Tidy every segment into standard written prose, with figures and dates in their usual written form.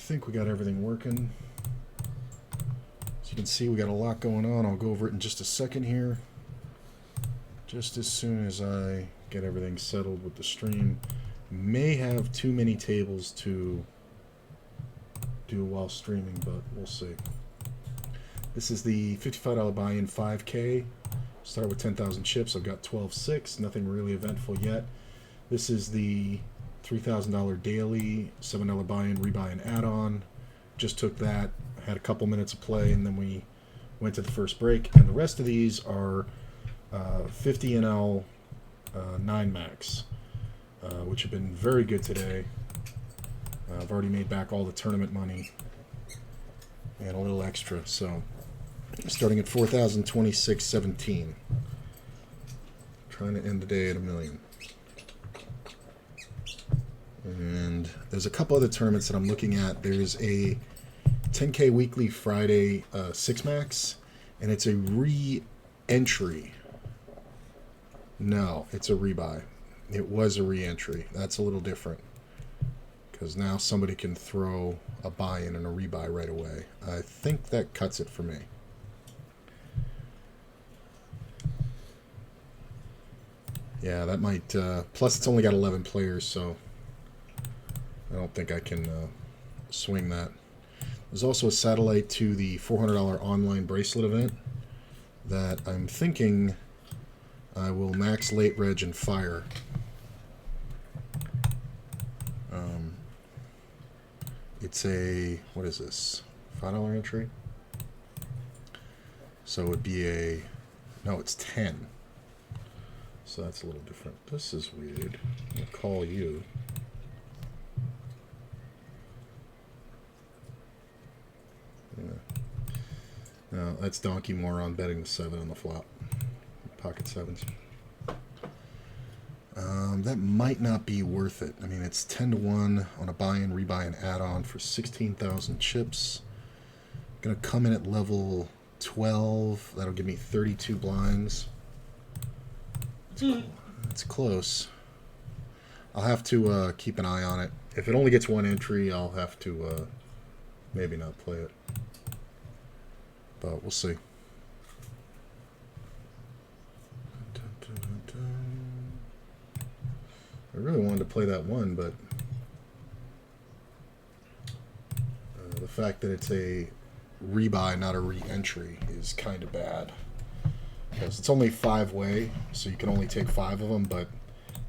think we got everything working. As you can see, we got a lot going on. I'll go over it in just a second here. Just as soon as I get everything settled with the stream. May have too many tables to do while streaming, but we'll see. This is the $55 buy-in 5K. Start with 10,000 chips. I've got 12.6. Nothing really eventful yet. This is the $3,000 daily, $7 buy-in, rebuy, and add-on. Just took that, had a couple minutes of play, and then we went to the first break. And the rest of these are 50 NL 9 max, which have been very good today. I've already made back all the tournament money and a little extra, so starting at 4,026.17. Trying to end the day at $1 million. And there's a couple other tournaments that I'm looking at. There's a 10K weekly Friday 6 max, and it's a re-entry. No, it's a rebuy. It was a re-entry. That's a little different, because now somebody can throw a buy-in and a rebuy right away. I think that cuts it for me. Yeah, that might... plus, it's only got 11 players, so I don't think I can swing that. There's also a satellite to the $400 online bracelet event that I'm thinking I will max late reg and fire. It's a... what is this? $5 entry? So it would be a... no, it's 10. So that's a little different. This is weird. I'm going to call you. Yeah. No, that's Donkey Moron betting the 7 on the flop. Pocket 7s. That might not be worth it. I mean, it's 10-1 on a buy-in, rebuy, and add-on for 16,000 chips. Going to come in at level 12. That'll give me 32 blinds. It's close. I'll have to keep an eye on it. If it only gets one entry, I'll have to maybe not play it. But we'll see. I really wanted to play that one, but the fact that it's a rebuy, not a re-entry, is kind of bad. Because it's only 5-way, so you can only take 5 of them, but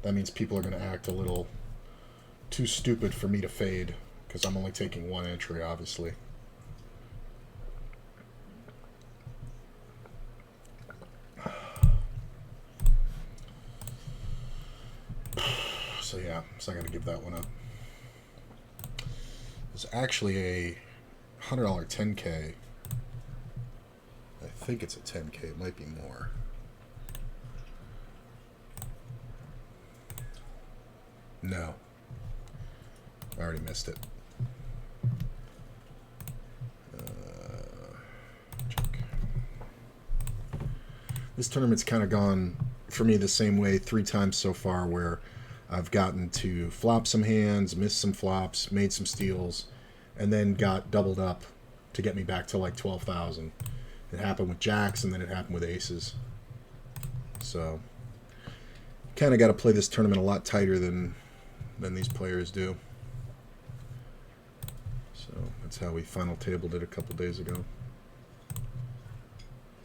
that means people are going to act a little too stupid for me to fade, because I'm only taking 1 entry, obviously. So yeah, so I got to give that one up. There's actually a $100 10K. I think it's a 10K. It might be more. No. I already missed it. Check. This tournament's kind of gone, for me, the same way 3 times so far, where I've gotten to flop some hands, miss some flops, made some steals, and then got doubled up to get me back to like 12,000. It happened with jacks, and then it happened with aces. So, kind of got to play this tournament a lot tighter than these players do. So, that's how we final tabled it a couple days ago.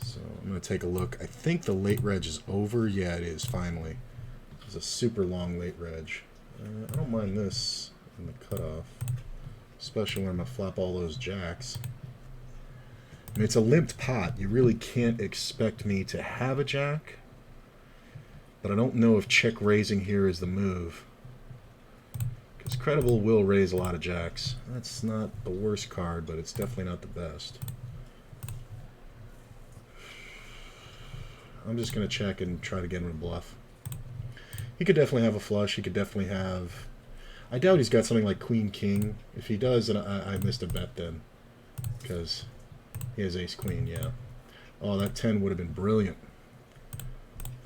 So, I'm going to take a look. I think the late reg is over. Yeah, it is, finally. It's a super long late reg. I don't mind this in the cutoff, especially when I'm going to flop all those jacks. I mean, it's a limped pot. You really can't expect me to have a jack, but I don't know if check raising here is the move, because Credible will raise a lot of jacks. That's not the worst card, but it's definitely not the best. I'm just going to check and try to get him to bluff. He could definitely have a flush. He could definitely have... I doubt he's got something like Queen-King. If he does, then I missed a bet then, because he has Ace-Queen, yeah. Oh, that 10 would have been brilliant.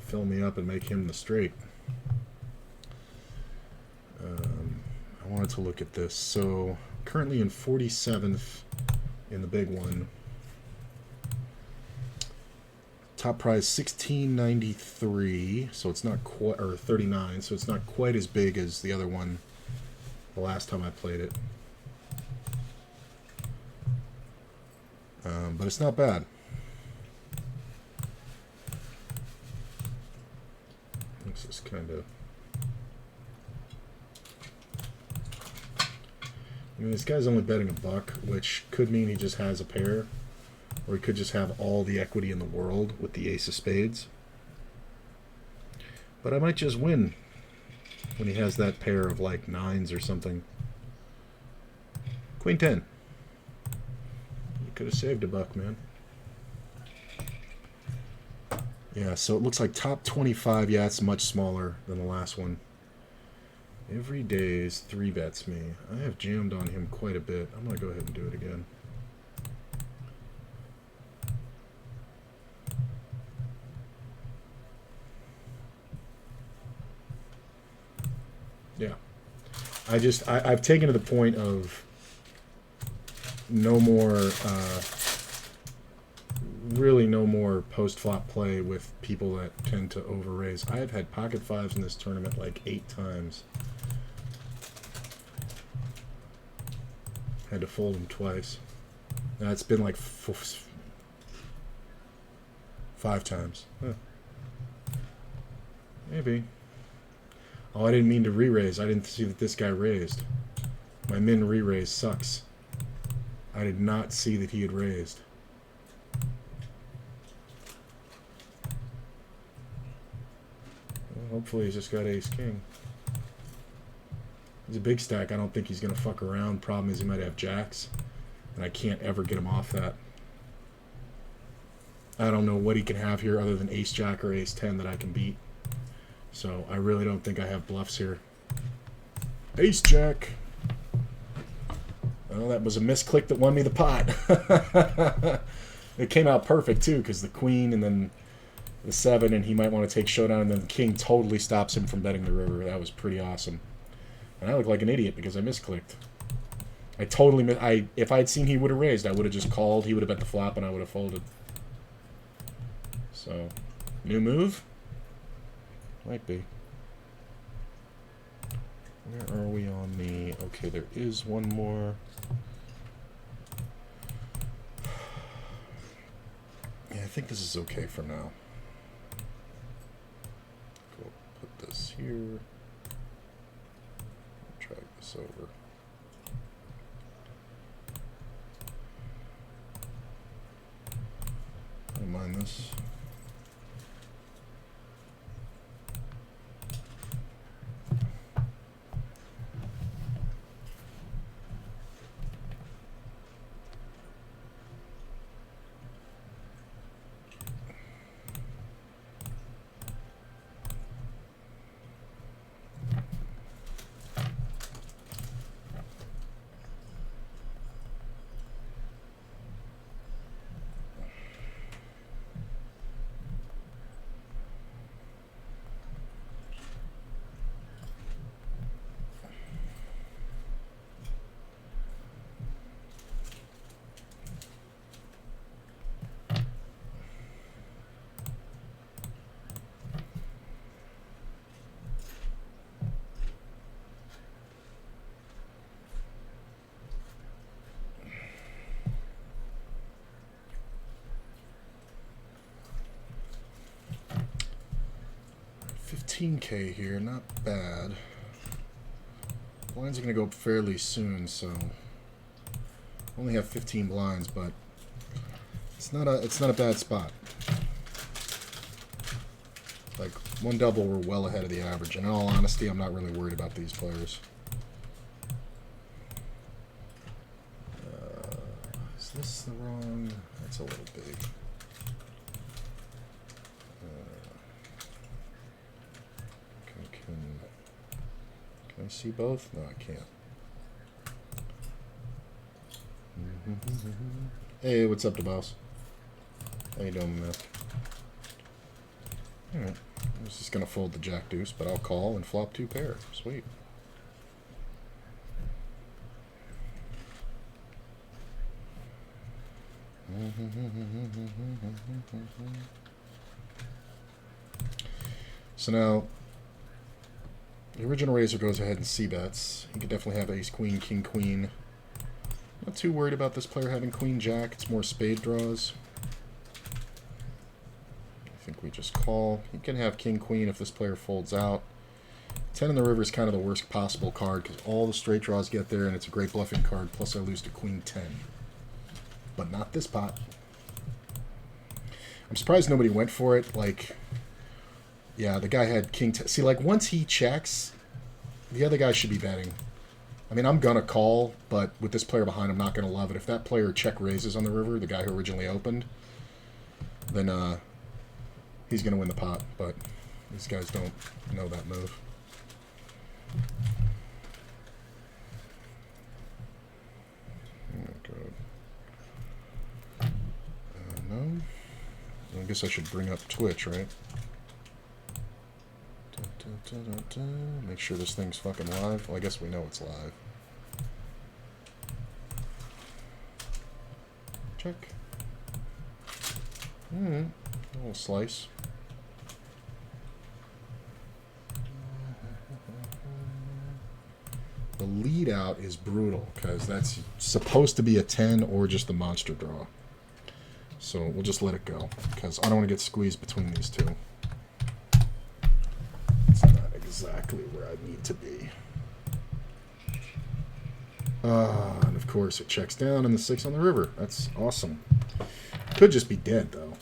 Fill me up and make him the straight. I wanted to look at this. So currently in 47th in the big one. Top prize 1693, so it's not quite, or 39, so it's not quite as big as the other one the last time I played it. But it's not bad. This is kind of... I mean, this guy's only betting $1, which could mean he just has a pair, or he could just have all the equity in the world with the ace of spades. But I might just win when he has that pair of like 9s or something. Queen 10. You could have saved $1, man. Yeah, so it looks like top 25. Yeah, it's much smaller than the last one. Every Days 3-bets me. I have jammed on him quite a bit. I'm going to go ahead and do it again. Yeah. I've taken to the point of no more, really no more post-flop play with people that tend to over-raise. I have had pocket fives in this tournament like 8 times. Had to fold them twice. Now it's been like 5 times. Huh. Maybe. Oh, I didn't mean to re-raise. I didn't see that this guy raised. My min re-raise sucks. I did not see that he had raised. Well, hopefully he's just got ace-king. He's a big stack. I don't think he's going to fuck around. Problem is he might have jacks, and I can't ever get him off that. I don't know what he can have here other than ace-jack or ace-10 that I can beat. So I really don't think I have bluffs here. Ace-jack. Well, that was a misclick that won me the pot. It came out perfect, too, because the queen and then the 7, and he might want to take showdown, and then the king totally stops him from betting the river. That was pretty awesome. And I look like an idiot because I misclicked. I totally if I had seen he would have raised, I would have just called. He would have bet the flop, and I would have folded. So, new move? Might be. Where are we on the... Okay, there is one more. Yeah, I think this is okay for now. Go put this here. Drag this over. I don't mind this. $15K here, not bad. Blinds are going to go up fairly soon, so only have 15 blinds, but it's not a bad spot. Like one double, we're well ahead of the average. And in all honesty, I'm not really worried about these players. Is this the wrong? That's a little big. Can I see both? No, I can't. Hey, what's up, DeBoss? How you doing, man? Alright. I was just going to fold the jack deuce, but I'll call and flop 2 pair. Sweet. So now, the original raiser goes ahead and c-bets. He could definitely have ace, queen, king, queen. Not too worried about this player having queen, jack. It's more spade draws. I think we just call. He can have king, queen if this player folds out. 10 in the river is kind of the worst possible card because all the straight draws get there and it's a great bluffing card. Plus I lose to queen 10. But not this pot. I'm surprised nobody went for it. Like, yeah, the guy had king 10. See, like, once he checks, the other guy should be betting. I mean, I'm going to call, but with this player behind, I'm not going to love it. If that player check raises on the river, the guy who originally opened, then he's going to win the pot. But these guys don't know that move. Oh, God. No. I guess I should bring up Twitch, right? Make sure this thing's fucking live. Well, I guess we know it's live. Check. A little slice. The lead out is brutal because that's supposed to be a 10 or just the monster draw. So we'll just let it go because I don't want to get squeezed between these two. It's not exactly where I need to be. And of course it checks down and the 6 on the river. That's awesome. Could just be dead though.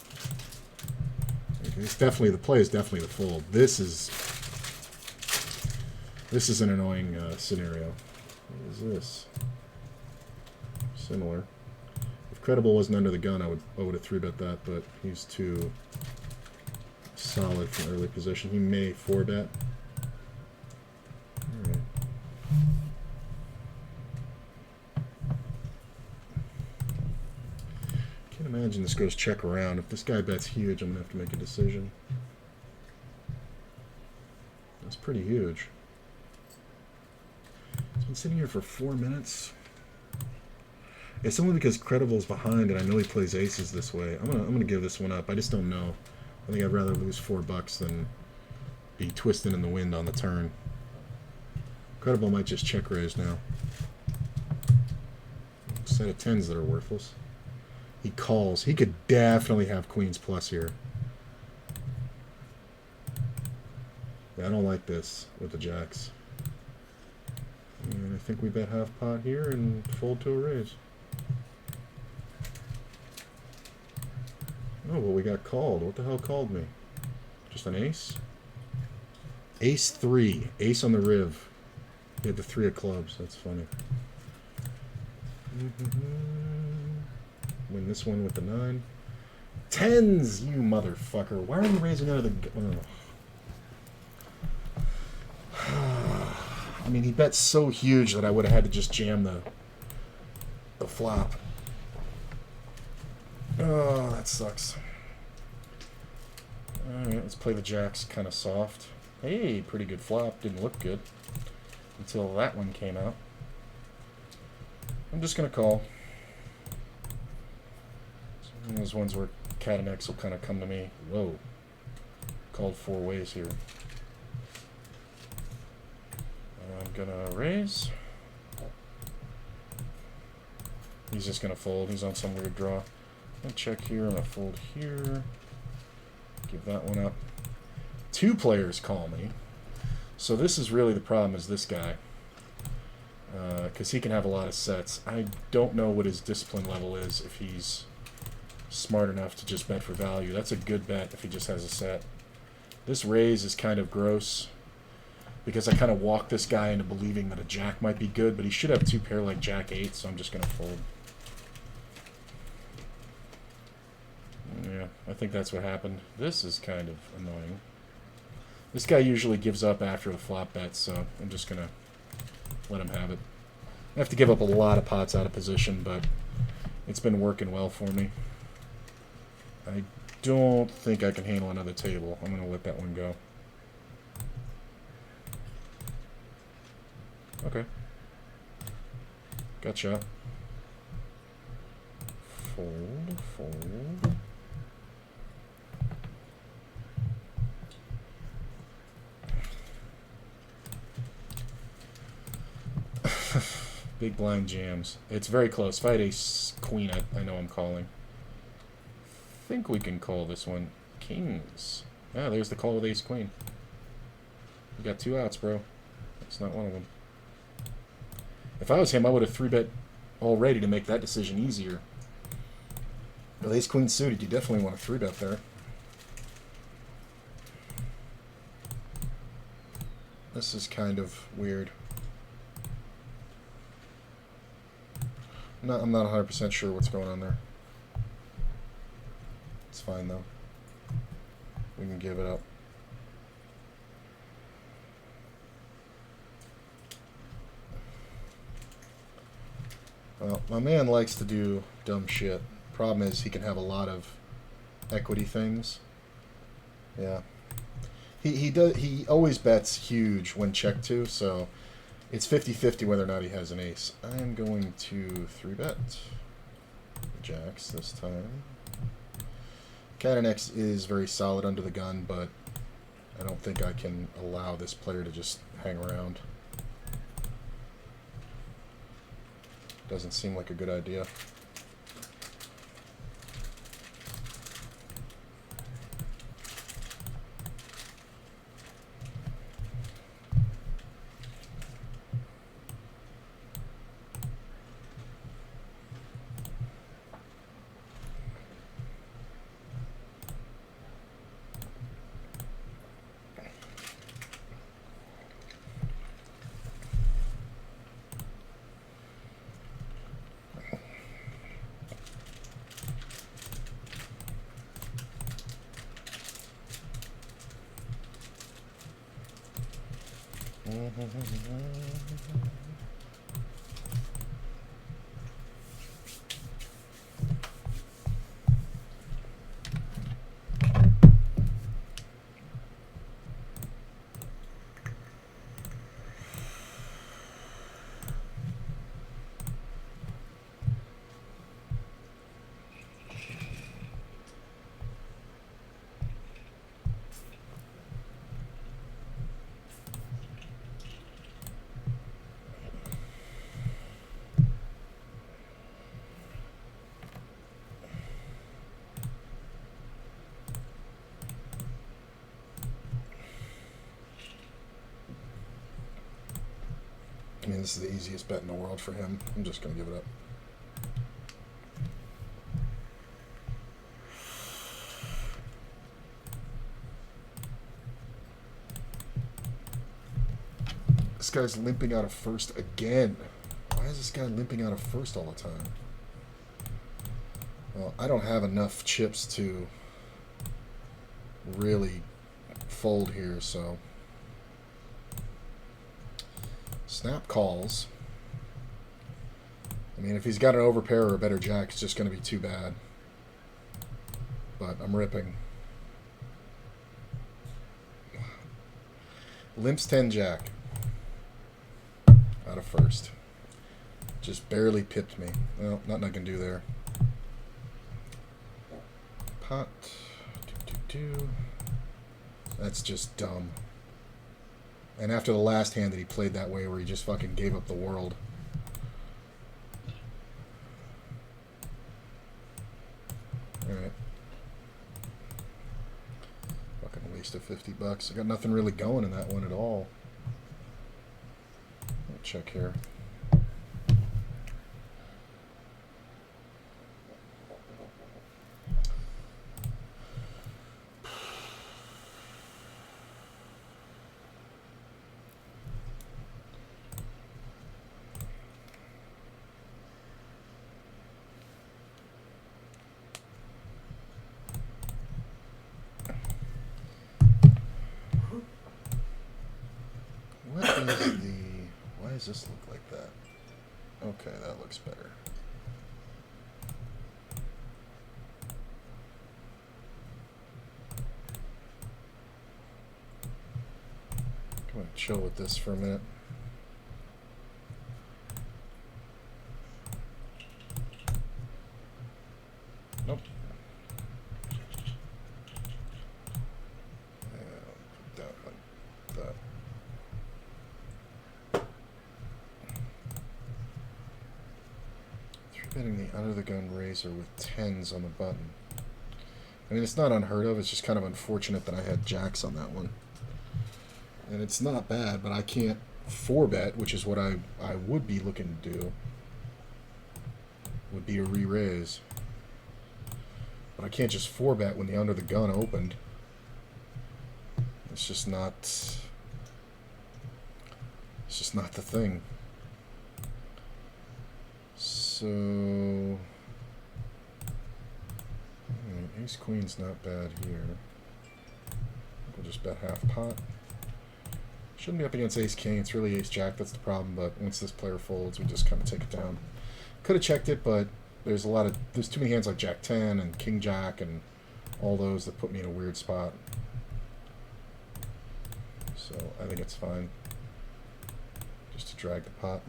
It's definitely, the play is definitely the fold. This is an annoying scenario. What is this? Similar. If Credible wasn't under the gun, I would have 3-bet that, but he's too solid from early position. He may 4-bet. Alright. Can't imagine this goes check around. If this guy bets huge, I'm going to have to make a decision. That's pretty huge. It's been sitting here for 4 minutes. It's only because Credible's behind and I know he plays aces this way. I'm gonna give this one up. I just don't know. I think I'd rather lose $4 than be twisting in the wind on the turn. Credible might just check raise now. Set of 10s that are worthless. He calls. He could definitely have queens plus here. Yeah, I don't like this with the jacks. And I think we bet half pot here and fold to a raise. Oh, well, we got called. What the hell called me? Just an ace? Ace 3. Ace on the riv. He had the 3 of clubs. That's funny. Win this one with the 9. 10s, you motherfucker. Why are you raising out of the... I mean, he bet so huge that I would have had to just jam the flop. Oh, that sucks. Alright, let's play the jacks kind of soft. Hey, pretty good flop. Didn't look good until that one came out. I'm just going to call. It's one of those ones where cat and X will kind of come to me. Whoa. Called 4 ways here. I'm going to raise. He's just going to fold. He's on some weird draw. I'm going to check here. I'm going to fold here. Give that one up. 2 players call me. So this is really the problem, is this guy. Because he can have a lot of sets. I don't know what his discipline level is if he's smart enough to just bet for value. That's a good bet if he just has a set. This raise is kind of gross because I kind of walked this guy into believing that a jack might be good, but he should have 2 pair like jack 8, so I'm just going to fold. Yeah, I think that's what happened. This is kind of annoying. This guy usually gives up after the flop bet, so I'm just going to let him have it. I have to give up a lot of pots out of position, but it's been working well for me. I don't think I can handle another table. I'm going to let that one go. Okay. Gotcha. Fold. Big blind jams. It's very close. If I had ace queen, I know I'm calling. I think we can call this one. Kings. Ah, there's the call with ace queen. You got 2 outs, bro. That's not one of them. If I was him, I would have 3-bet already to make that decision easier. With ace queen suited, you definitely want to 3-bet there. This is kind of weird. I'm not 100% sure what's going on there. It's fine though. We can give it up. Well, my man likes to do dumb shit. Problem is he can have a lot of equity things. Yeah. He always bets huge when checked to, so it's 50-50 whether or not he has an ace. I am going to 3-bet jacks this time. Cat X is very solid under the gun, but I don't think I can allow this player to just hang around. Doesn't seem like a good idea. I mean, this is the easiest bet in the world for him. I'm just going to give it up. This guy's limping out of first again. Why is this guy limping out of first all the time? Well, I don't have enough chips to really fold here, so... Snap calls. I mean, if he's got an overpair or a better jack, it's just going to be too bad. But I'm ripping. Limps 10 jack. Out of first. Just barely pipped me. Well, nothing I can do there. Pot. That's just dumb. And after the last hand that he played that way where he just fucking gave up the world. Alright. Fucking waste of 50 bucks. I got nothing really going in that one at all. Let me check here. Why does this look like that? Okay, that looks better. I'm gonna chill with this for a minute. Nope. Put that like that. Betting the under the gun raiser with 10s on the button. I mean, it's not unheard of. It's just kind of unfortunate that I had jacks on that one. And it's not bad, but I can't 4-bet, which is what I would be looking to do. Would be a re-raise. But I can't just 4-bet when the under the gun opened. It's just not the thing. So ace queen's not bad here. We'll just bet half pot. Shouldn't be up against ace king. It's really ace jack that's the problem, but once this player folds, we just kind of take it down. Could have checked it, but there's too many hands like jack 10 and king jack and all those that put me in a weird spot. So I think it's fine just to drag the pot.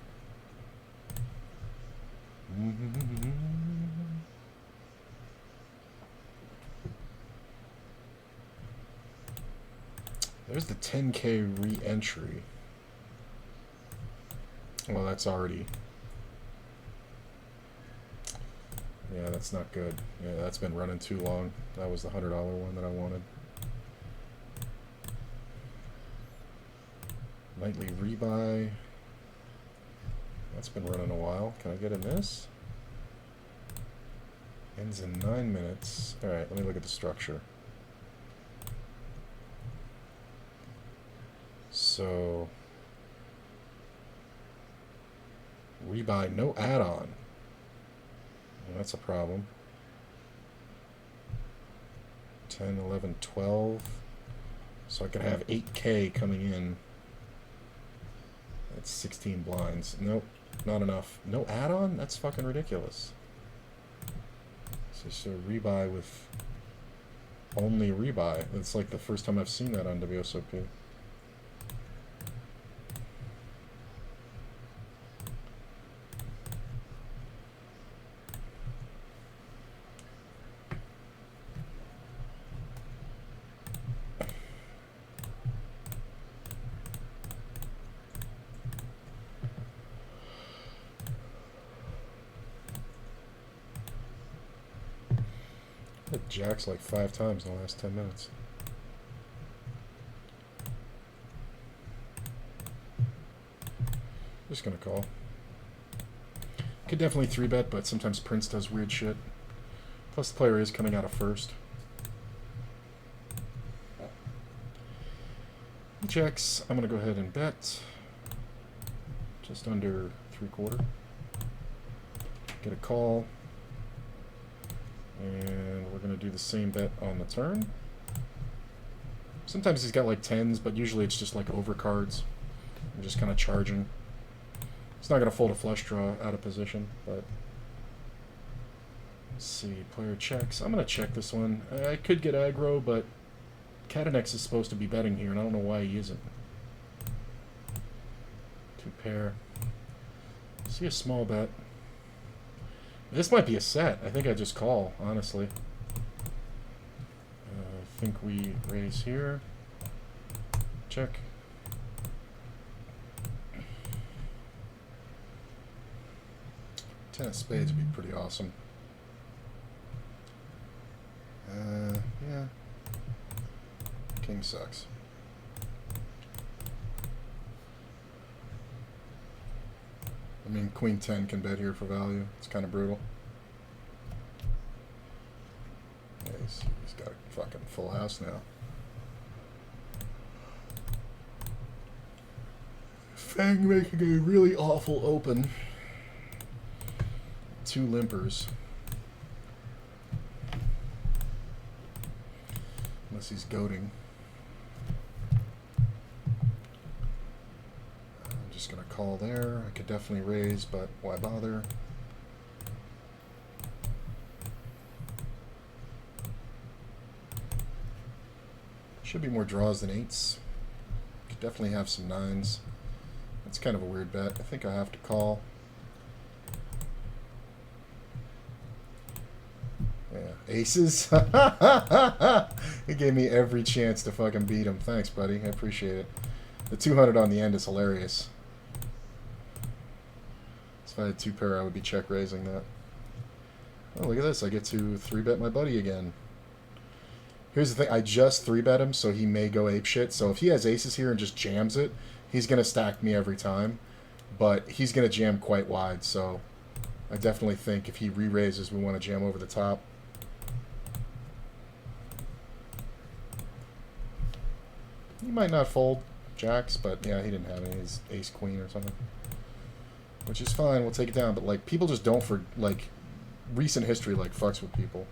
There's the 10K re-entry. Well, that's already... Yeah, that's not good. Yeah, that's been running too long. That was the $100 one that I wanted. Nightly rebuy. That's been running a while. Can I get in this? Ends in 9 minutes. Alright, let me look at the structure. So, rebuy, no add-on. Well, that's a problem. 10, 11, 12. So I could have 8K coming in. That's 16 blinds. Nope, not enough. No add-on? That's fucking ridiculous. So it's a rebuy with only rebuy. It's like the first time I've seen that on WSOP. Jacks like 5 times in the last 10 minutes. Just gonna call. Could definitely 3-bet, but sometimes Prince does weird shit. Plus the player is coming out of first. He checks. I'm gonna go ahead and bet. Just under 3/4. Get a call. And we're going to do the same bet on the turn. Sometimes he's got like 10s, but usually it's just like overcards. I'm just kind of charging. He's not going to fold a flush draw out of position, but... Let's see, player checks. I'm going to check this one. I could get aggro, but Katanex is supposed to be betting here, and I don't know why he isn't. 2 pair. See a small bet. This might be a set. I think I just call, honestly. I think we raise here. Check. Ten of spades would be pretty awesome. Yeah. King sucks. I mean, Queen 10 can bet here for value. It's kind of brutal. Yeah, he's got a fucking full house now. Fang making a really awful open. 2 limpers. Unless he's goading. Just gonna call there. I could definitely raise, but why bother? Should be more draws than 8s. Could definitely have some 9s. That's kind of a weird bet. I think I have to call. Yeah, aces. He gave me every chance to fucking beat him. Thanks, buddy. I appreciate it. The 200 on the end is hilarious. If I had 2 pair, I would be check raising that. Oh, look at this. I get to 3-bet my buddy again. Here's the thing. I just 3-bet him, so he may go apeshit. So if he has aces here and just jams it, he's going to stack me every time. But he's going to jam quite wide, so I definitely think if he re-raises, we want to jam over the top. He might not fold jacks, but yeah, he didn't have any. His ace-queen or something. Which is fine, we'll take it down. But, like, people just don't, like, recent history, like, fucks with people.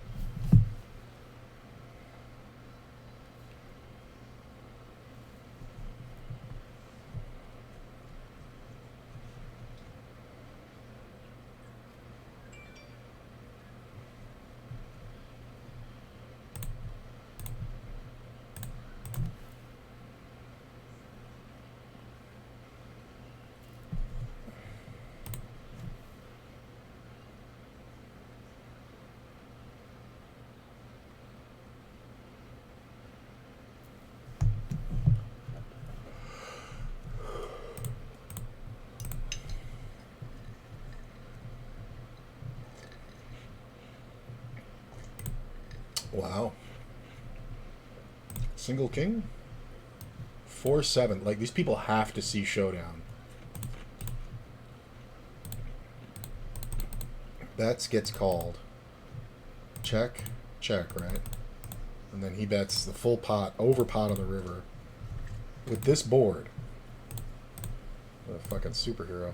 Wow. Single king? 4-7. Like, these people have to see showdown. Bets gets called. Check, check, right? And then he bets the full pot, over pot on the river. With this board. What a fucking superhero.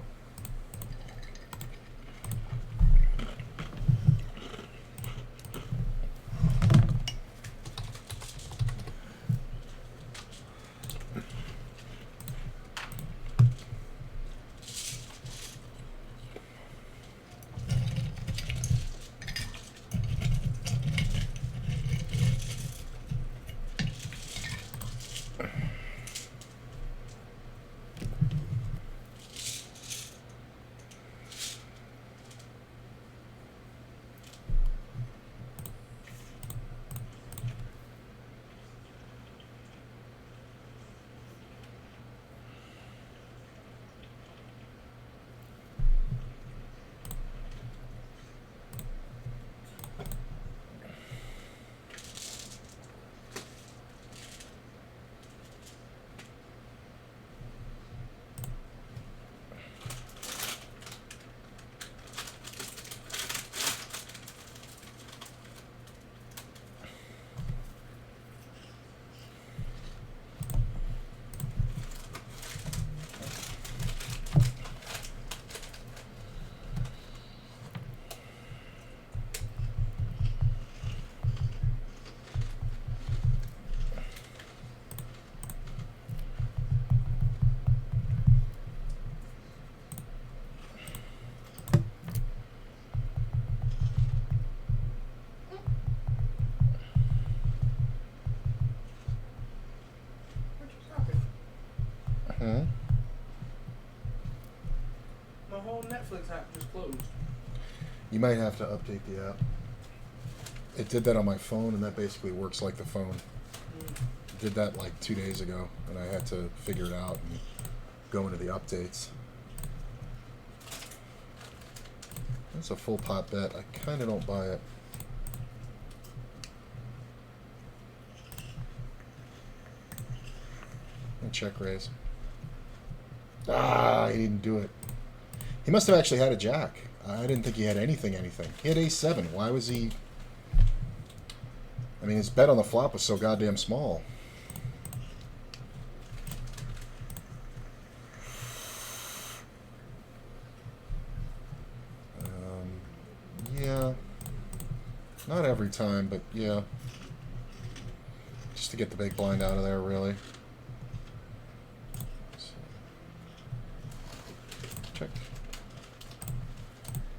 Hmm? My whole Netflix app just closed. You might have to update the app. It did that on my phone, and that basically works like the phone. It did that like 2 days ago, and I had to figure it out and go into the updates. That's a full pot bet. I kind of don't buy it. And check raise. Ah, he didn't do it. He must have actually had a jack. I didn't think he had anything. He had ace-7. Why was he... I mean, his bet on the flop was so goddamn small. Yeah. Not every time, but yeah. Just to get the big blind out of there, really. Check.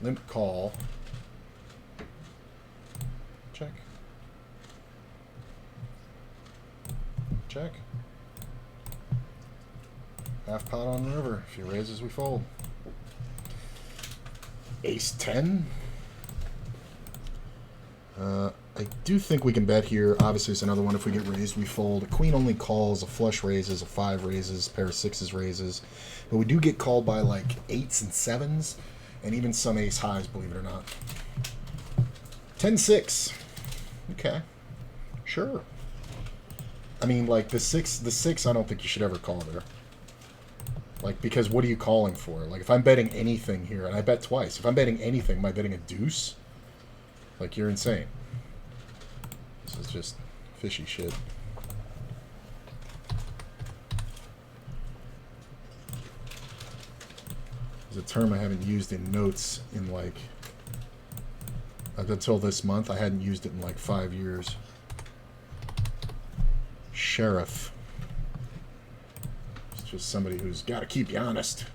Limp call. Check. Check. Half pot on the river. If he raises, we fold. Ace-10. I do think we can bet here. Obviously, it's another one. If we get raised, we fold. A queen only calls. A flush raises. A 5 raises. A pair of 6s raises. But we do get called by like 8s and 7s, and even some ace highs, believe it or not. 10-6. Okay. Sure. I mean, like, the six, I don't think you should ever call there. Like, because what are you calling for? Like, if I'm betting anything here, and I bet twice, if I'm betting anything, am I betting a deuce? Like, you're insane. This is just fishy shit. There's a term I haven't used in notes in, like, up until this month. I hadn't used it in, like, 5 years. Sheriff. It's just somebody who's got to keep you honest.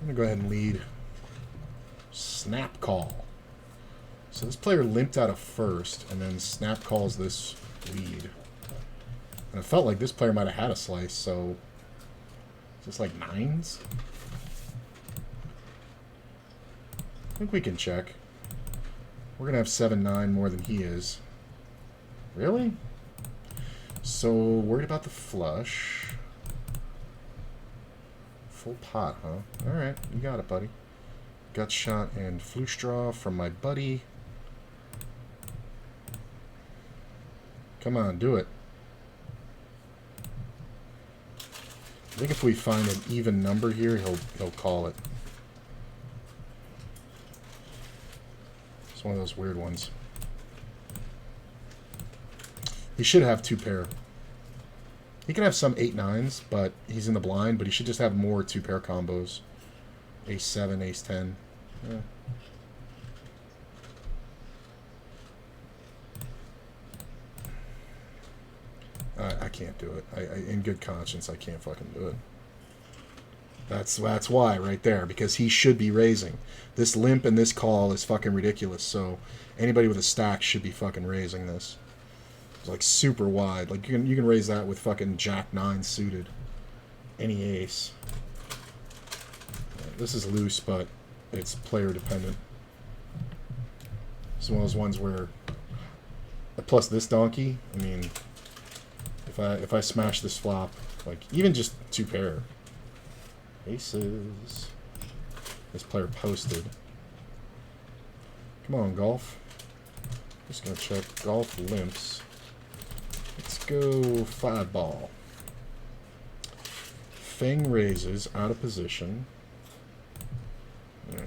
I'm going to go ahead and lead. Snap call. So this player limped out of first, and then snap calls this lead. And it felt like this player might have had a slice, so... Is this like nines? I think we can check. We're going to have 7-9 more than he is. Really? So, worried about the flush. Full pot, huh? Alright, you got it, buddy. Gut shot and flush draw from my buddy. Come on, do it. I think if we find an even number here, he'll call it. It's one of those weird ones. He should have 2 pair. He can have some 8-9s, but he's in the blind, but he should just have more 2 pair combos. Ace-7, Ace-10. Yeah. I can't do it. In good conscience, I can't fucking do it. That's why right there, because he should be raising. This limp and this call is fucking ridiculous, so anybody with a stack should be fucking raising this. It's like super wide. Like you can raise that with fucking Jack-9 suited. Any ace. This is loose, but it's player dependent. It's one of those ones where plus this donkey, I mean, if I smash this flop, like even just 2 pair. Aces. This player posted. Come on, golf. Just gonna check golf limps. Let's go 5 ball. Fang raises out of position. Yeah.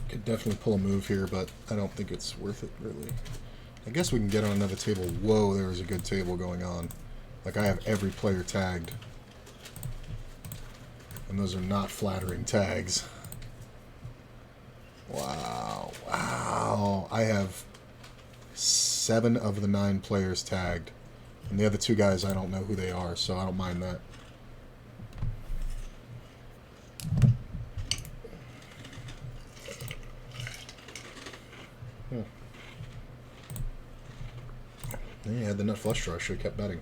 Could definitely pull a move here, but I don't think it's worth it, really. I guess we can get on another table. Whoa, there's a good table going on. Like, I have every player tagged. And those are not flattering tags. Wow. Wow. I have 7 of the 9 players tagged. And the other 2 guys, I don't know who they are, so I don't mind that. Yeah, I had the nut flush draw. I should have kept betting.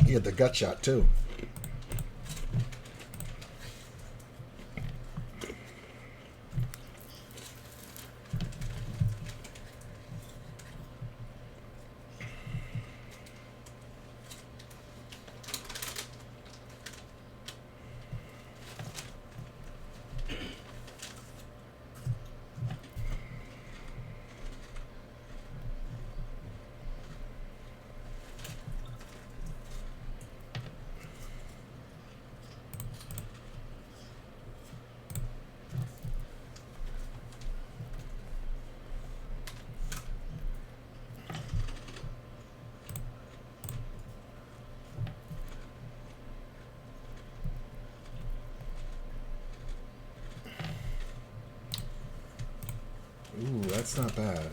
He had the gut shot, too. That's not bad.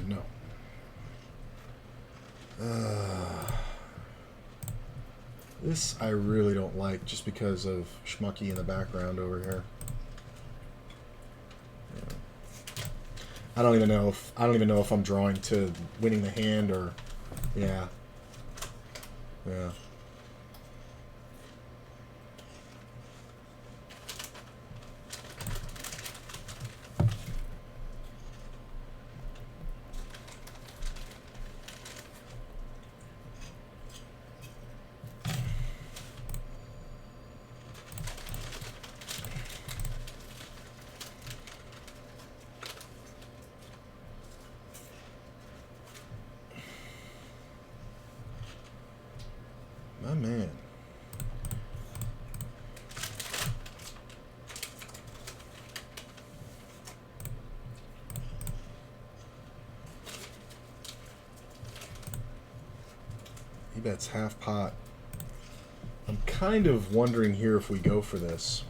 No. This I really don't like just because of Schmucky in the background over here. Yeah. I don't even know if I'm drawing to winning the hand or yeah. Yeah. My man. He bets half pot. I'm kind of wondering here if we go for this.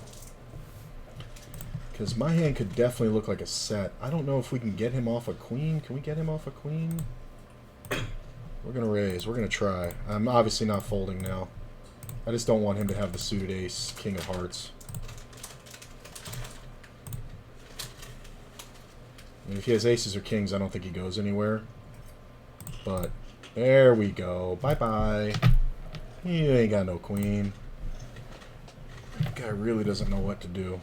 Because my hand could definitely look like a set. I don't know if we can get him off a queen. Can we get him off a queen? We're going to raise. We're going to try. I'm obviously not folding now. I just don't want him to have the suited ace, king of hearts. I mean, if he has aces or kings, I don't think he goes anywhere. But there we go. Bye-bye. He ain't got no queen. That guy really doesn't know what to do.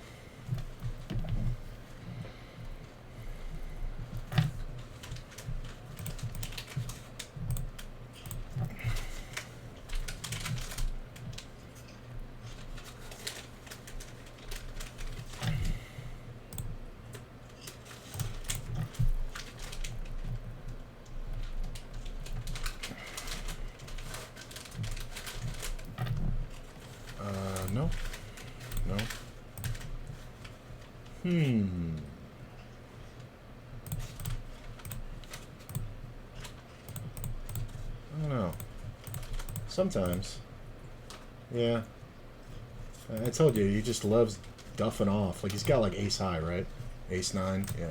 No. No. I don't know. Sometimes. Yeah. I told you, he just loves duffing off. Like, he's got, like, ace high, right? Ace 9? Yeah.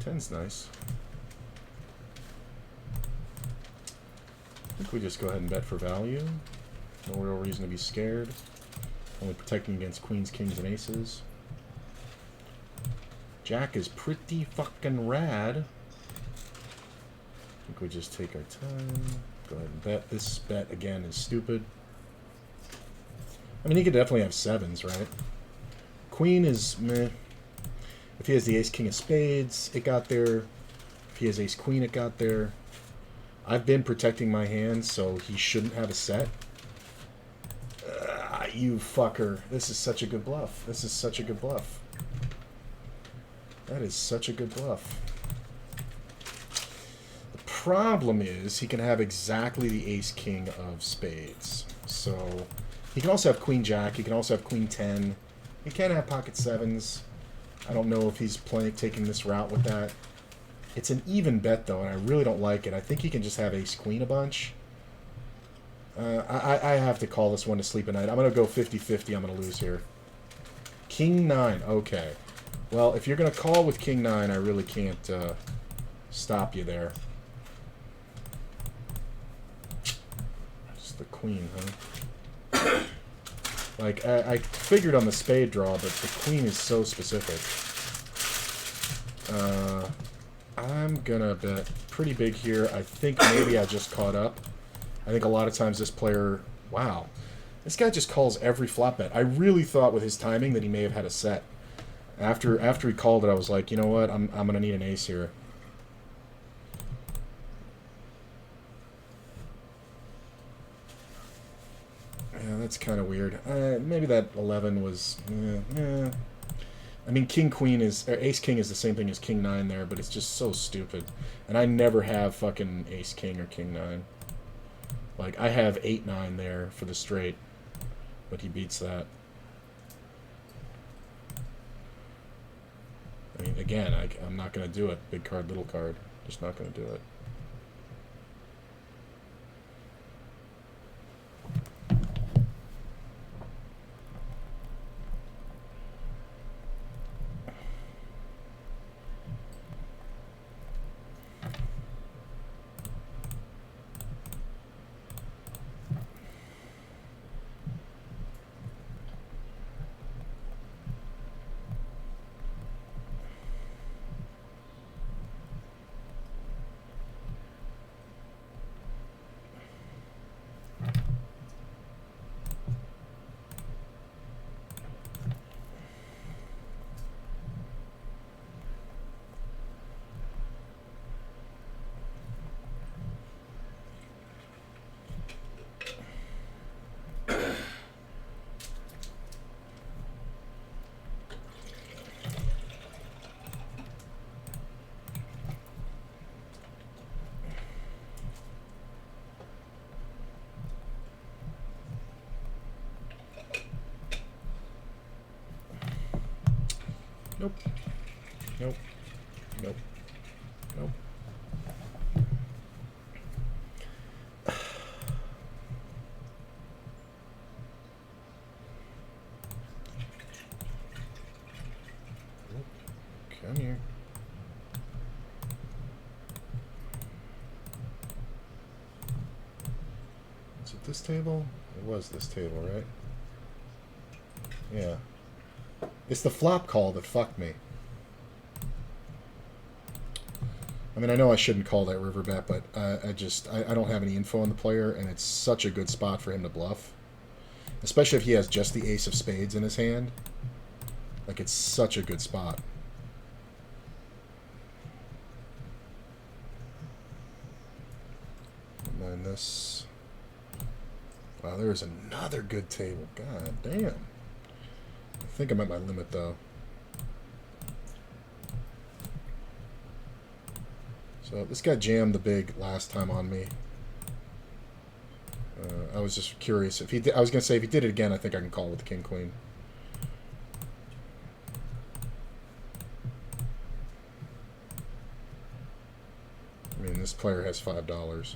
Ten's nice. I think we just go ahead and bet for value. No real reason to be scared. Only protecting against queens, kings, and aces. Jack is pretty fucking rad. I think we just take our time. Go ahead and bet. This bet, again, is stupid. I mean, he could definitely have sevens, right? Queen is meh. If he has the ace, king of spades, it got there. If he has ace, queen, it got there. I've been protecting my hand, so he shouldn't have a set. You fucker. This is such a good bluff. This is such a good bluff. That is such a good bluff. The problem is he can have exactly the ace, king of spades. So he can also have queen, jack. He can also have queen 10. He can have pocket sevens. I don't know if he's taking this route with that. It's an even bet, though, and I really don't like it. I think he can just have ace-queen a bunch. I have to call this one to sleep at night. I'm going to go 50-50. I'm going to lose here. King 9. Okay. Well, if you're going to call with king 9, I really can't stop you there. Just the queen, huh? Like, I figured on the spade draw, but the queen is so specific. I'm gonna bet pretty big here. I think maybe I just caught up. I think a lot of times this player... Wow. This guy just calls every flop bet. I really thought with his timing that he may have had a set. After he called it, I was like, you know what? I'm gonna need an ace here. Yeah, that's kind of weird. Maybe that 11 was... I mean, King Queen is or Ace King is the same thing as King 9 there, but it's just so stupid. And I never have fucking Ace King or King 9. Like I have 8-9 there for the straight, but he beats that. I mean, again, I'm not gonna do it. Big card, little card. Just not gonna do it. Nope. Nope. Nope. Nope. Come here. Is it this table? It was this table, right? Yeah. It's the flop call that fucked me. I mean, I know I shouldn't call that river bet, but I don't have any info on the player, and it's such a good spot for him to bluff. Especially if he has just the ace of spades in his hand. Like, it's such a good spot. Don't mind this. Wow, there's another good table. God damn. I think I'm at my limit, though. So this guy jammed the big last time on me. I was just curious if he did. I was gonna say if he did it again, I think I can call with the king queen. I mean, this player has $5.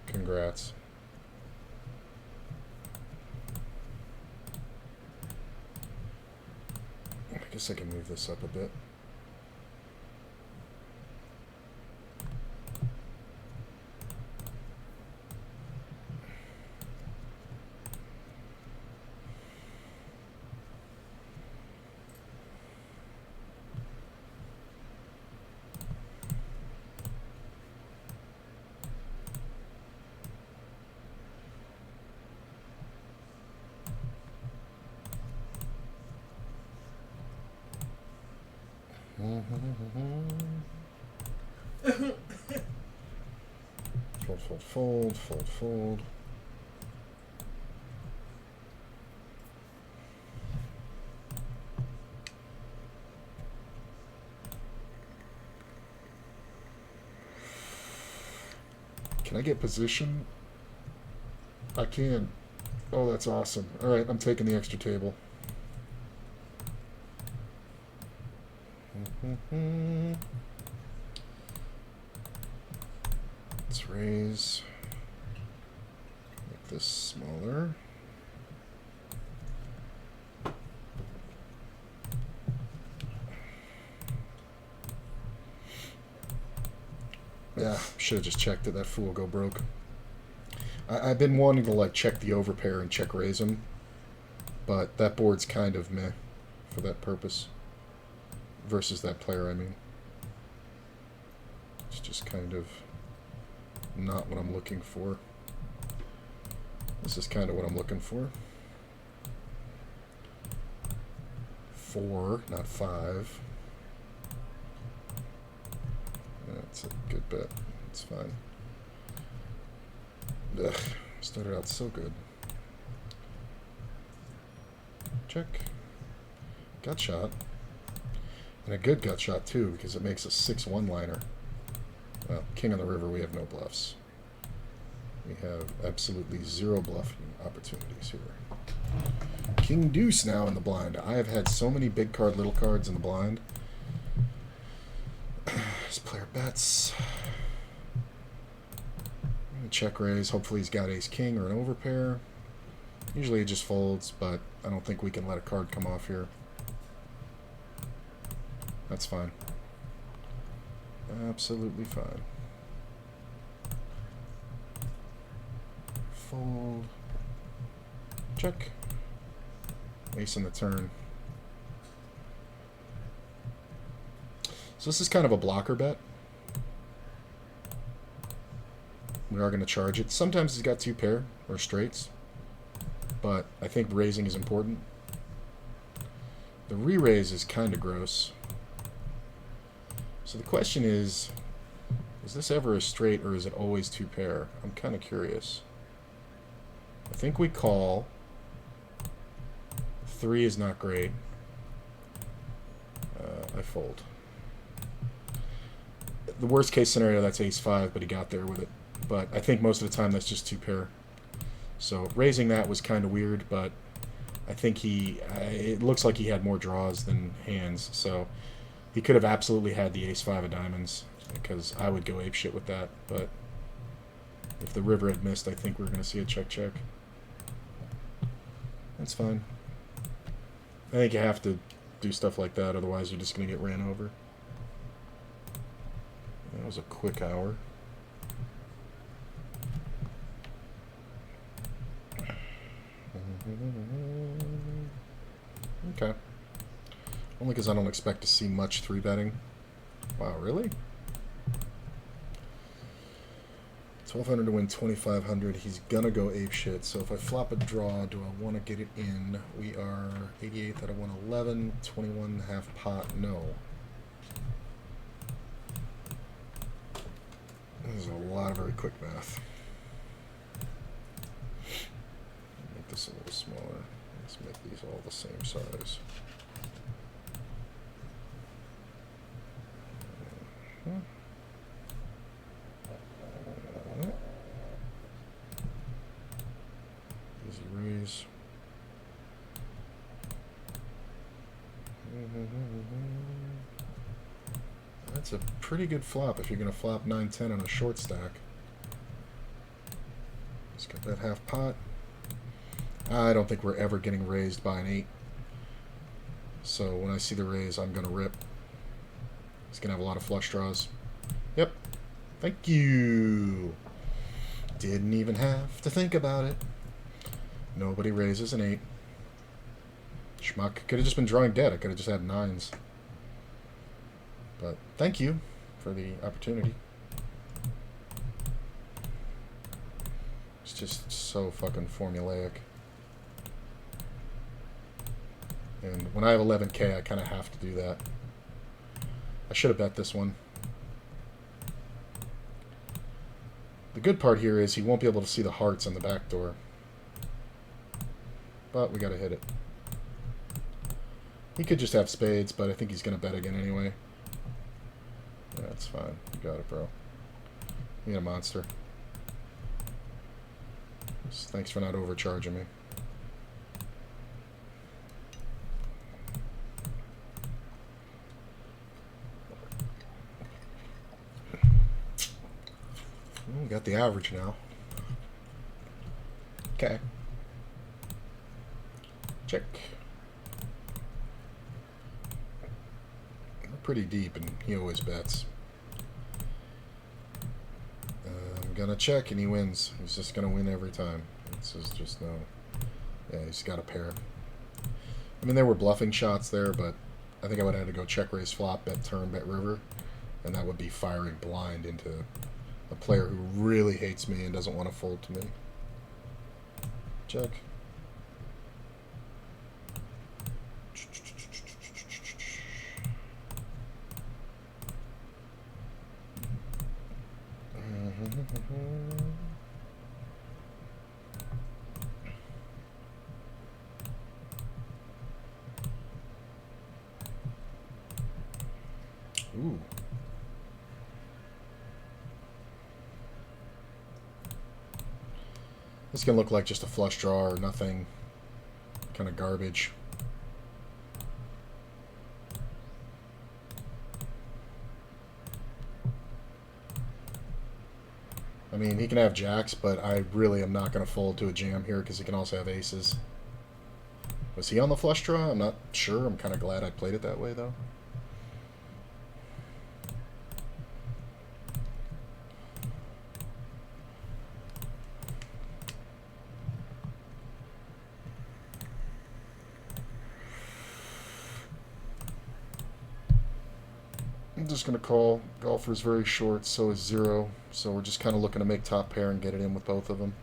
Congrats. I guess I can move this up a bit. Fold, fold, fold, fold, fold. Can I get position? I can. Oh, that's awesome. All right, I'm taking the extra table. Let's raise. Make this smaller. Yeah, should have just checked it. That fool will go broke. I've been wanting to like check the overpair and check raise him, but that board's kind of meh for that purpose. Versus that player, I mean. It's just kind of not what I'm looking for. This is kind of what I'm looking for. 4, not 5. That's a good bet. It's fine. Ugh, started out so good. Check. Gut shot. And a good gut shot, too, because it makes a 6-1 liner. Well, king on the river, we have no bluffs. We have absolutely zero bluffing opportunities here. King deuce now in the blind. I have had so many big card, little cards in the blind. This player bets. I'm gonna check raise. Hopefully he's got ace king or an overpair. Usually it just folds, but I don't think we can let a card come off here. That's fine. Absolutely fine. Fold. Check. Ace in the turn. So this is kind of a blocker bet. We are going to charge it. Sometimes he's got two pair or straights, but I think raising is important. The re-raise is kind of gross. So the question is this ever a straight or is it always two pair? I'm kind of curious. I think we call. 3 is not great. I fold. The worst case scenario, that's ace-5, but he got there with it. But I think most of the time that's just two pair. So raising that was kind of weird, but I think it looks like he had more draws than hands. So he could have absolutely had the ace-5 of diamonds, because I would go apeshit with that. But if the river had missed, I think we're going to see a check-check. That's fine. I think you have to do stuff like that, otherwise you're just going to get ran over. That was a quick hour. Okay. Only because I don't expect to see much 3-betting. Wow, really? 1,200 to win 2,500. He's gonna go apeshit. So if I flop a draw, do I want to get it in? We are 88th out of 111, 21.5 pot. No. This is a lot of very quick math. Make this a little smaller. Let's make these all the same size. Easy raise. That's a pretty good flop if you're going to flop 9-10 on a short stack. Let's get that half pot. I don't think we're ever getting raised by an 8. So when I see the raise, I'm going to rip. He's going to have a lot of flush draws. Yep. Thank you. Didn't even have to think about it. Nobody raises an 8. Schmuck. Could have just been drawing dead. I could have just had 9s. But thank you for the opportunity. It's just so fucking formulaic. And when I have 11K, I kind of have to do that. I should have bet this one. The good part here is he won't be able to see the hearts on the back door. But we got to hit it. He could just have spades, but I think he's going to bet again anyway. Yeah, that's fine. You got it, bro. You a monster. Thanks for not overcharging me. We got the average now. Okay. Check. We're pretty deep, and he always bets. I'm gonna check, and he wins. He's just gonna win every time. This is just no. Yeah, he's got a pair. I mean, there were bluffing shots there, but I think I would have had to go check raise flop, bet turn, bet river, and that would be firing blind into a player who really hates me and doesn't want to fold to me. Check. Ooh. This can look like just a flush draw or nothing. Kind of garbage. I mean, he can have jacks, but I really am not going to fold to a jam here because he can also have aces. Was he on the flush draw? I'm not sure. I'm kind of glad I played it that way, though. I'm just going to call. Golfer's very short, so is 0. So we're just kind of looking to make top pair and get it in with both of them.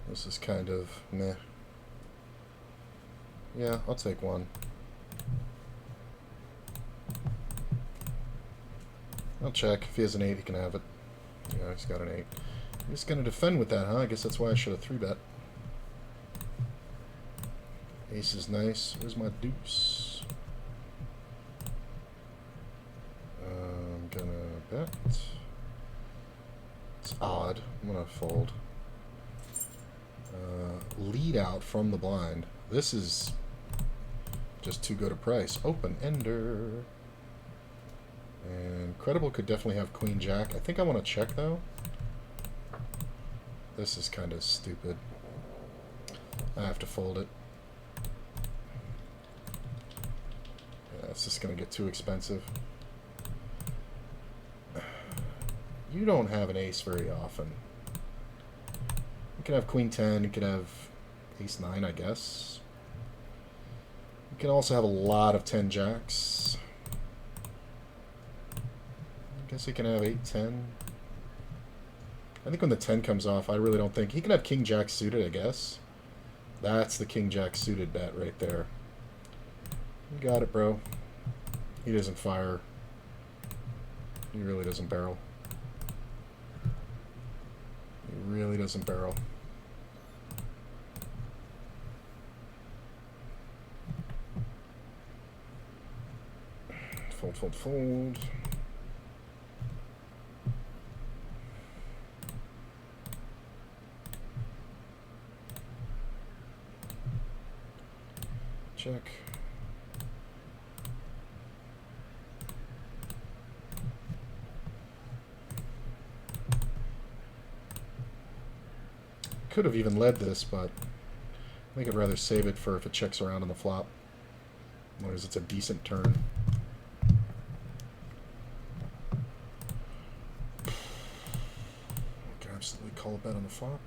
This is kind of meh. Yeah, I'll take one. I'll check. If he has an 8, he can have it. Yeah, he's got an 8. He's going to defend with that, huh? I guess that's why I should have 3-bet. Ace is nice. Where's my deuce? I'm gonna bet. It's odd. I'm gonna fold. Lead out from the blind. This is just too good a price. Open ender. And Credible could definitely have queen jack. I think I want to check though. This is kind of stupid. I have to fold it. Yeah, it's just gonna get too expensive. You don't have an ace very often. You can have queen 10, you can have ace 9, I guess. You can also have a lot of 10 jacks. I guess he can have 8, 10. I think when the 10 comes off, I really don't think... He can have king jack suited, I guess. That's the king jack suited bet right there. You got it, bro. He doesn't fire. He really doesn't barrel. He really doesn't barrel. Fold, fold, fold. Check. Could have even led this, but I think I'd rather save it for if it checks around on the flop. As long as it's a decent turn. I can absolutely call a bet on the flop.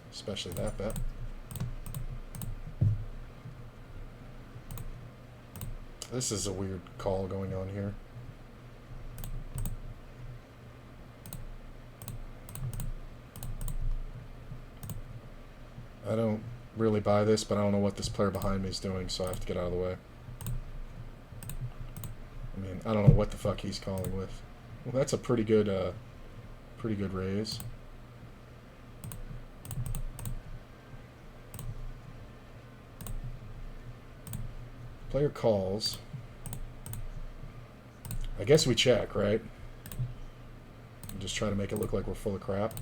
Especially that bet. This is a weird call going on here. I don't really buy this, but I don't know what this player behind me is doing, so I have to get out of the way. I mean, I don't know what the fuck he's calling with. Well, that's a pretty good raise. Player calls. I guess we check, right? Just try to make it look like we're full of crap.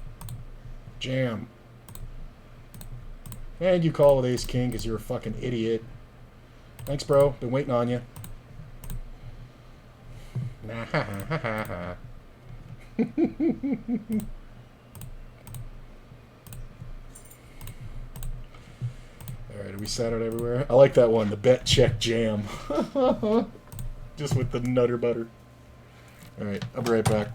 Jam. And you call with ace king because you're a fucking idiot. Thanks, bro. Been waiting on you. Nah, ha, ha, ha, ha. Alright, are we set out everywhere? I like that one, the bet check jam. Just with the nutter butter. Alright, I'll be right back.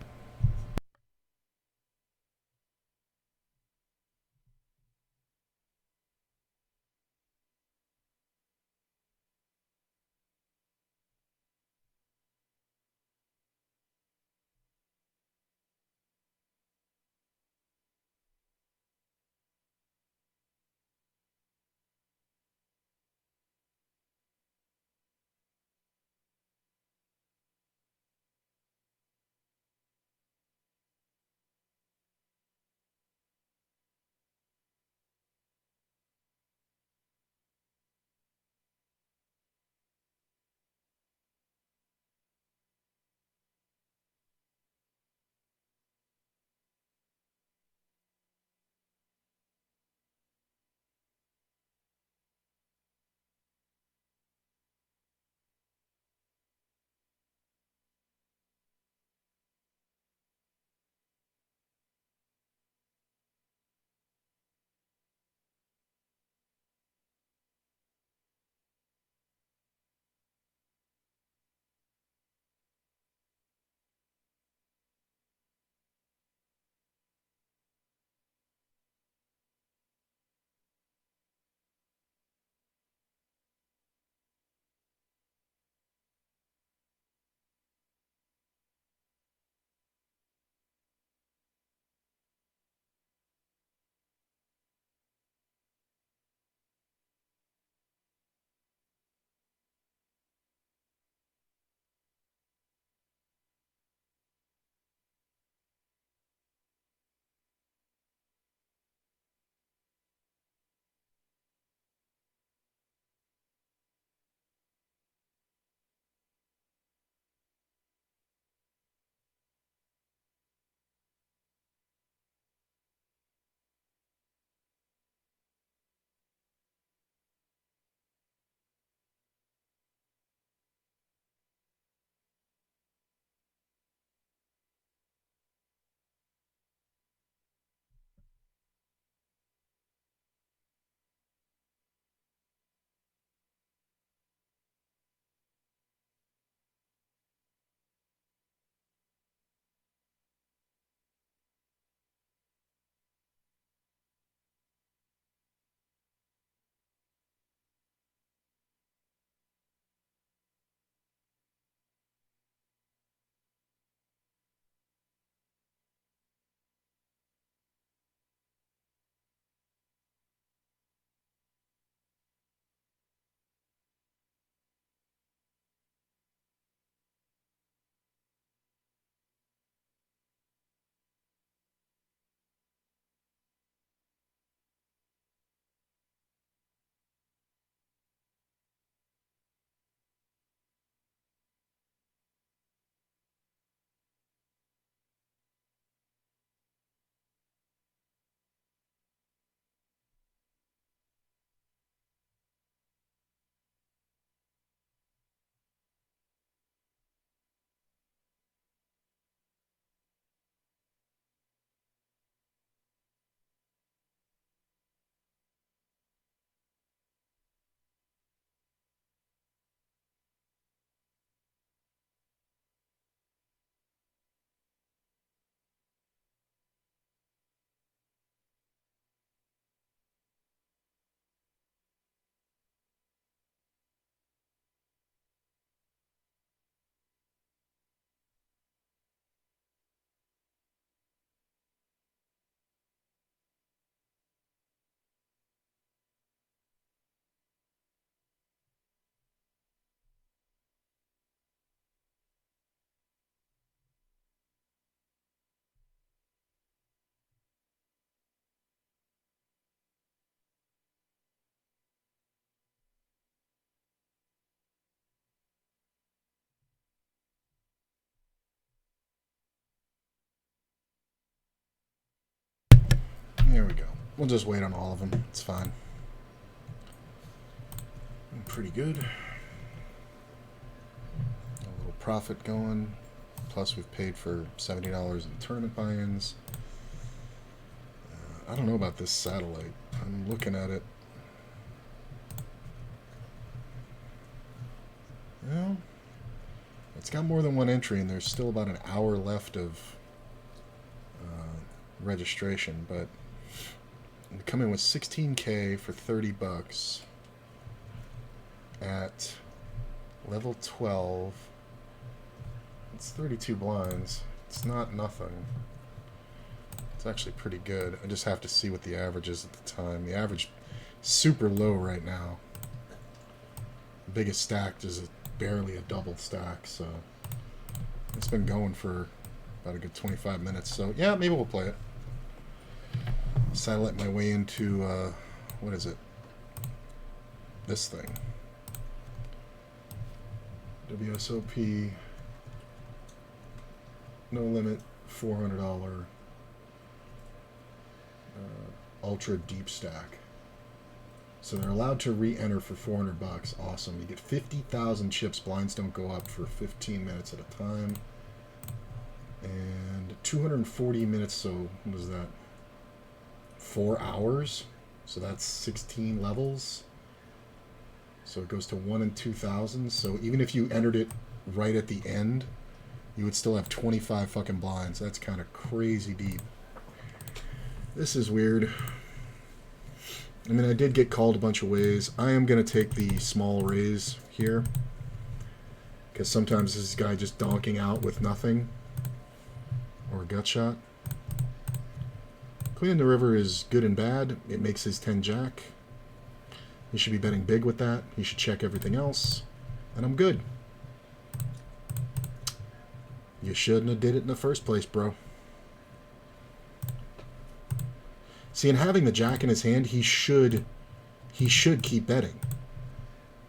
There we go. We'll just wait on all of them. It's fine. Pretty good. A little profit going. Plus we've paid for $70 in tournament buy-ins. I don't know about this satellite. I'm looking at it. Well, it's got more than one entry, and there's still about an hour left of registration, but we come in with 16K for 30 bucks at level 12. It's 32 blinds. It's not nothing. It's actually pretty good. I just have to see what the average is at the time. The average is super low right now. The biggest stacked is barely a double stack, so it's been going for about a good 25 minutes. So yeah, maybe we'll play it. Satellite my way into what is it? This thing. WSOP. No limit, $400. Ultra deep stack. So they're allowed to re-enter for 400 bucks. Awesome. You get 50,000 chips. Blinds don't go up for 15 minutes at a time. And 240 minutes, so what was that? 4 hours? So that's 16 levels. So it goes to 1 in 2,000. So even if you entered it right at the end, you would still have 25 fucking blinds. That's kind of crazy deep. This is weird. I mean, I did get called a bunch of ways. I am going to take the small raise here, because sometimes this guy just donking out with nothing, or a gut shot. Queen in the river is good and bad. It makes his 10 jack. He should be betting big with that. He should check everything else, and I'm good. You shouldn't have did it in the first place, bro. See, in having the jack in his hand, he should keep betting,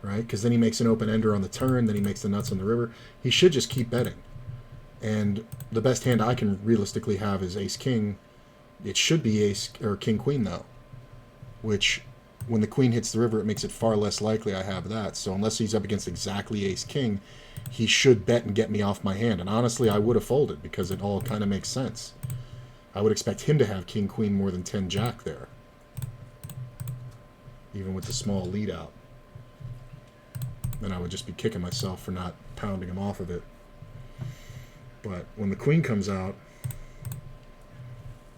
right? Because then he makes an open ender on the turn, then he makes the nuts on the river. He should just keep betting. And the best hand I can realistically have is ace-king. It should be ace or king-queen, though, which when the queen hits the river, it makes it far less likely I have that. So unless he's up against exactly ace-king, he should bet and get me off my hand. And honestly, I would have folded because it all kind of makes sense. I would expect him to have king-queen more than 10 jack there, even with the small lead out. Then I would just be kicking myself for not pounding him off of it. But when the queen comes out,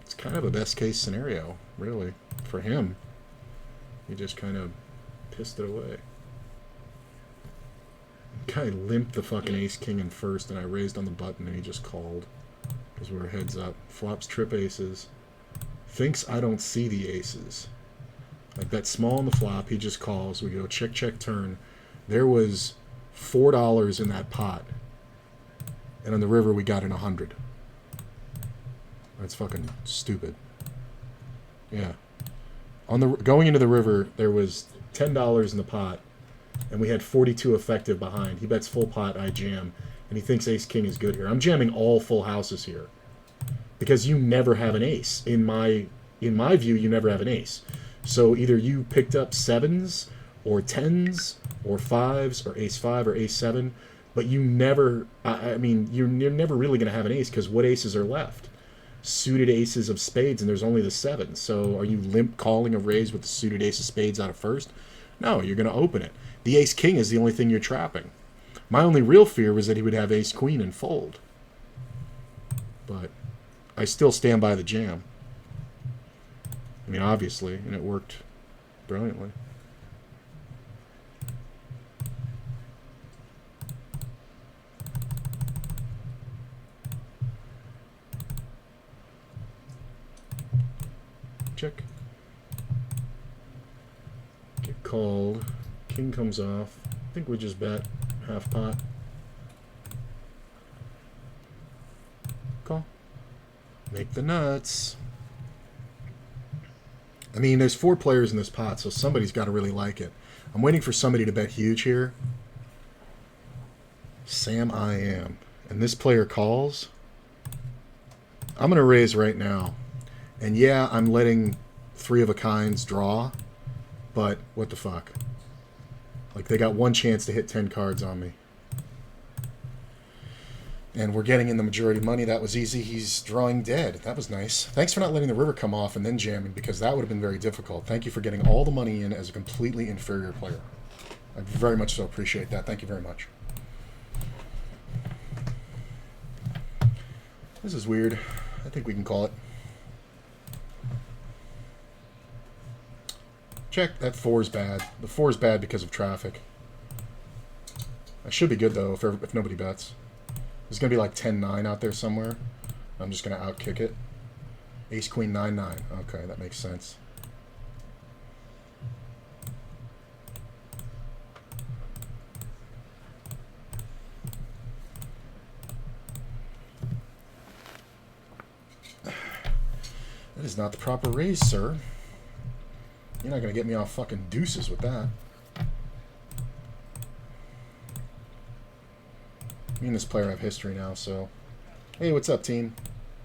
it's kind of a best-case scenario, really, for him. He just kind of pissed it away. Guy limped the fucking ace-king in first, and I raised on the button, and he just called. Because we were heads up. Flops trip aces. Thinks I don't see the aces. I bet small on the flop. He just calls. We go check, check, turn. There was $4 in that pot. And on the river, we got in 100. That's fucking stupid. Yeah. On the going into the river, there was $10 in the pot. And we had 42 effective behind. He bets full pot, I jam. And he thinks ace-king is good here. I'm jamming all full houses here. Because you never have an ace. In my view, you never have an ace. So either you picked up 7s, or 10s, or 5s, or ace-5, or ace-7. But you never, I mean, you're never really going to have an ace, because what aces are left? Suited aces of spades, and there's only the 7. So are you limp calling a raise with the suited ace of spades out of first? No, you're going to open it. The ace-king is the only thing you're trapping. My only real fear was that he would have ace-queen and fold. But I still stand by the jam. I mean, obviously, and it worked brilliantly. Check. Get called. King comes off. I think we just bet half pot. Call. Make the nuts. I mean, there's 4 players in this pot, so somebody's got to really like it. I'm waiting for somebody to bet huge here. Sam I am. And this player calls. I'm going to raise right now. And yeah, I'm letting 3 of a kinds draw, but what the fuck? Like, they got one chance to hit 10 cards on me. And we're getting in the majority money. That was easy. He's drawing dead. That was nice. Thanks for not letting the river come off and then jamming, because that would have been very difficult. Thank you for getting all the money in as a completely inferior player. I very much so appreciate that. Thank you very much. This is weird. I think we can call it. Check. That 4 is bad. The 4 is bad because of traffic. I should be good, though, if nobody bets. There's going to be like 10-9 out there somewhere. I'm just going to outkick it. Ace, Queen, 9-9. Okay, that makes sense. That is not the proper raise, sir. You're not going to get me off fucking deuces with that. Me and this player have history now, so... Hey, what's up, team?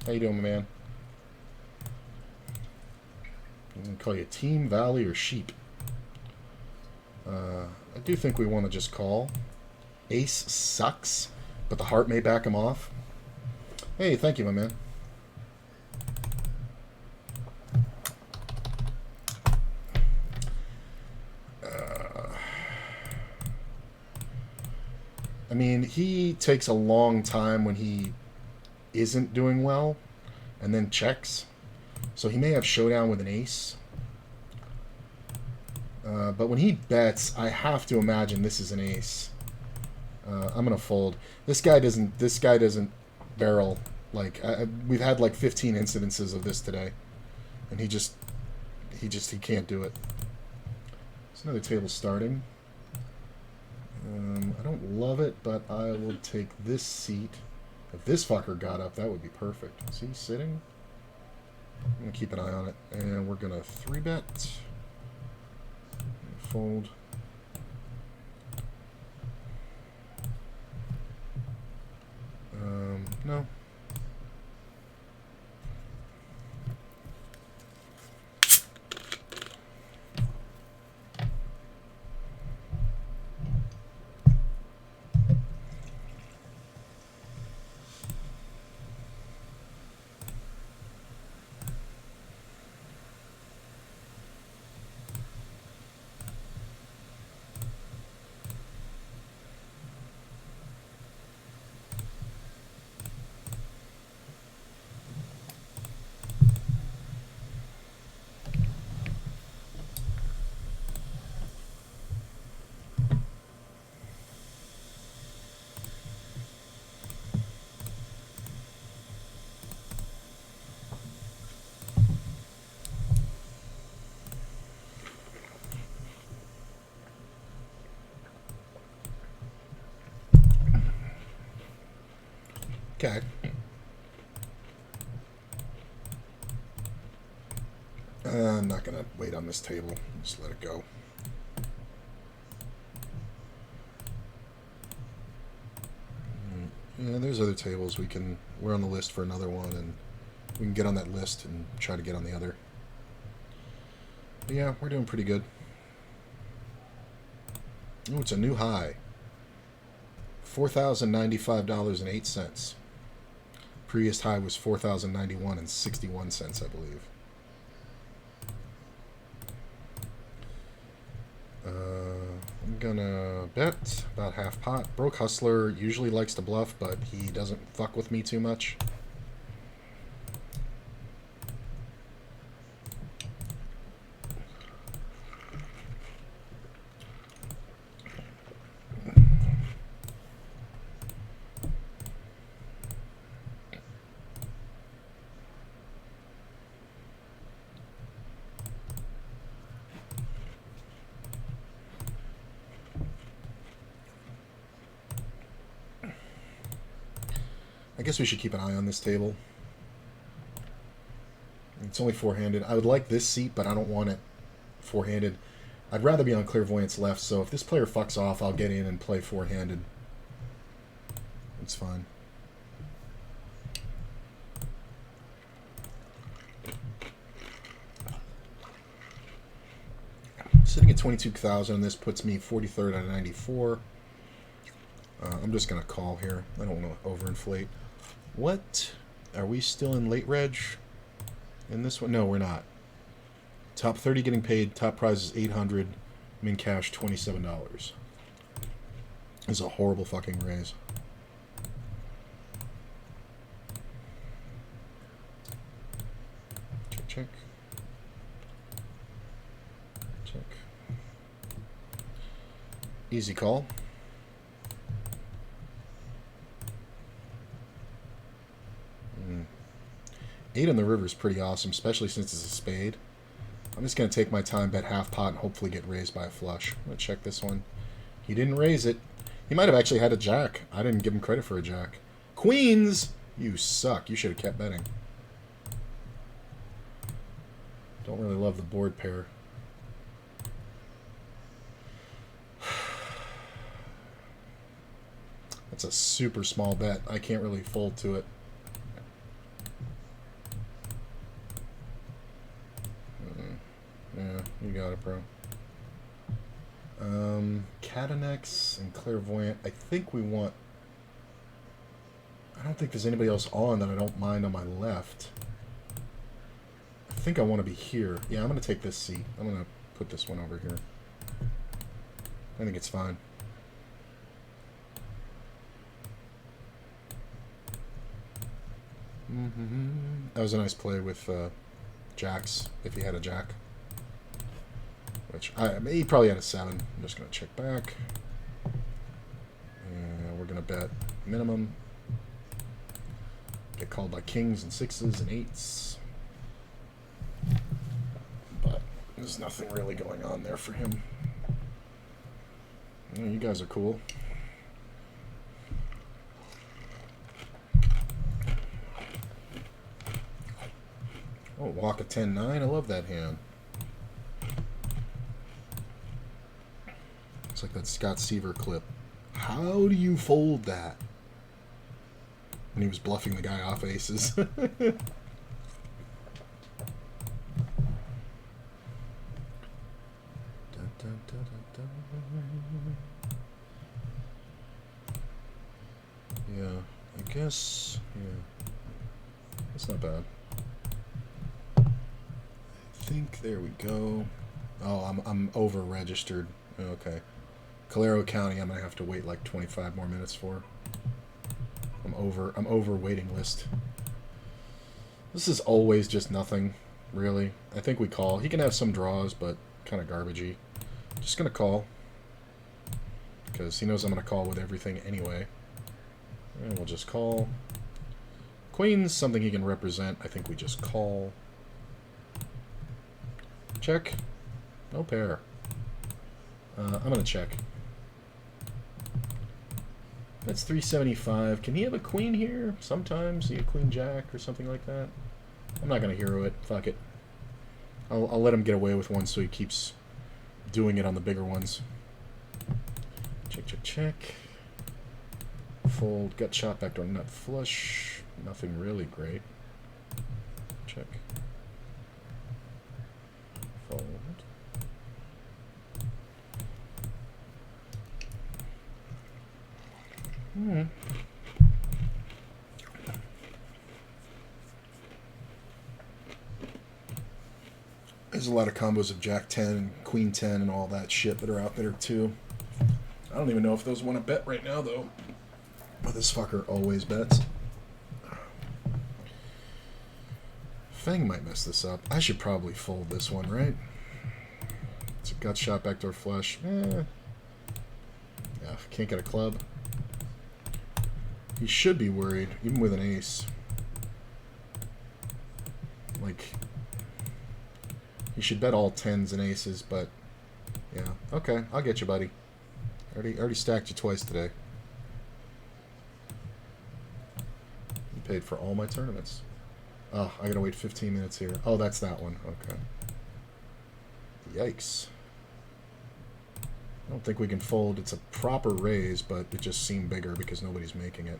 How you doing, my man? I'm going to call you Team, Valley, or Sheep. I do think we want to just call. Ace sucks, but the heart may back him off. Hey, thank you, my man. I mean, he takes a long time when he isn't doing well, and then checks. So he may have showdown with an ace. But when he bets, I have to imagine this is an ace. I'm gonna fold. This guy doesn't barrel. Like we've had like 15 incidences of this today, and he can't do it. There's another table starting. I don't love it, but I will take this seat. If this fucker got up, that would be perfect. Is he sitting? I'm going to keep an eye on it. And we're going to 3-bet. Fold. No. Okay. I'm not going to wait on this table. Just let it go. Yeah, there's other tables we're on the list for another one, and we can get on that list and try to get on the other. But yeah, we're doing pretty good. Oh, it's a new high. $4,095.08. Previous high was $4,091.61, I believe. I'm gonna bet about half pot. Broke Hustler usually likes to bluff, but he doesn't fuck with me too much. I guess we should keep an eye on this table. It's only four-handed. I would like this seat, but I don't want it four-handed. I'd rather be on clairvoyance left, so if this player fucks off, I'll get in and play four-handed. It's fine. 22,000. This puts me 43rd out of 94. I'm just going to call here. I don't want to overinflate. What? Are we still in late reg in this one? No, we're not. Top 30 getting paid. Top prize is 800. Min cash $27. This is a horrible fucking raise. Check, check. Check. Easy call. Eight on the river is pretty awesome, especially since it's a spade. I'm just going to take my time, bet half pot, and hopefully get raised by a flush. I'm going to check this one. He didn't raise it. He might have actually had a jack. I didn't give him credit for a jack. Queens! You suck. You should have kept betting. Don't really love the board pair. That's a super small bet. I can't really fold to it. Yeah, you got it, bro. Catanex and Clairvoyant. I think we want... I don't think there's anybody else on that I don't mind on my left. I think I want to be here. Yeah, I'm going to take this seat. I'm going to put this one over here. I think it's fine. That was a nice play with jacks, if he had a jack. Which, he probably had a 7. I'm just going to check back. And we're going to bet minimum. Get called by kings and 6s and 8s. But there's nothing really going on there for him. Yeah, you guys are cool. Oh, walk a 10-9. I love that hand. It's like that Scott Seaver clip. How do you fold that? When he was bluffing the guy off aces. Yeah, I guess. Yeah, that's not bad. I think there we go. Oh, I'm over registered. Okay. Calero County, I'm gonna have to wait like 25 more minutes for. I'm over waiting list. This is always just nothing, really. I think we call. He can have some draws, but kind of garbagey. Just gonna call. Because he knows I'm gonna call with everything anyway. And we'll just call. Queen's something he can represent. I think we just call. Check. No pair. I'm gonna check. That's 375. Can he have a queen here? Sometimes he a queen jack or something like that. I'm not gonna hero it. Fuck it. I'll let him get away with one so he keeps doing it on the bigger ones. Check, check, check. Fold. Gut shot, backdoor nut flush. Nothing really great. Check. Fold. There's a lot of combos of Jack 10 and Queen 10 and all that shit that are out there too. I don't even know if those want to bet right now though. But this fucker always bets. Fang might mess this up. I should probably fold this one, right? It's a gut shot, backdoor flush. Yeah, can't get a club. He should be worried, even with an ace. Like, he should bet all 10s and aces, but yeah. Okay, I'll get you, buddy. Already stacked you twice today. You paid for all my tournaments. Oh, I gotta wait 15 minutes here. Oh, that's that one. Okay. Yikes. I don't think we can fold. It's a proper raise, but it just seemed bigger because nobody's making it.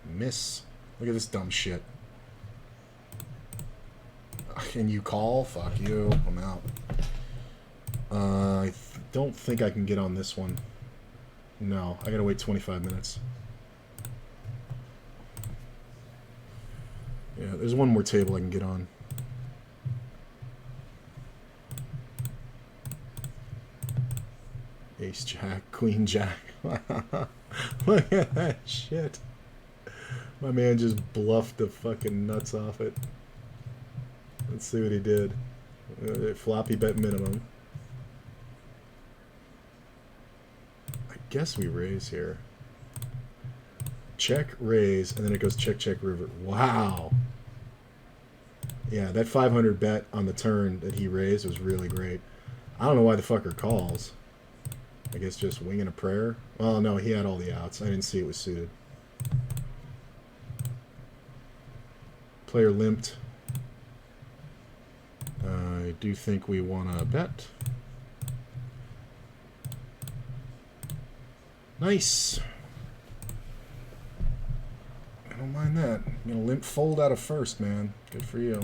Miss. Look at this dumb shit. Can you call? Fuck you. I'm out. I don't think I can get on this one. No, I gotta wait 25 minutes. Yeah, there's one more table I can get on. Ace Jack, Queen Jack. Look at that shit. My man just bluffed the fucking nuts off it. Let's see what he did. Floppy bet minimum. I guess we raise here. Check, raise, and then it goes check, check, river. Wow. Yeah, that 500 bet on the turn that he raised was really great. I don't know why the fucker calls. I guess just winging a prayer. Well, no, he had all the outs. I didn't see it was suited. Player limped. I do think we want to bet. Nice. I don't mind that. I'm going to limp fold out of first, man. Good for you.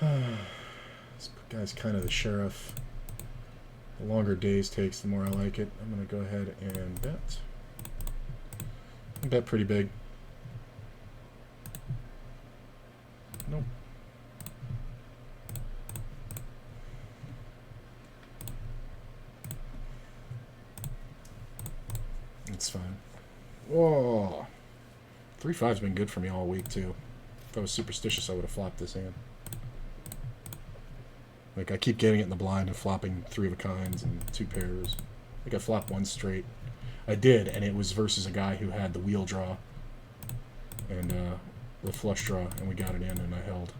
This guy's kind of the sheriff. The longer days takes, the more I like it. I'm going to go ahead and bet. Bet pretty big. Nope. It's fine. Whoa. 3-5's been good for me all week, too. If I was superstitious, I would have flopped this hand. Like, I keep getting it in the blind and flopping 3 of a kinds and 2 pairs. I think I flopped 1 straight. I did, and it was versus a guy who had the wheel draw and the flush draw, and we got it in, and I held.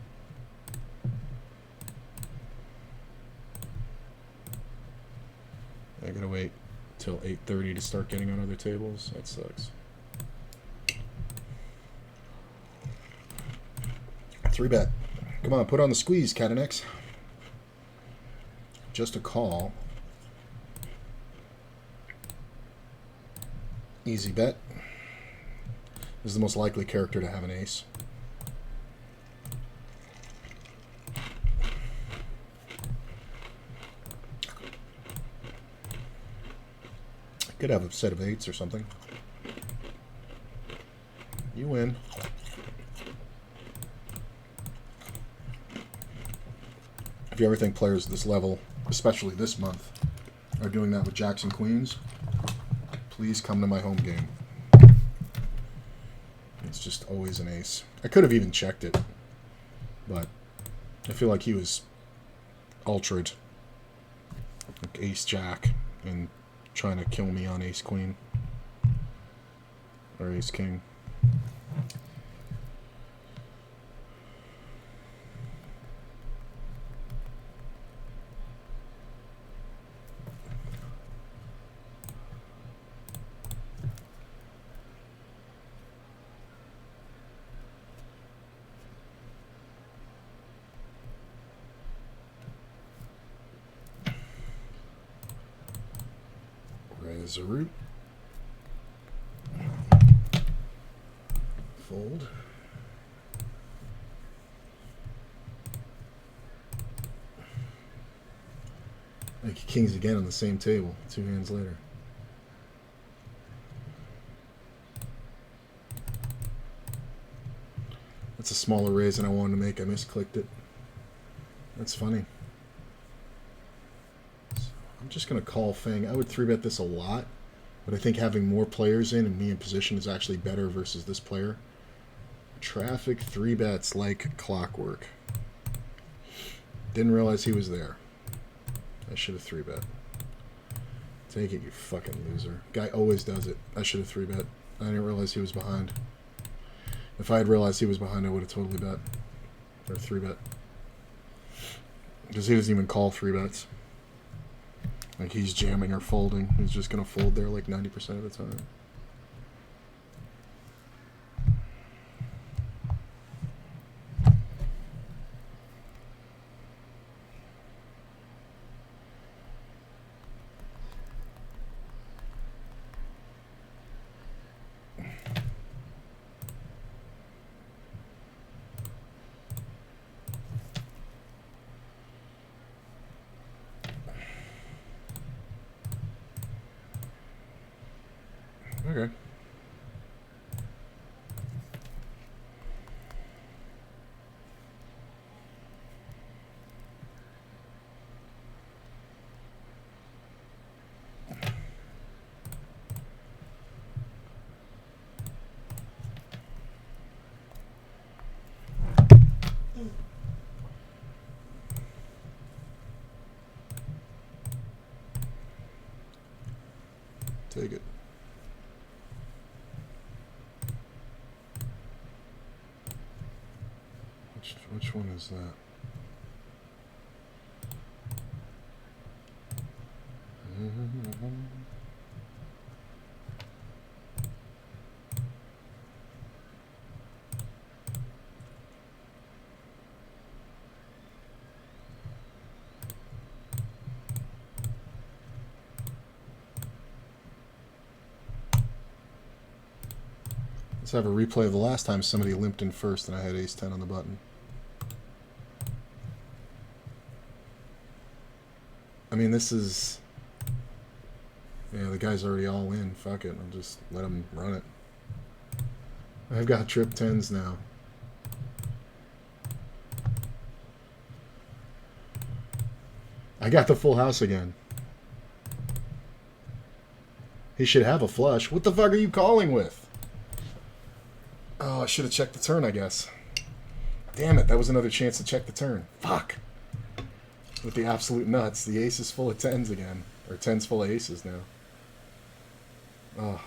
I gotta wait till 8:30 to start getting on other tables. That sucks. 3-bet. Come on, put on the squeeze, Catanex. Just a call. Easy bet. This is the most likely character to have an ace. Could have a set of 8s or something. You win. If you ever think players at this level, especially this month, are doing that with jacks and queens, please come to my home game. It's just always an ace. I could have even checked it, but I feel like he was ultra'd, like ace jack, and trying to kill me on ace queen or ace king. Raise a root. Fold. Like kings again on the same table, 2 hands later. That's a smaller raise than I wanted to make. I misclicked it. That's funny. I'm just going to call Fang. I would 3-bet this a lot, but I think having more players in and me in position is actually better versus this player. Traffic 3-bets like clockwork. Didn't realize he was there. I should have 3-bet. Take it, you fucking loser. Guy always does it. I should have 3-bet. I didn't realize he was behind. If I had realized he was behind, I would have totally bet. Or 3-bet. Because he doesn't even call 3-bets. Like he's jamming or folding. He's just going to fold there like 90% of the time. Okay. Take it. Which one is that? Let's have a replay of the last time somebody limped in first and I had ace 10 on the button. I mean, this is... Yeah, the guy's already all in. Fuck it. I'll just let him run it. I've got trip 10s now. I got the full house again. He should have a flush. What the fuck are you calling with? Oh, I should have checked the turn, I guess. Damn it, that was another chance to check the turn. Fuck. With the absolute nuts, the ace is full of 10s again. Or 10s full of aces now. Oh.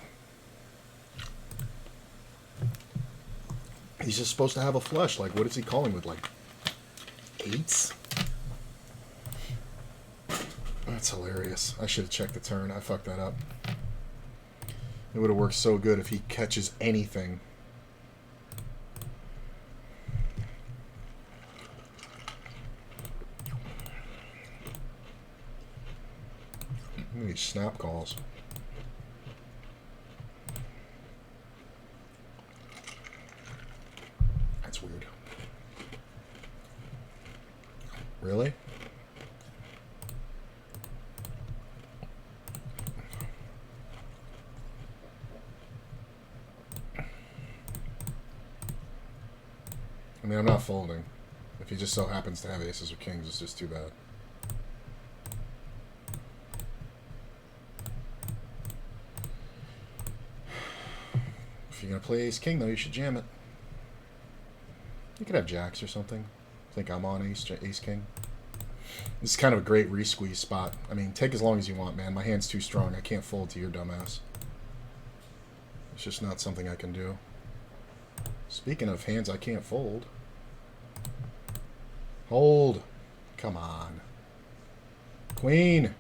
He's just supposed to have a flush. Like, what is he calling with? Like, 8s? That's hilarious. I should have checked the turn. I fucked that up. It would have worked so good if he catches anything. Look at these snap calls. That's weird. Really? I mean, I'm not folding. If he just so happens to have aces or kings, it's just too bad. If you're going to play ace-king, though, you should jam it. You could have jacks or something. I think I'm on ace-king. This is kind of a great re-squeeze spot. I mean, take as long as you want, man. My hand's too strong. I can't fold to your dumbass. It's just not something I can do. Speaking of hands I can't fold. Hold. Come on. Queen.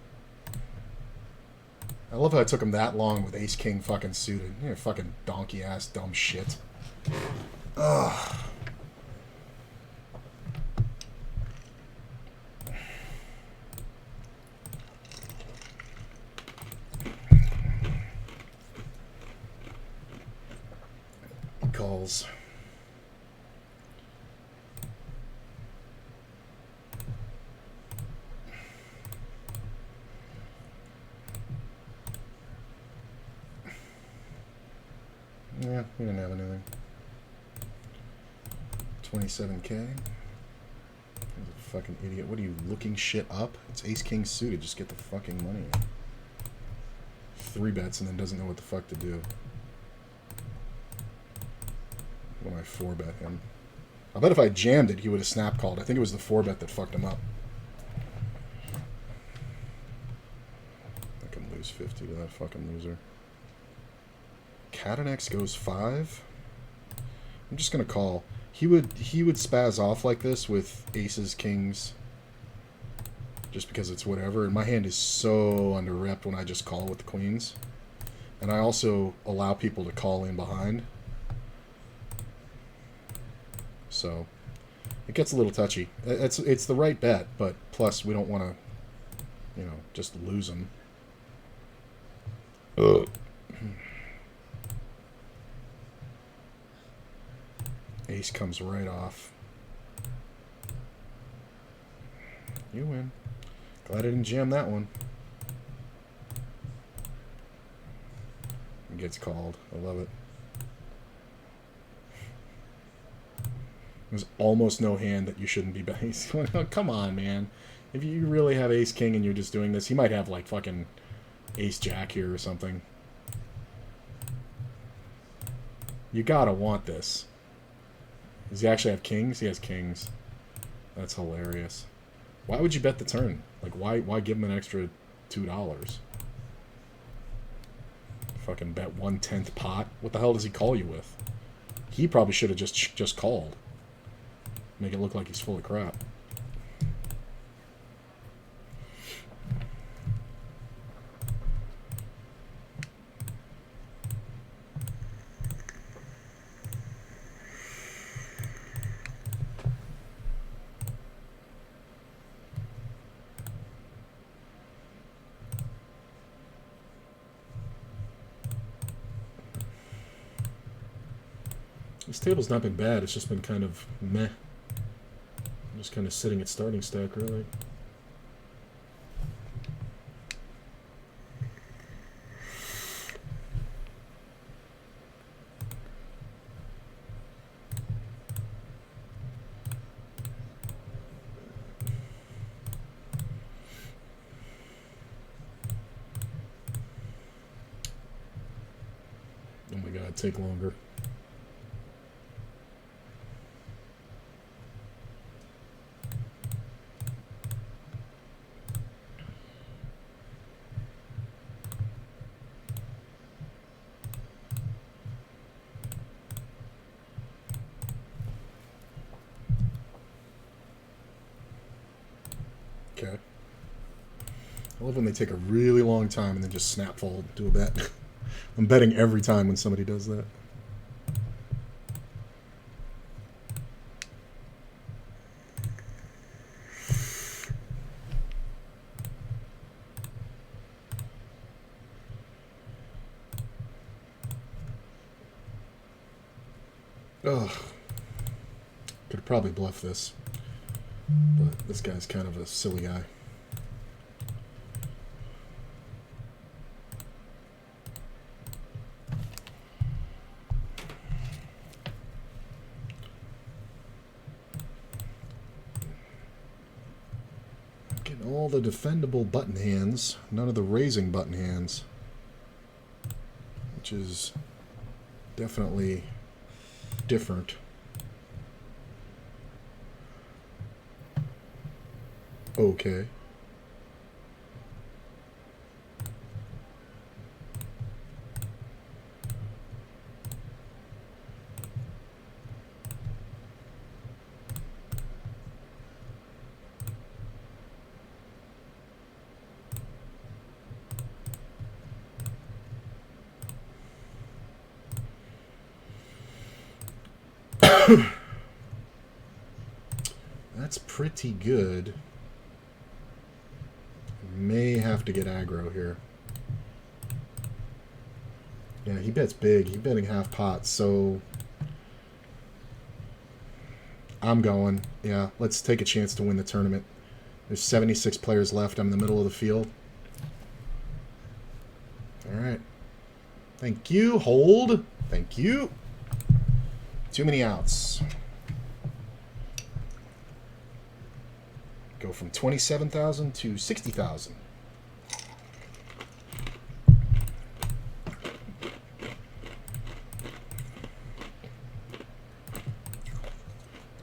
I love how it took him that long with ace-king fucking suited. You're fucking donkey-ass dumb shit. Ugh. Calls. Yeah, we didn't have anything. 27K. He's a fucking idiot. What are you looking shit up? It's ace-king suited. Just get the fucking money. 3 bets and then doesn't know what the fuck to do. When I 4-bet him. I bet if I jammed it, he would have snap called. I think it was the 4-bet that fucked him up. I can lose 50 to that fucking loser. Cat and X goes 5. I'm just gonna call. He would spaz off like this with aces, kings, just because it's whatever. And my hand is so under rep when I just call with the queens, and I also allow people to call in behind. So it gets a little touchy. It's the right bet, but plus we don't want to, you know, just lose them. Ace comes right off. You win. Glad I didn't jam that one. gets called. I love it. There's almost no hand that you shouldn't be betting. Come on, man. If you really have ace king and you're just doing this, he might have like fucking ace jack here or something. You gotta want this. Does he actually have kings? He has kings. That's hilarious. Why would you bet the turn? Like, why give him an extra $2? Fucking bet 1/10 pot. What the hell does he call you with? He probably should have just called. Make it look like he's full of crap. This table's not been bad. It's just been kind of meh. I'm just kind of sitting at starting stack, really. Oh my god, take longer. Okay. I love when they take a really long time and then just snap fold, do a bet. I'm betting every time when somebody does that. Ugh. Could have probably bluffed this. But this guy's kind of a silly guy. Getting all the defendable button hands, none of the raising button hands. Which is definitely different. Okay. That's pretty good. May have to get aggro here. Yeah, he bets big. He's betting half pot, so I'm going. Yeah, let's take a chance to win the tournament. There's 76 players left. I'm in the middle of the field. All right. Thank you. Hold. Thank you. Too many outs. Go from 27,000 to 60,000.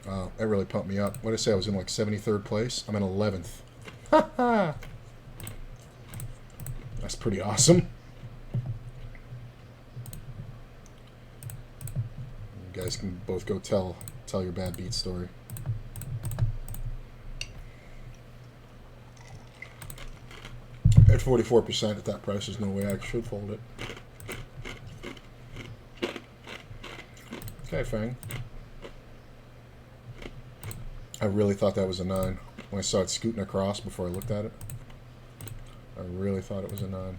Wow, that really pumped me up. What did I say? I was in like 73rd place. I'm in 11th. Ha! That's pretty awesome. You guys can both go tell your bad beat story. At 44% at that price, there's no way I should fold it. Okay, Fang. I really thought that was a 9. When I saw it scooting across before I looked at it, I really thought it was a 9.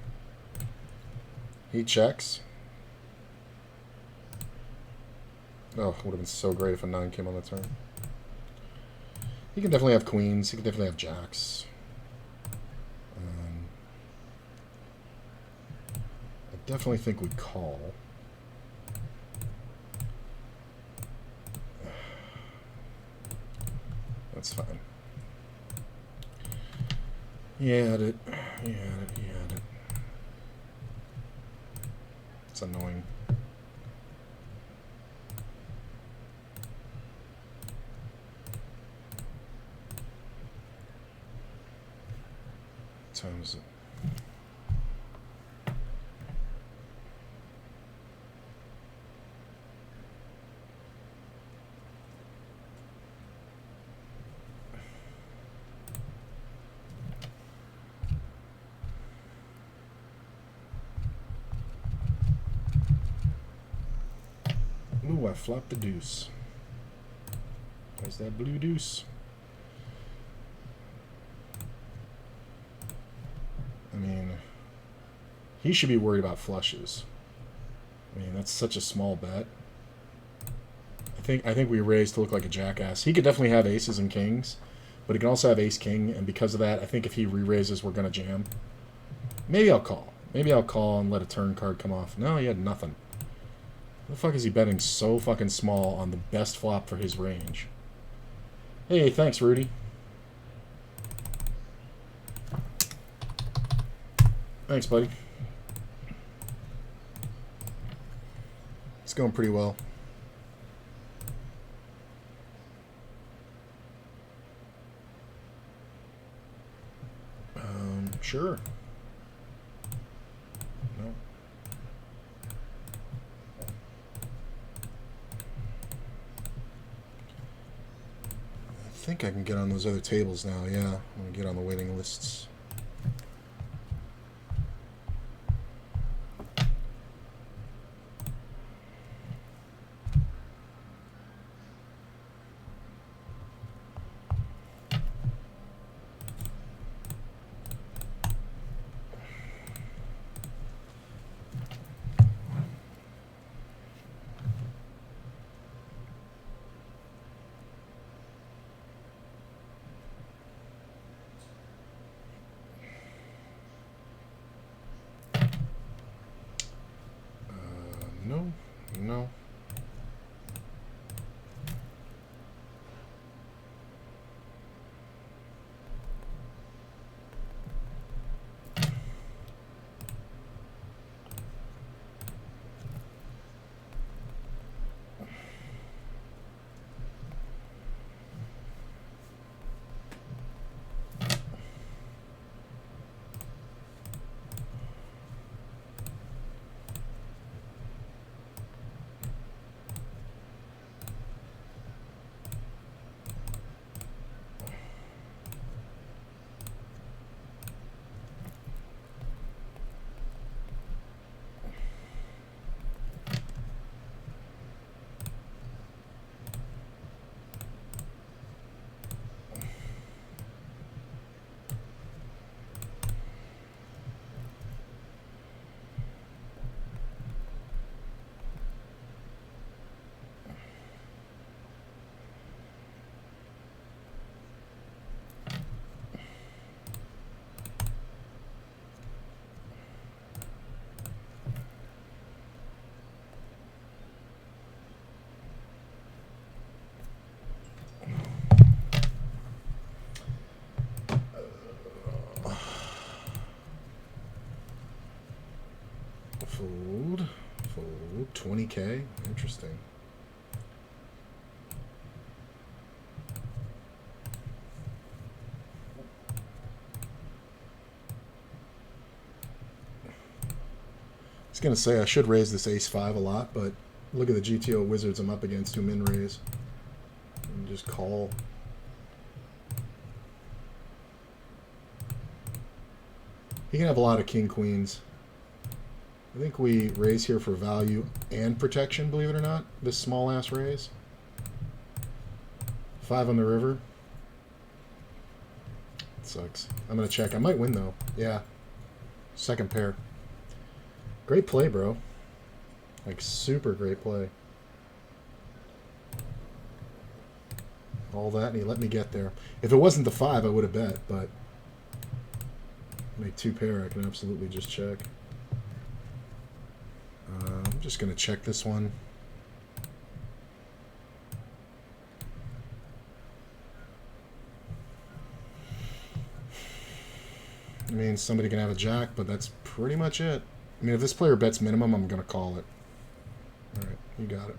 He checks. Oh, it would have been so great if a 9 came on the turn. He can definitely have queens. He can definitely have jacks. I definitely think we call. That's fine. He had it. He had it. He had it. It's annoying. What time is it? Ooh, I flopped the deuce. There's that blue deuce. I mean, he should be worried about flushes. I mean, that's such a small bet. I think we raised to look like a jackass. He could definitely have aces and kings, but he can also have ace-king, and because of that, I think if he re-raises, we're going to jam. Maybe I'll call. Maybe I'll call and let a turn card come off. No, he had nothing. What the fuck is he betting so fucking small on the best flop for his range? Hey, thanks, Rudy. Thanks, buddy. It's going pretty well. Sure. No. I think I can get on those other tables now, yeah. I'm going to get on the waiting lists. No, no. Fold. Fold. 20K. Interesting. I was going to say I should raise this ace-5 a lot, but look at the GTO wizards I'm up against who min-raise. And just call. He can have a lot of king-queens. I think we raise here for value and protection, believe it or not. This small-ass raise. 5 on the river. It sucks. I'm going to check. I might win, though. Yeah. Second pair. Great play, bro. Like, super great play. All that, and he let me get there. If it wasn't the 5, I would have bet, but... Make 2 pair, I can absolutely just check. just going to check this one. I mean, somebody can have a jack, but that's pretty much it. I mean, if this player bets minimum, I'm going to call it. All right, you got it.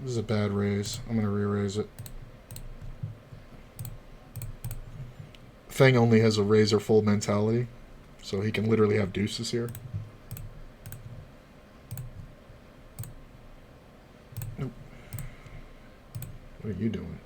This is a bad raise. I'm going to re-raise it. Feng only has a raise or fold mentality, so he can literally have deuces here. Nope. What are you doing?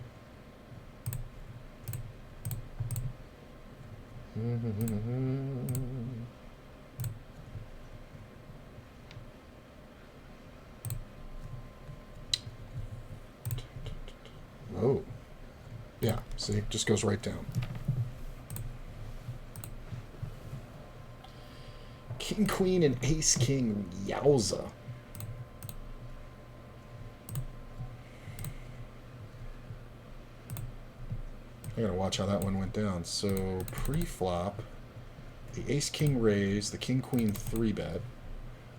Oh. Yeah, see, just goes right down. King, queen, and ace, king. Yowza. I gotta watch how that one went down. So, pre-flop, the ace, king raise, the king, queen 3-bet.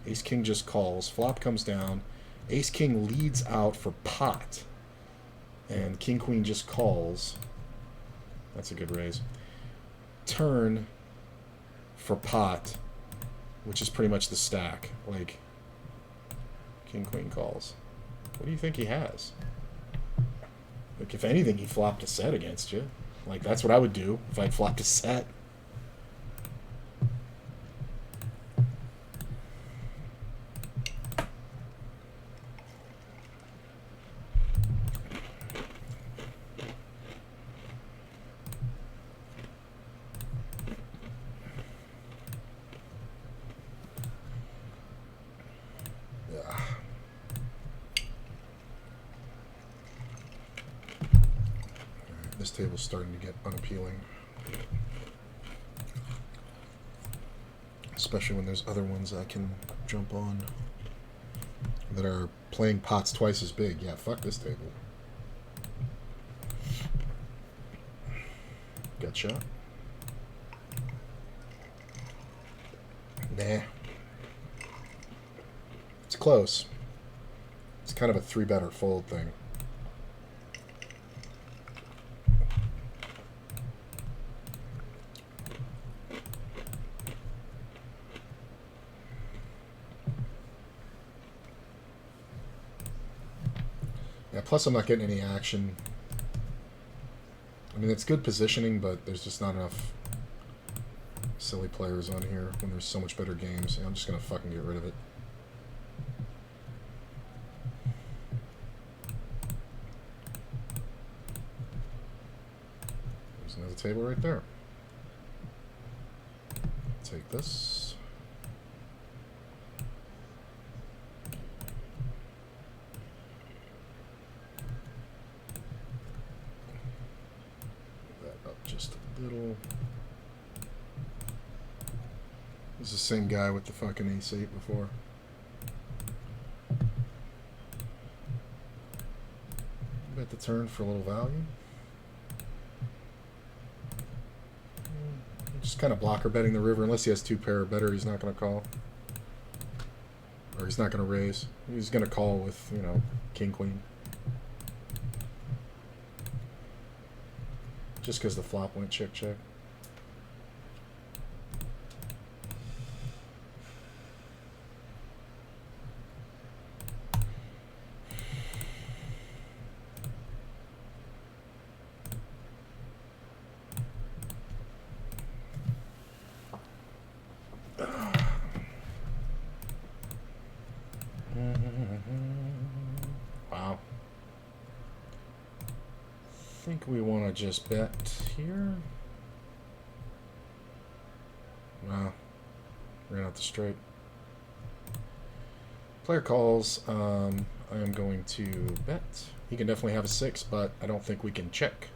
Ace, king just calls. Flop comes down. Ace, king leads out for pot. And king, queen just calls. That's a good raise. Turn for pot, which is pretty much the stack. Like, king, queen calls. What do you think he has? Like, if anything, he flopped a set against you. Like, that's what I would do if I'd flopped a set. This table's starting to get unappealing. Especially when there's other ones I can jump on that are playing pots twice as big. Yeah, fuck this table. Gut shot. Nah. It's close. It's kind of a 3-bet fold thing. Yeah, plus I'm not getting any action. I mean, it's good positioning, but there's just not enough silly players on here when there's so much better games. Yeah, I'm just going to fucking get rid of it. There's another table right there. Take this. Just a little. This is the same guy with the fucking ace-8 before. Bet the turn for a little value. Just kind of blocker betting the river. Unless he has 2-pair or better, he's not going to call. Or he's not going to raise. He's going to call with, you know, king, queen. Just because the flop went check, check. Wow. I think we want to just bet here. Wow. Ran out the straight. Player calls. I am going to bet. He can definitely have a 6, but I don't think we can check.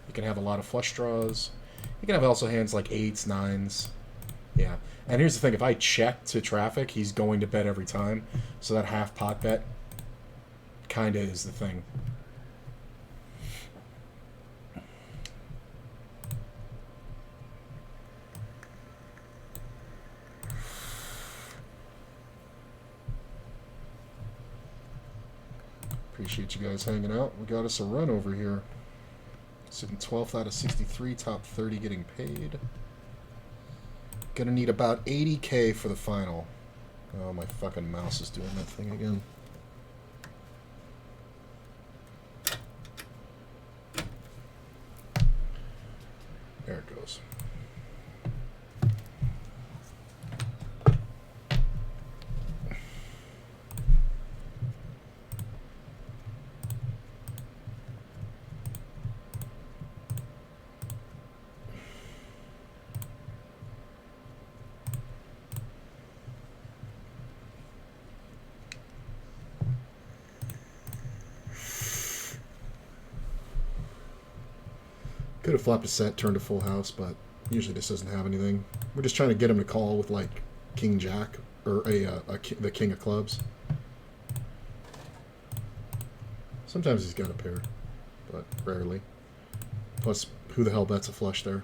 He can have a lot of flush draws. He can have also hands like 8s, 9s. Yeah. And here's the thing. If I check to traffic, he's going to bet every time. So that half pot bet kind of is the thing. Appreciate you guys hanging out. We got us a run over here. Sitting 12th out of 63, top 30 getting paid. Gonna need about 80K for the final. Oh, my fucking mouse is doing that thing again. There it goes. Could have flopped a set, turned a full house, but usually this doesn't have anything. We're just trying to get him to call with like King Jack or the King of Clubs. Sometimes he's got a pair, but rarely. Plus, who the hell bets a flush there?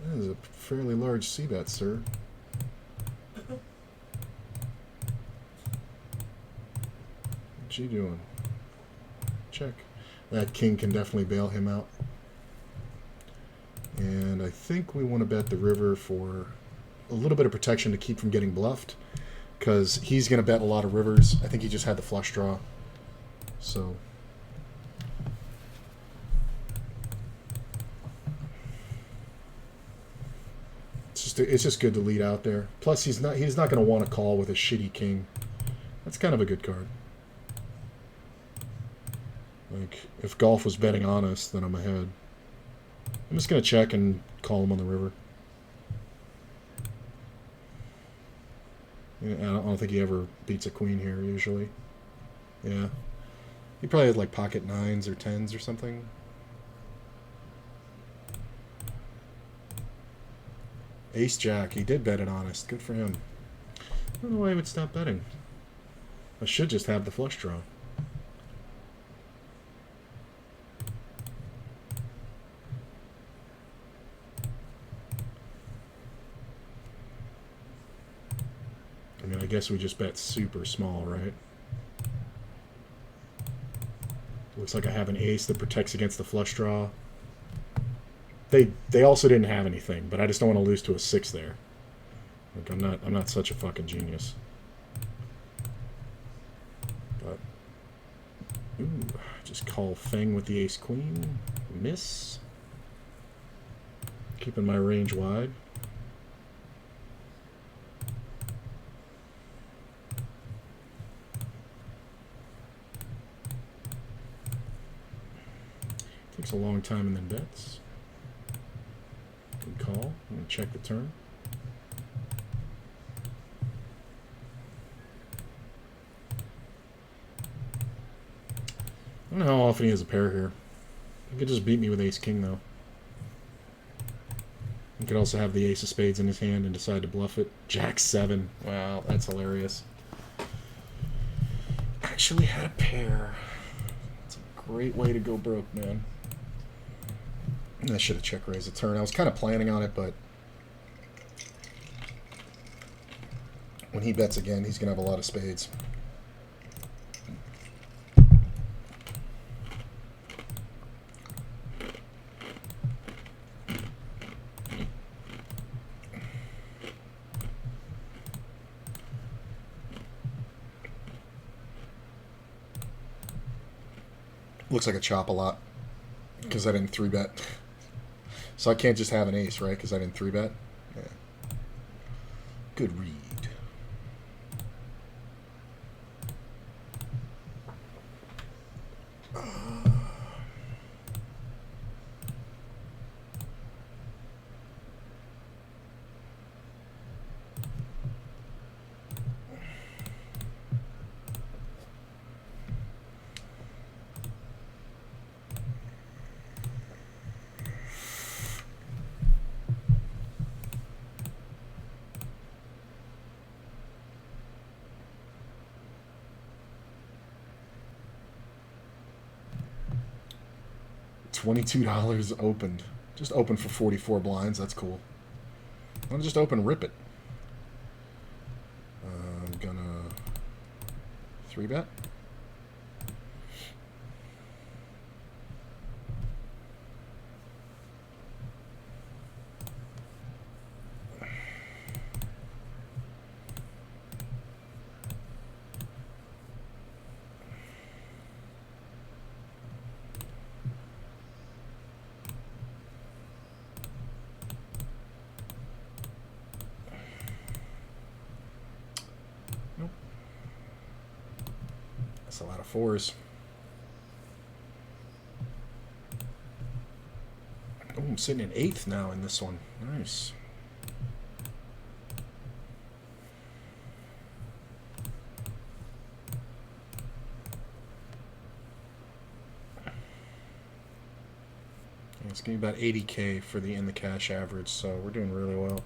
That is a fairly large c-bet, sir. What you doing? Check. That king can definitely bail him out. And I think we want to bet the river for a little bit of protection to keep from getting bluffed, because he's going to bet a lot of rivers. I think he just had the flush draw. So it's just good to lead out there. Plus he's not going to want to call with a shitty king. That's kind of a good card. Like, if golf was betting honest, then I'm ahead. I'm just going to check and call him on the river. Yeah, I don't think he ever beats a queen here, usually. Yeah. He probably had, like, pocket 9s or 10s or something. Ace-Jack. He did bet it honest. Good for him. I don't know why he would stop betting. I should just have the flush draw. I mean, I guess we just bet super small, right? Looks like I have an ace that protects against the flush draw. They also didn't have anything, but I just don't want to lose to a 6 there. Like, I'm not such a fucking genius. But ooh, just call Feng with the ace queen. Miss. Keeping my range wide. Takes a long time and then bets. Good call. I'm going to check the turn. I don't know how often he has a pair here. He could just beat me with ace-king, though. He could also have the ace of spades in his hand and decide to bluff it. Jack-7. Wow, that's hilarious. Actually had a pair. It's a great way to go broke, man. I should have check-raised the turn. I was kind of planning on it, but when he bets again, he's going to have a lot of spades. Looks like a chop a lot because I didn't 3-bet. So I can't just have an ace, right? Because I didn't 3-bet. Yeah. Good read. $22 opened. Just open for 44 blinds. That's cool. I'm gonna just open rip it. I'm gonna 3-bet. That's a lot of fours. Oh, I'm sitting in 8th now in this one. Nice. It's going to be about 80K for the in the cash average, so we're doing really well.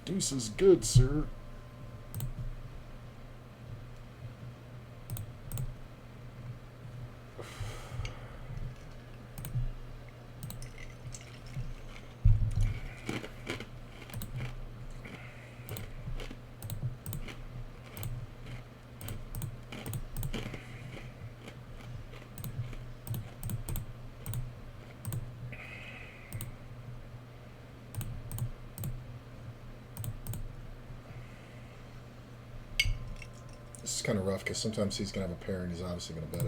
Deuce is good, sir. This is kind of rough because sometimes he's going to have a pair and he's obviously going to bet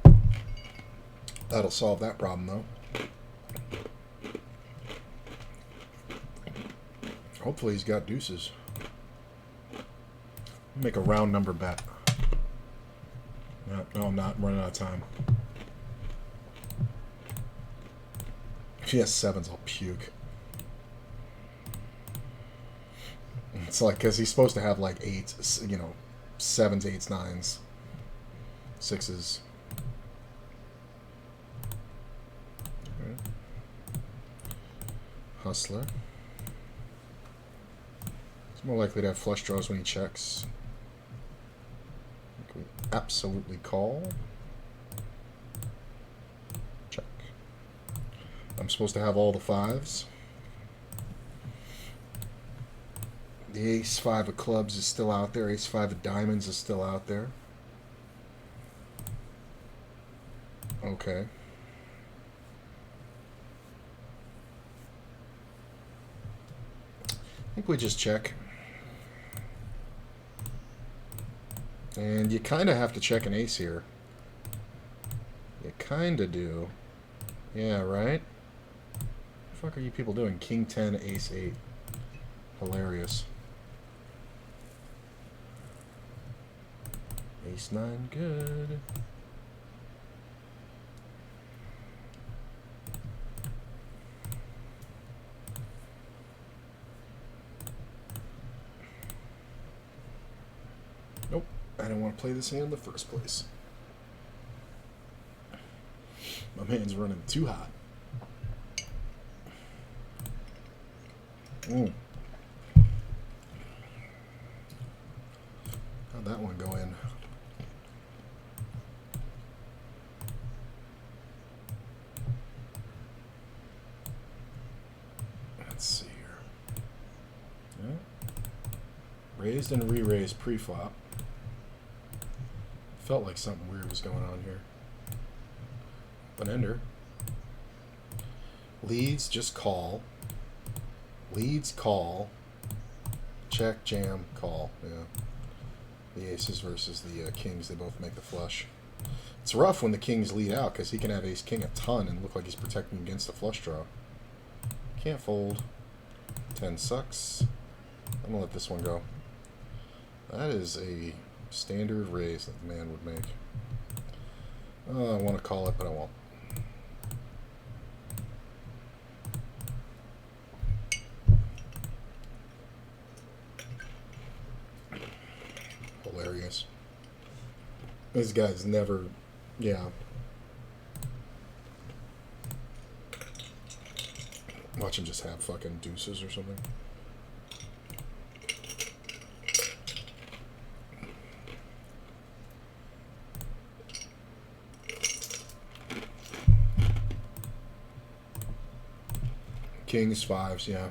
it. That'll solve that problem, though. Hopefully he's got deuces. Make a round number bet. No, I'm not. I'm running out of time. If he has 7s, I'll puke. It's like, because he's supposed to have like 8s, you know, 7s, 8s, 9s, 6s. Okay. Hustler. He's more likely to have flush draws when he checks. We absolutely call. Check. I'm supposed to have all the 5s. The ace-5 of clubs is still out there. Ace-5 of diamonds is still out there. Okay. I think we just check. And you kind of have to check an ace here. You kind of do. Yeah, right? What the fuck are you people doing? King 10, ace 8. Hilarious. Ace 9, good. Nope, I didn't want to play this hand in the first place. My man's running too hot. How'd that one go in? Let's see here. Yeah. Raised and re-raised pre-flop. Felt like something weird was going on here. An ender. Leads, just call. Leads, call. Check, jam, call. Yeah. The aces versus the kings, they both make the flush. It's rough when the kings lead out because he can have ace-king a ton and look like he's protecting against a flush draw. Can't fold. 10 sucks. I'm going to let this one go. That is a standard raise that the man would make. I want to call it, but I won't. Hilarious. This guy's never... Yeah. Watch him just have fucking deuces or something. Kings, 5s, yeah.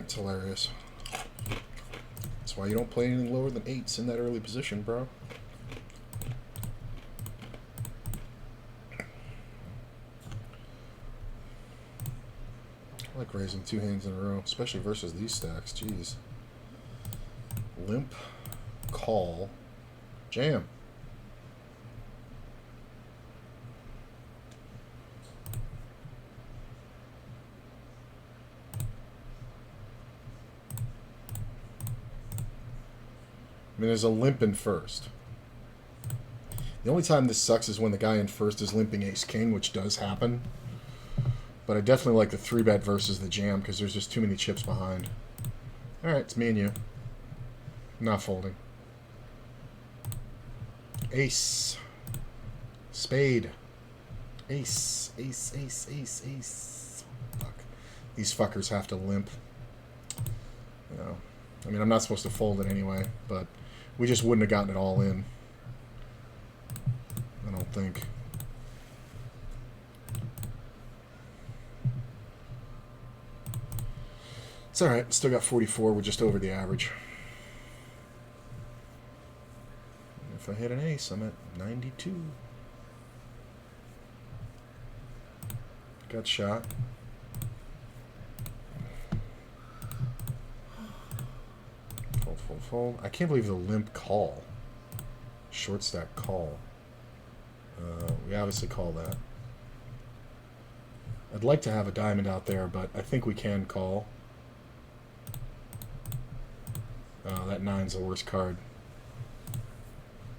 It's hilarious. That's why you don't play anything lower than 8s in that early position, bro. I like raising 2 hands in a row, especially versus these stacks. Jeez. Limp. Call. Jam. I mean, there's a limp in first. The only time this sucks is when the guy in first is limping ace-king, which does happen. But I definitely like the 3-bet versus the jam because there's just too many chips behind. Alright, it's me and you. Not folding. Ace. Spade. Ace. Ace, ace, ace, ace. Fuck. These fuckers have to limp. You know. I mean, I'm not supposed to fold it anyway, but we just wouldn't have gotten it all in. I don't think. It's alright. Still got 44. We're just over the average. If I hit an ace, I'm at 92. Got shot. Fold, fold, fold. I can't believe the limp call. Short stack call. We obviously call that. I'd like to have a diamond out there, but I think we can call. That 9's the worst card.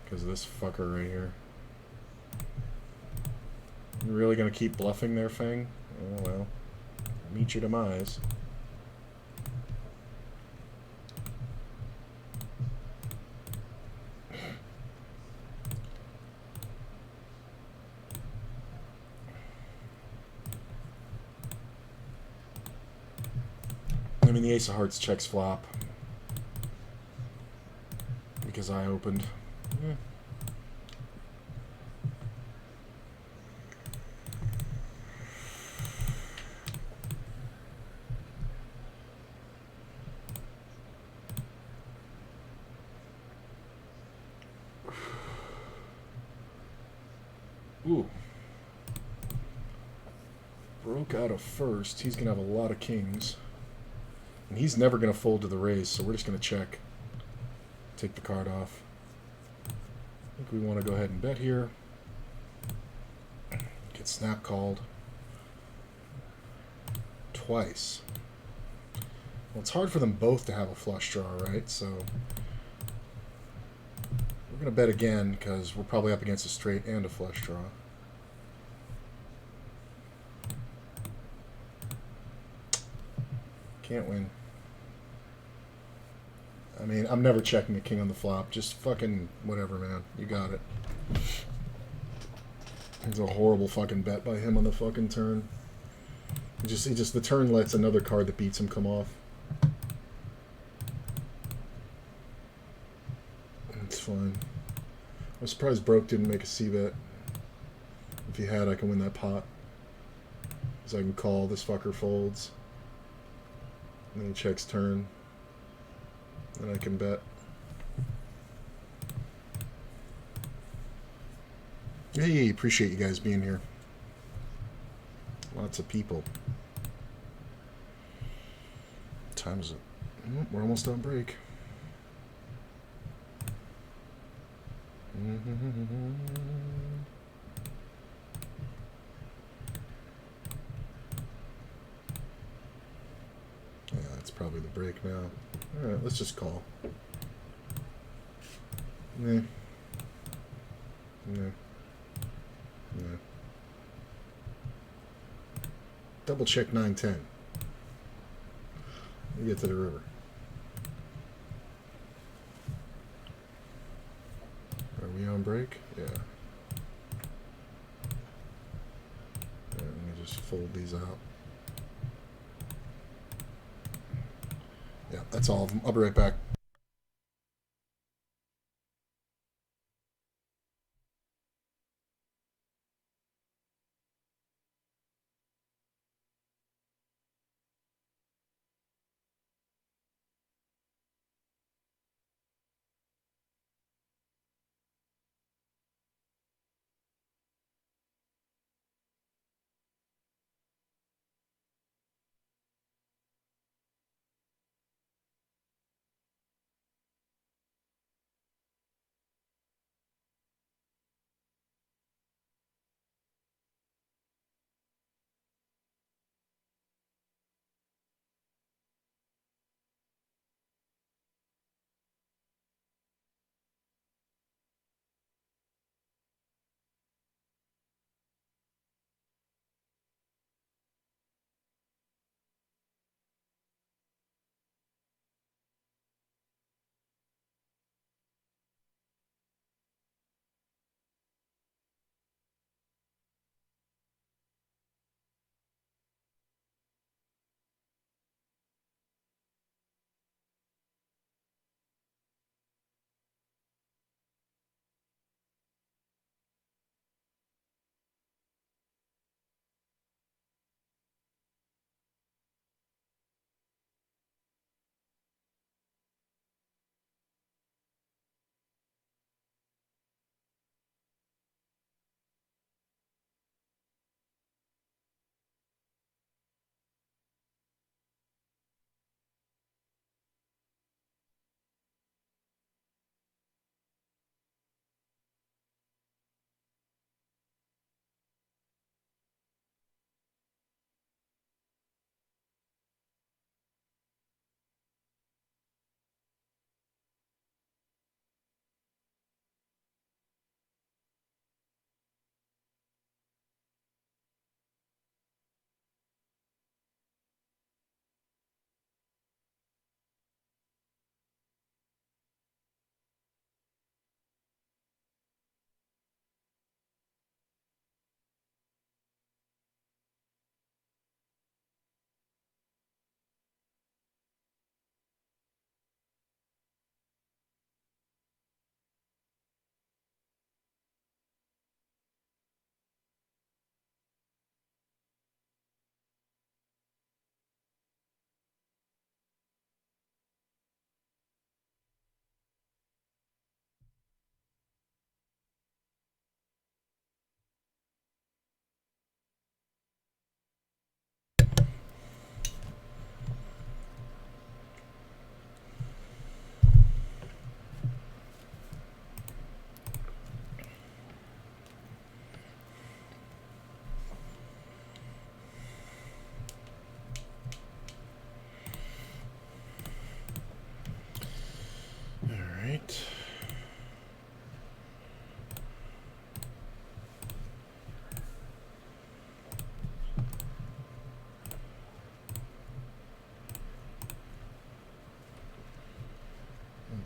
Because of this fucker right here. You really gonna keep bluffing there, Fang? Oh well. Meet your demise. I mean, the ace of hearts checks flop. Because I opened. Yeah. Ooh. Broke out of first. He's going to have a lot of kings. And he's never going to fold to the raise, so we're just going to check. Take the card off. I think we want to go ahead and bet here. Get snap called. Twice. Well, it's hard for them both to have a flush draw, right? So we're going to bet again because we're probably up against a straight and a flush draw. Can't win. I mean, I'm never checking a king on the flop. Just fucking whatever, man. You got it. It's a horrible fucking bet by him on the fucking turn. He just the turn lets another card that beats him come off. It's fine. I'm surprised Broke didn't make a c-bet. If he had, I can win that pot. Because I can call, this fucker folds. And then he checks turn. And I can bet. Hey, appreciate you guys being here. Lots of people. What time is it? Oh, we're almost on break. Yeah, that's probably the break now. Alright, let's just call. Nah. Nah. Nah. Double check 9-10. We get to the river. Are we on break? Yeah. Let me just fold these out. Yeah, that's all of them. I'll be right back.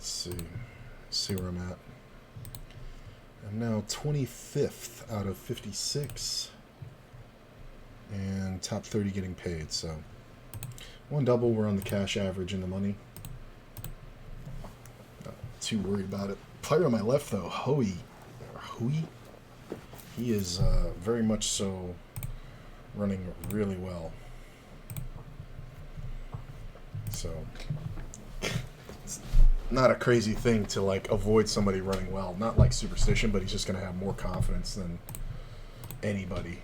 Let's see where I'm at. I'm now 25th out of 56, and top 30 getting paid. So one double, we're on the cash average in the money. Not too worried about it. Player on my left though, Hui, he is very much so running really well. So it's not a crazy thing to like avoid somebody running well. Not like superstition, but he's just going to have more confidence than anybody.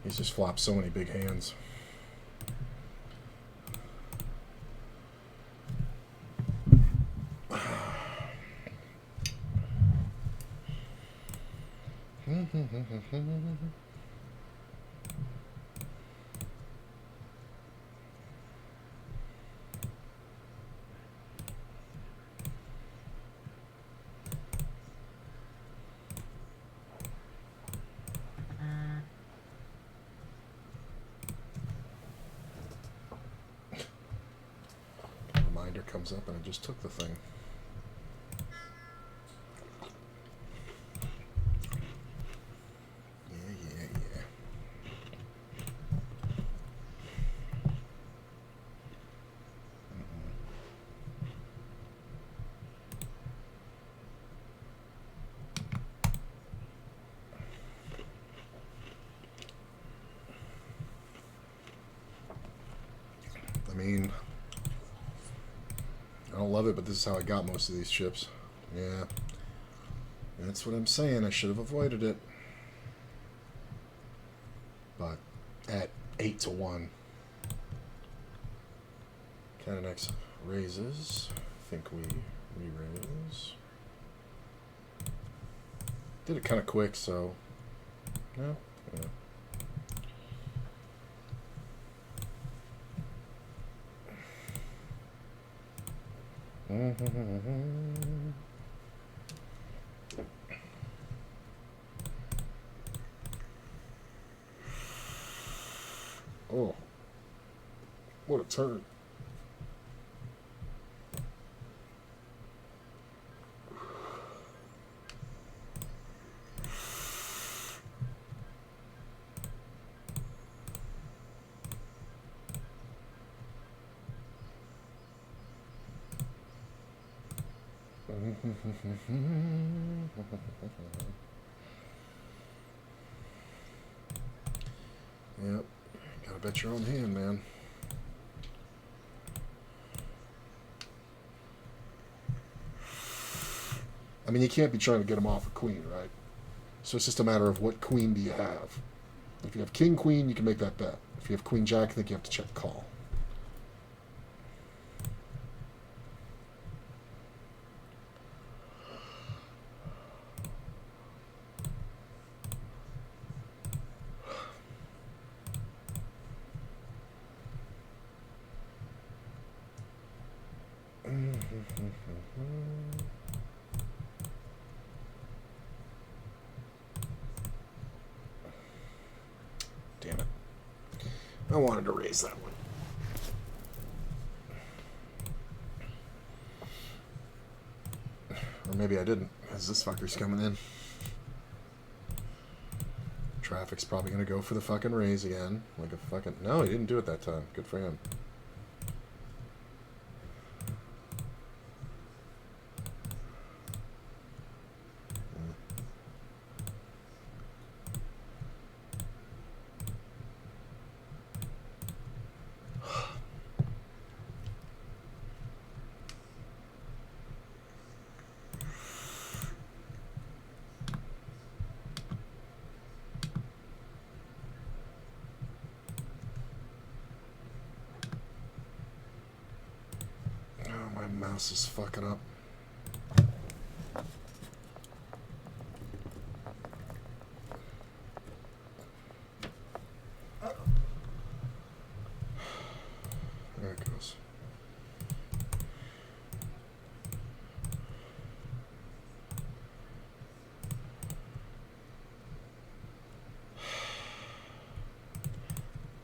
He's just flopped so many big hands. Reminder comes up and I just took the thing. I mean, I don't love it, but this is how I got most of these chips. Yeah, that's what I'm saying. I should have avoided it. But at 8-1, Canada next raises. I think we re-raise. Did it kind of quick, so no. Yeah. Oh, what a turn. Yep, gotta bet your own hand, man. I mean, you can't be trying to get him off a queen, right? So it's just a matter of what queen do you have. If you have king, queen, you can make that bet. If you have queen, jack, I think you have to check call. Damn it. I wanted to raise that one. Or maybe I didn't, as this fucker's coming in. Traffic's probably going to go for the fucking raise again. Like a fucking... No, he didn't do it that time. Good for him. Mouse is fucking up. There it goes.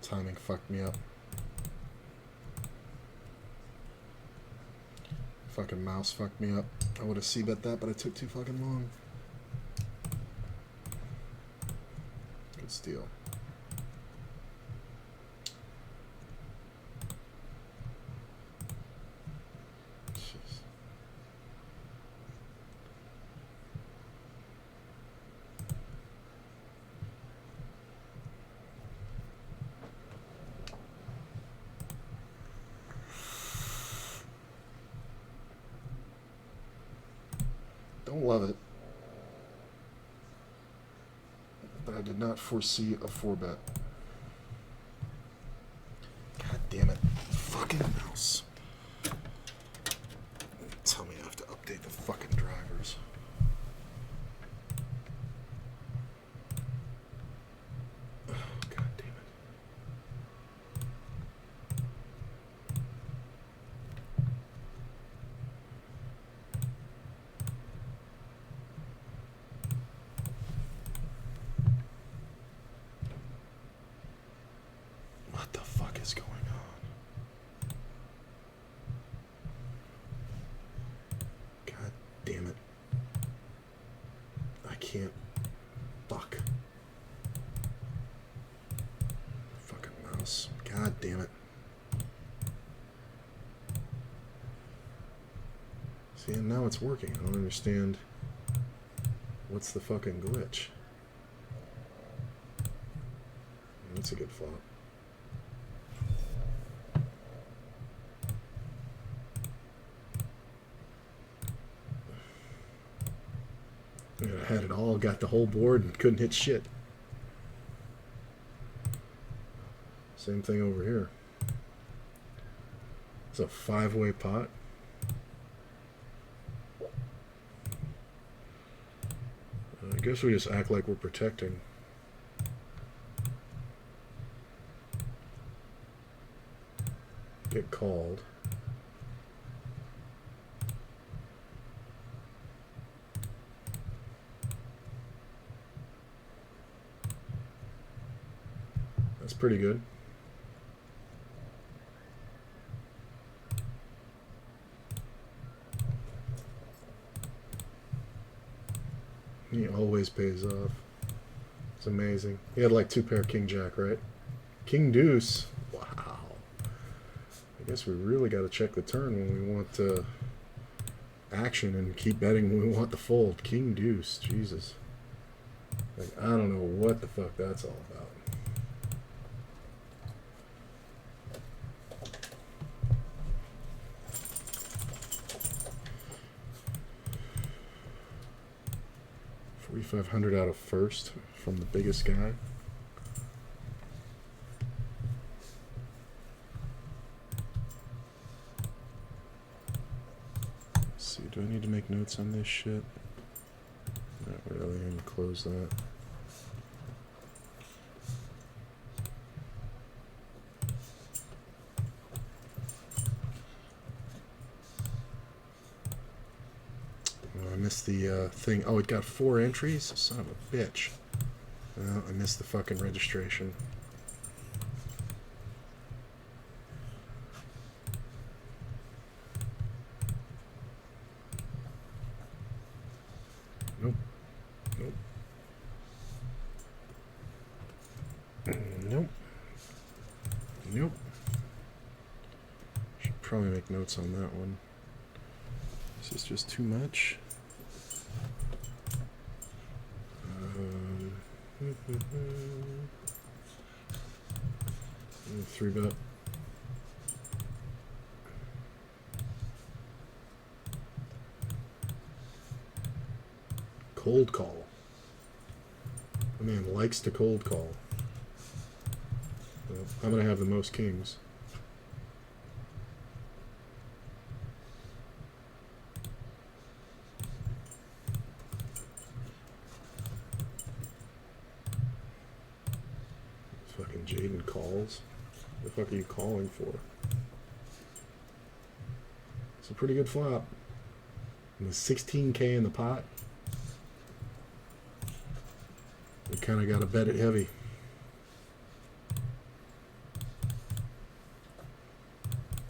Timing fucked me up. If fucking mouse fucked me up. I would have c-bet that, but I took too fucking long. Good steal. Jeez. Don't love it. But I did not foresee a 4-bet. God damn it. Fucking mouse. Tell me I have to update the fucking drivers. Oh, God damn it. What the fuck is going on? God damn it. I can't. Fuck. Fucking mouse. God damn it. See, and now it's working. I don't understand. What's the fucking glitch? That's a good flop. I had it all, got the whole board, and couldn't hit shit. Same thing over here. It's a 5-way pot. I guess we just act like we're protecting. Get called. That's pretty good. He always pays off. It's amazing. He had like 2-pair king jack, right? King deuce. Wow. I guess we really got to check the turn when we want action and keep betting when we want the fold. King deuce. Jesus. Like, I don't know what the fuck that's all about. $4,500 out of first from the biggest guy. Let's see, do I need to make notes on this shit? Not really. I'm gonna close that. Oh, I missed the thing. Oh, it got 4 entries? Son of a bitch. Well, I missed the fucking registration. Nope. Nope. Nope. Nope. Should probably make notes on that one. This is just too much. 3-bet. Cold call. The man likes to cold call. Well, I'm gonna have the most kings. Fucking Jaden calls. What the fuck are you calling for? It's a pretty good flop. And the 16K in the pot. We kind of got to bet it heavy.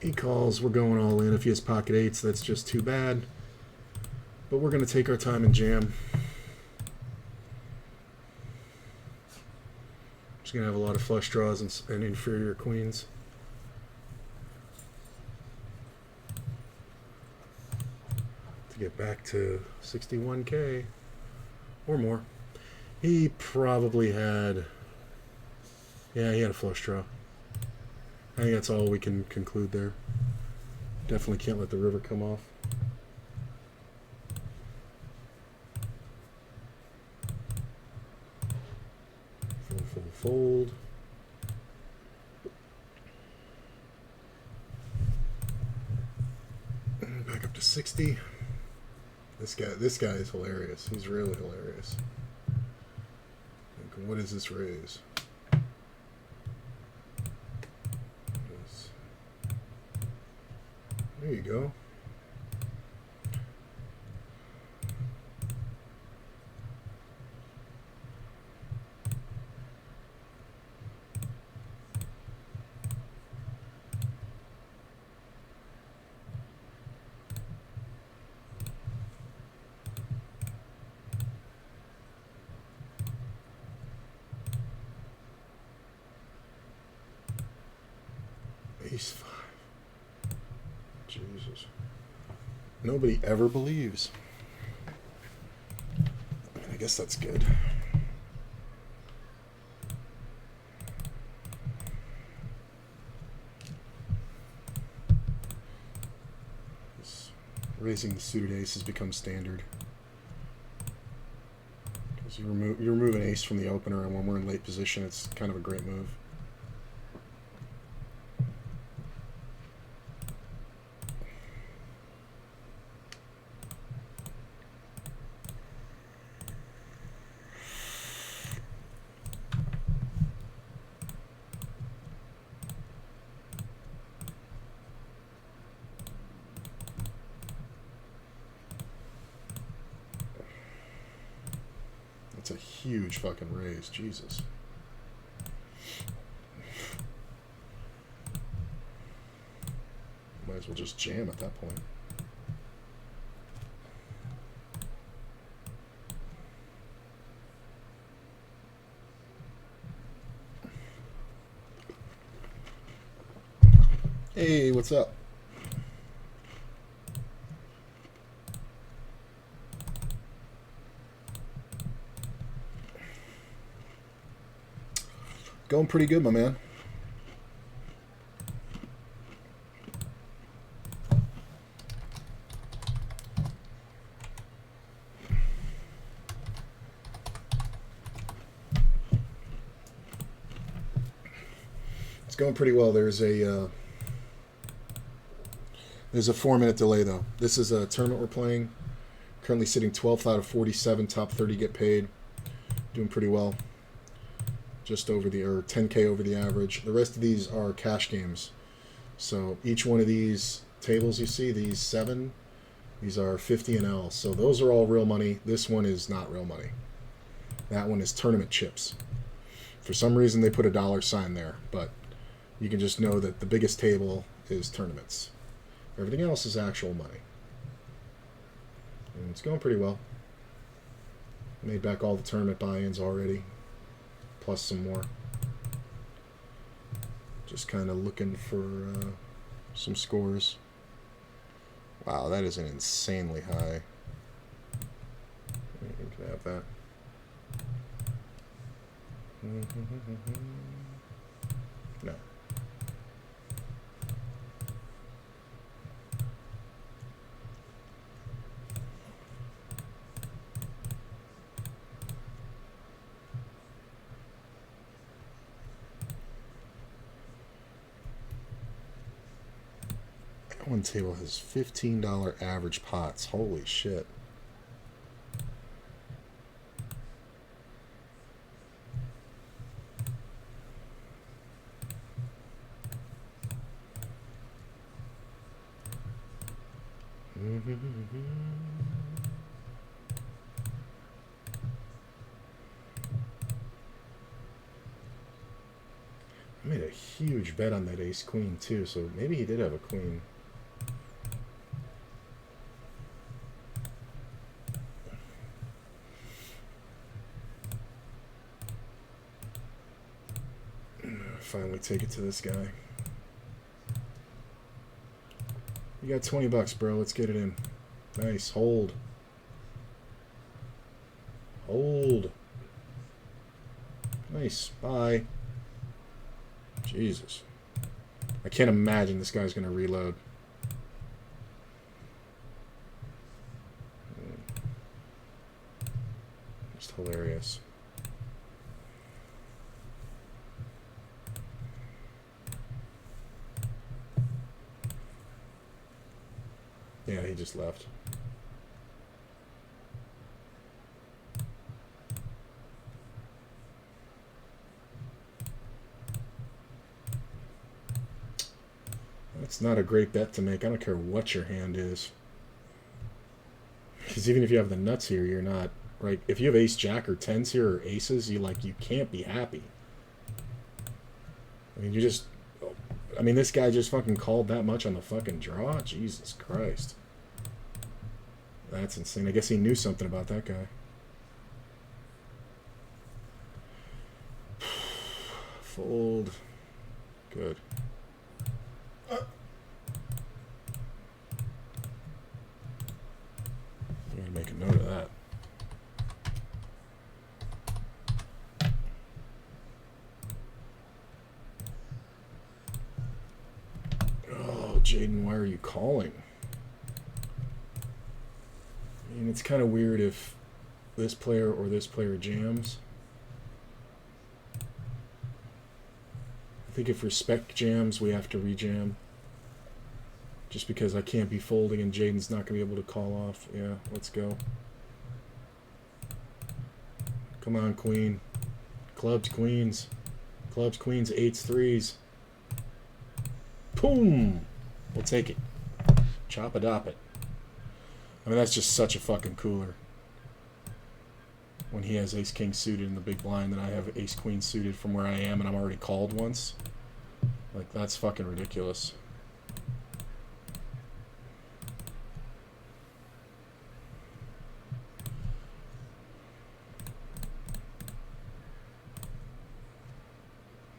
He calls. We're going all in. If he has pocket eights, that's just too bad. But we're going to take our time and jam. Just going to have a lot of flush draws and inferior queens. To get back to 61K or more. He probably had... Yeah, he had a flush draw. I think that's all we can conclude there. Definitely can't let the river come off. Fold. And back up to 60. This guy is hilarious. He's really hilarious. Like, what is this raise? There you go. Ace 5. Jesus. Nobody ever believes. I guess that's good. Raising the suited ace has become standard. Because you remove an ace from the opener, and when we're in late position, it's kind of a great move. That's a huge fucking raise, Jesus. Might as well just jam at that point. Hey, what's up? Going pretty good, my man. It's going pretty well. There's a 4-minute delay though. This is a tournament we're playing. Currently sitting 12th out of 47. Top 30 get paid. Doing pretty well. Just over the, or 10K over the average. The rest of these are cash games. So each one of these tables you see, these 7, these are 50 and L. So those are all real money. This one is not real money. That one is tournament chips. For some reason they put a $sign there, but you can just know that the biggest table is tournaments. Everything else is actual money. And it's going pretty well. Made back all the tournament buy-ins already. Plus some more. Just kind of looking for some scores. Wow, that is an insanely high. You can have that. No. One table has $15 average pots. Holy shit. I made a huge bet on that ace queen too, so maybe he did have a queen. Finally take it to this guy. You got 20 bucks, bro. Let's get it in. Nice. Hold. Hold. Nice. Bye. Jesus. I can't imagine this guy's going to reload. Just hilarious. Yeah, he just left. That's not a great bet to make. I don't care what your hand is. Because even if you have the nuts here, you're not... Right? If you have ace jack or tens here or aces, you can't be happy. I mean, you just... I mean, this guy just fucking called that much on the fucking draw? Jesus Christ. That's insane. I guess he knew something about that guy. Fold. Good. You gotta make a note of that. Oh, Jaden, why are you calling? I mean, it's kind of weird if this player or this player jams. I think if respect jams, we have to rejam. Just because I can't be folding and Jaden's not going to be able to call off. Yeah, let's go. Come on, queen. Clubs, queens. Clubs, queens, eights, threes. Boom! We'll take it. Chop a dop it. I mean, that's just such a fucking cooler. When he has ace-king suited in the big blind, and I have ace-queen suited from where I am, and I'm already called once. Like, that's fucking ridiculous.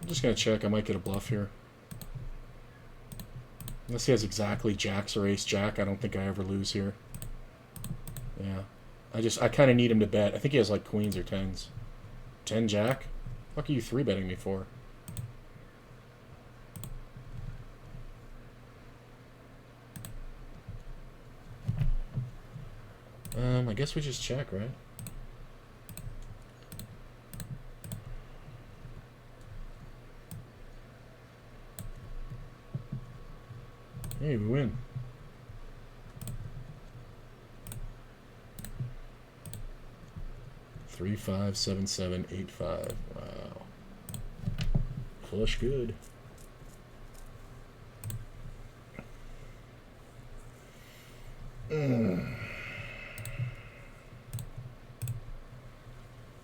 I'm just going to check. I might get a bluff here. Unless he has exactly jacks or ace-jack, I don't think I ever lose here. Yeah. I kind of need him to bet. I think he has like queens or tens. 10 jack? What are you 3-betting me for? I guess we just check, right? Hey, we win. Three, 5, 7, 7, 8, 5. Wow. Flush good.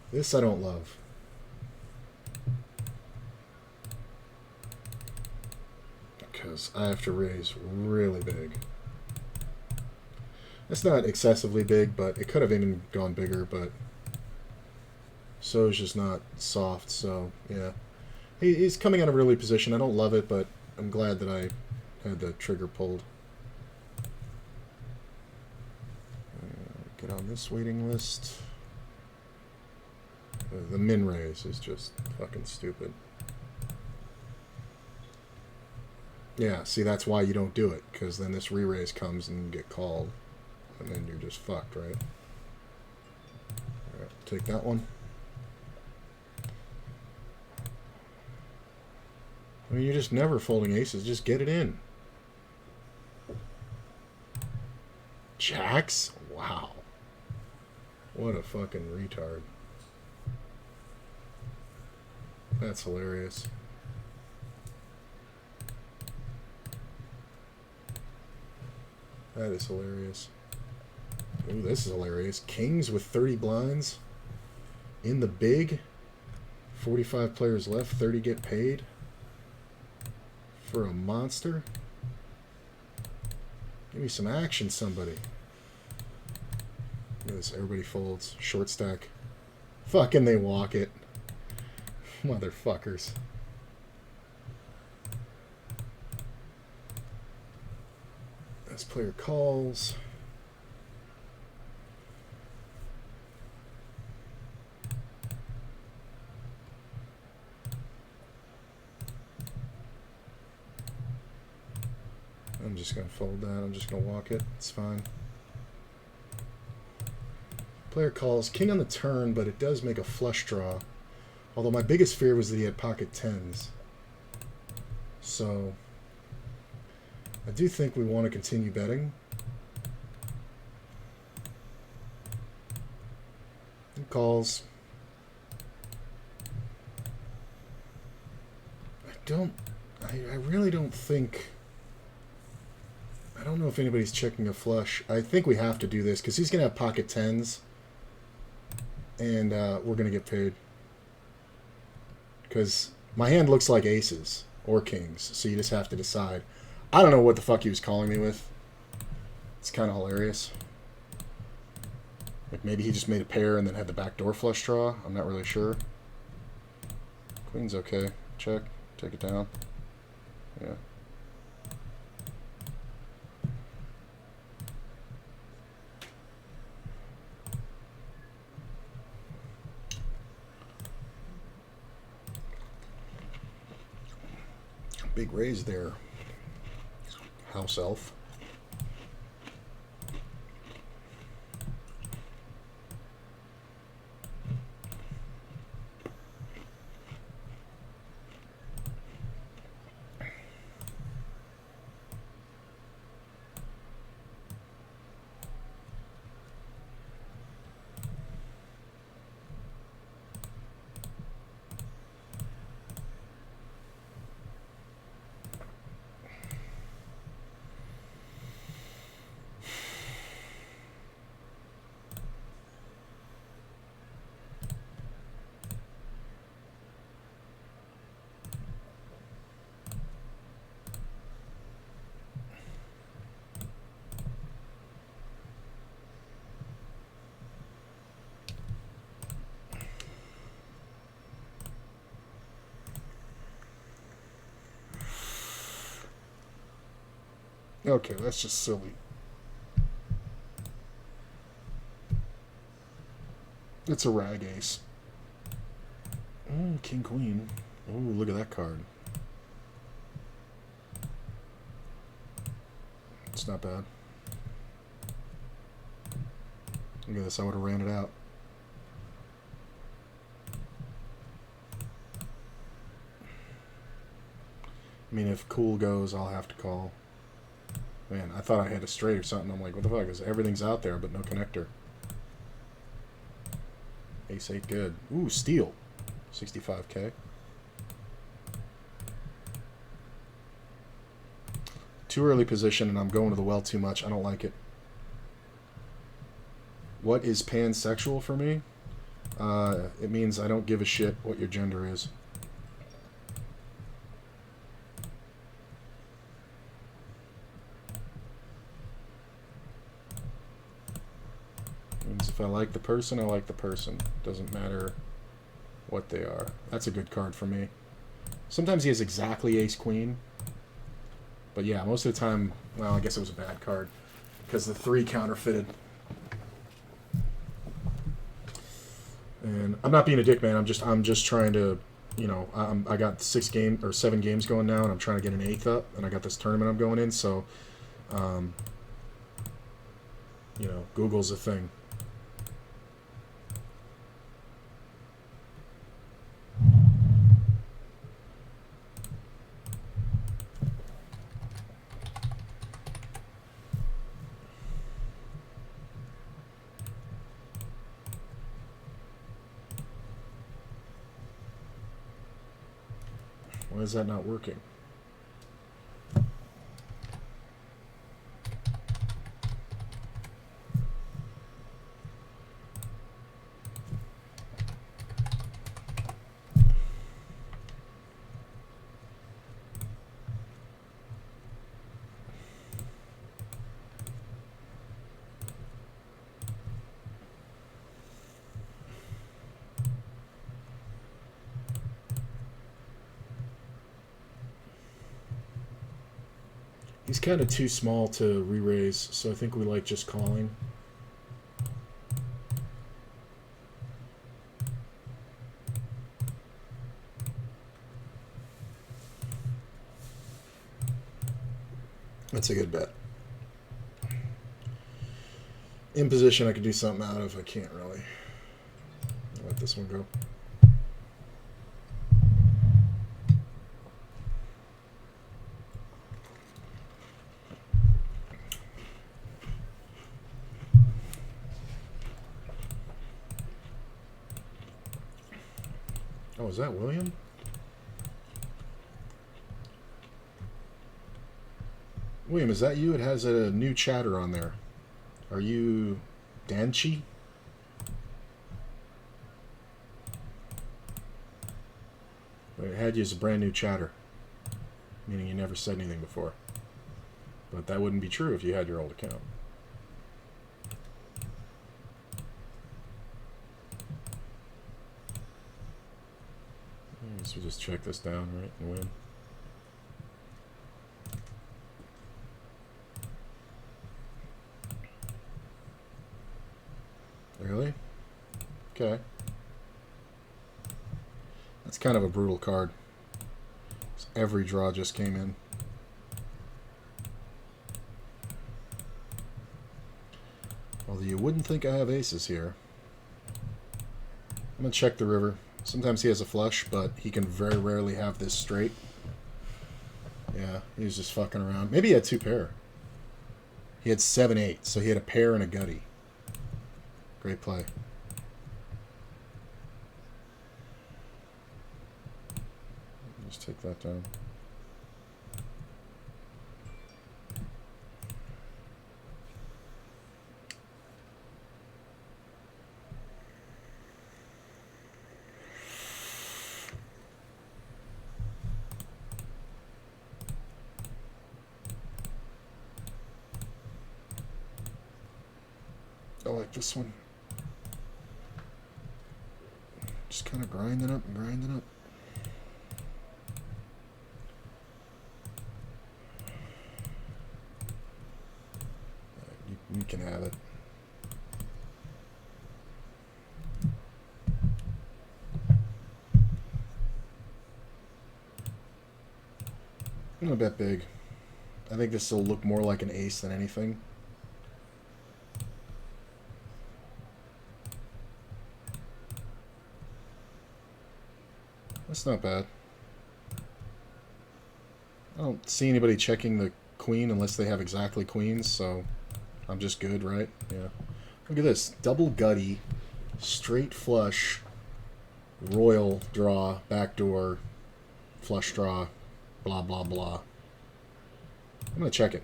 This I don't love. Because I have to raise really big. It's not excessively big, but it could have even gone bigger, but So's just not soft, so yeah. He's coming out of a really position. I don't love it, but I'm glad that I had the trigger pulled. Get on this waiting list. The min raise is just fucking stupid. Yeah, see, that's why you don't do it, because then this re-raise comes and you get called, and then you're just fucked, right? Alright, take that one. I mean, you're just never folding aces. Just get it in. Jacks? Wow. What a fucking retard. That's hilarious. That is hilarious. Ooh, this is hilarious. Kings with 30 blinds. In the big. 45 players left. 30 get paid. for a monster. Give me some action, somebody. Look at this. Everybody folds. Short stack. Fucking they walk it. Motherfuckers. This player calls. I'm just going to fold that. I'm just going to walk it. It's fine. Player calls. King on the turn, but it does make a flush draw. Although my biggest fear was that he had pocket tens. So I do think we want to continue betting. He calls. I really don't think... I don't know if anybody's checking a flush. I think we have to do this because he's going to have pocket tens. And we're going to get paid. Because my hand looks like aces or kings. So you just have to decide. I don't know what the fuck he was calling me with. It's kind of hilarious. Like maybe he just made a pair and then had the backdoor flush draw. I'm not really sure. Queen's okay. Check. Take it down. Yeah. Big raise there. House elf. Okay, that's just silly. It's a rag ace. King, queen. Oh, look at that card. It's not bad. Look at this, I would have ran it out. I mean, if cool goes, I'll have to call. Man, I thought I had a straight or something. I'm like, what the fuck? Is everything's out there, but no connector. Ace 8, good. Ooh, steal. 65k. Too early position, and I'm going to the well too much. I don't like it. What is pansexual for me? It means I don't give a shit what your gender is. Means if I like the person, I like the person. Doesn't matter what they are. That's a good card for me. Sometimes he has exactly ace-queen. But yeah, most of the time, well, I guess it was a bad card. Because the 3 counterfeited. And I'm not being a dick, man. I'm just trying to, you know, I got 7 games going now, and I'm trying to get an 8th up, and I got this tournament I'm going in, so, you know, Google's a thing. Why is that not working? He's kind of too small to re-raise, so I think we like just calling. That's a good bet. In position, I could do something out of. I can't really. I'll let this one go. Oh, is that William? William, is that you? It has a new chatter on there. Are you Danchi? It had you as a brand new chatter, meaning you never said anything before. But that wouldn't be true if you had your old account. I guess we just check this down, right, and win. Really? Okay. That's kind of a brutal card. Every draw just came in. Although you wouldn't think I have aces here. I'm going to check the river. Sometimes he has a flush, but he can very rarely have this straight. Yeah, he was just fucking around. Maybe he had two pair. He had 7-8, so he had a pair and a gutty. Great play. Just take that down. I like this one. Just kind of grinding up and grinding up. You can have it. I'm gonna bet big. I think this will look more like an ace than anything. That's not bad. I don't see anybody checking the queen unless they have exactly queens, so I'm just good, right? Yeah. Look at this. Double gutty, straight flush, royal draw, backdoor, flush draw, blah, blah, blah. I'm going to check it.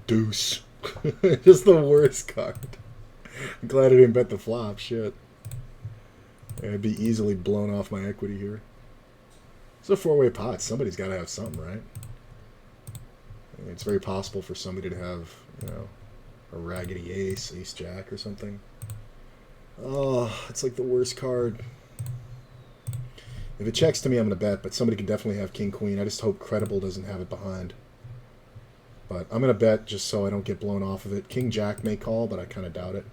Deuce. Just the worst card. I'm glad I didn't bet the flop. Shit. I'd be easily blown off my equity here. It's a four-way pot. Somebody's got to have something, right? I mean, it's very possible for somebody to have, you know, a raggedy ace, ace-jack or something. Oh, it's like the worst card. If it checks to me, I'm going to bet, but somebody can definitely have king-queen. I just hope Credible doesn't have it behind. But I'm going to bet just so I don't get blown off of it. King-jack may call, but I kind of doubt it.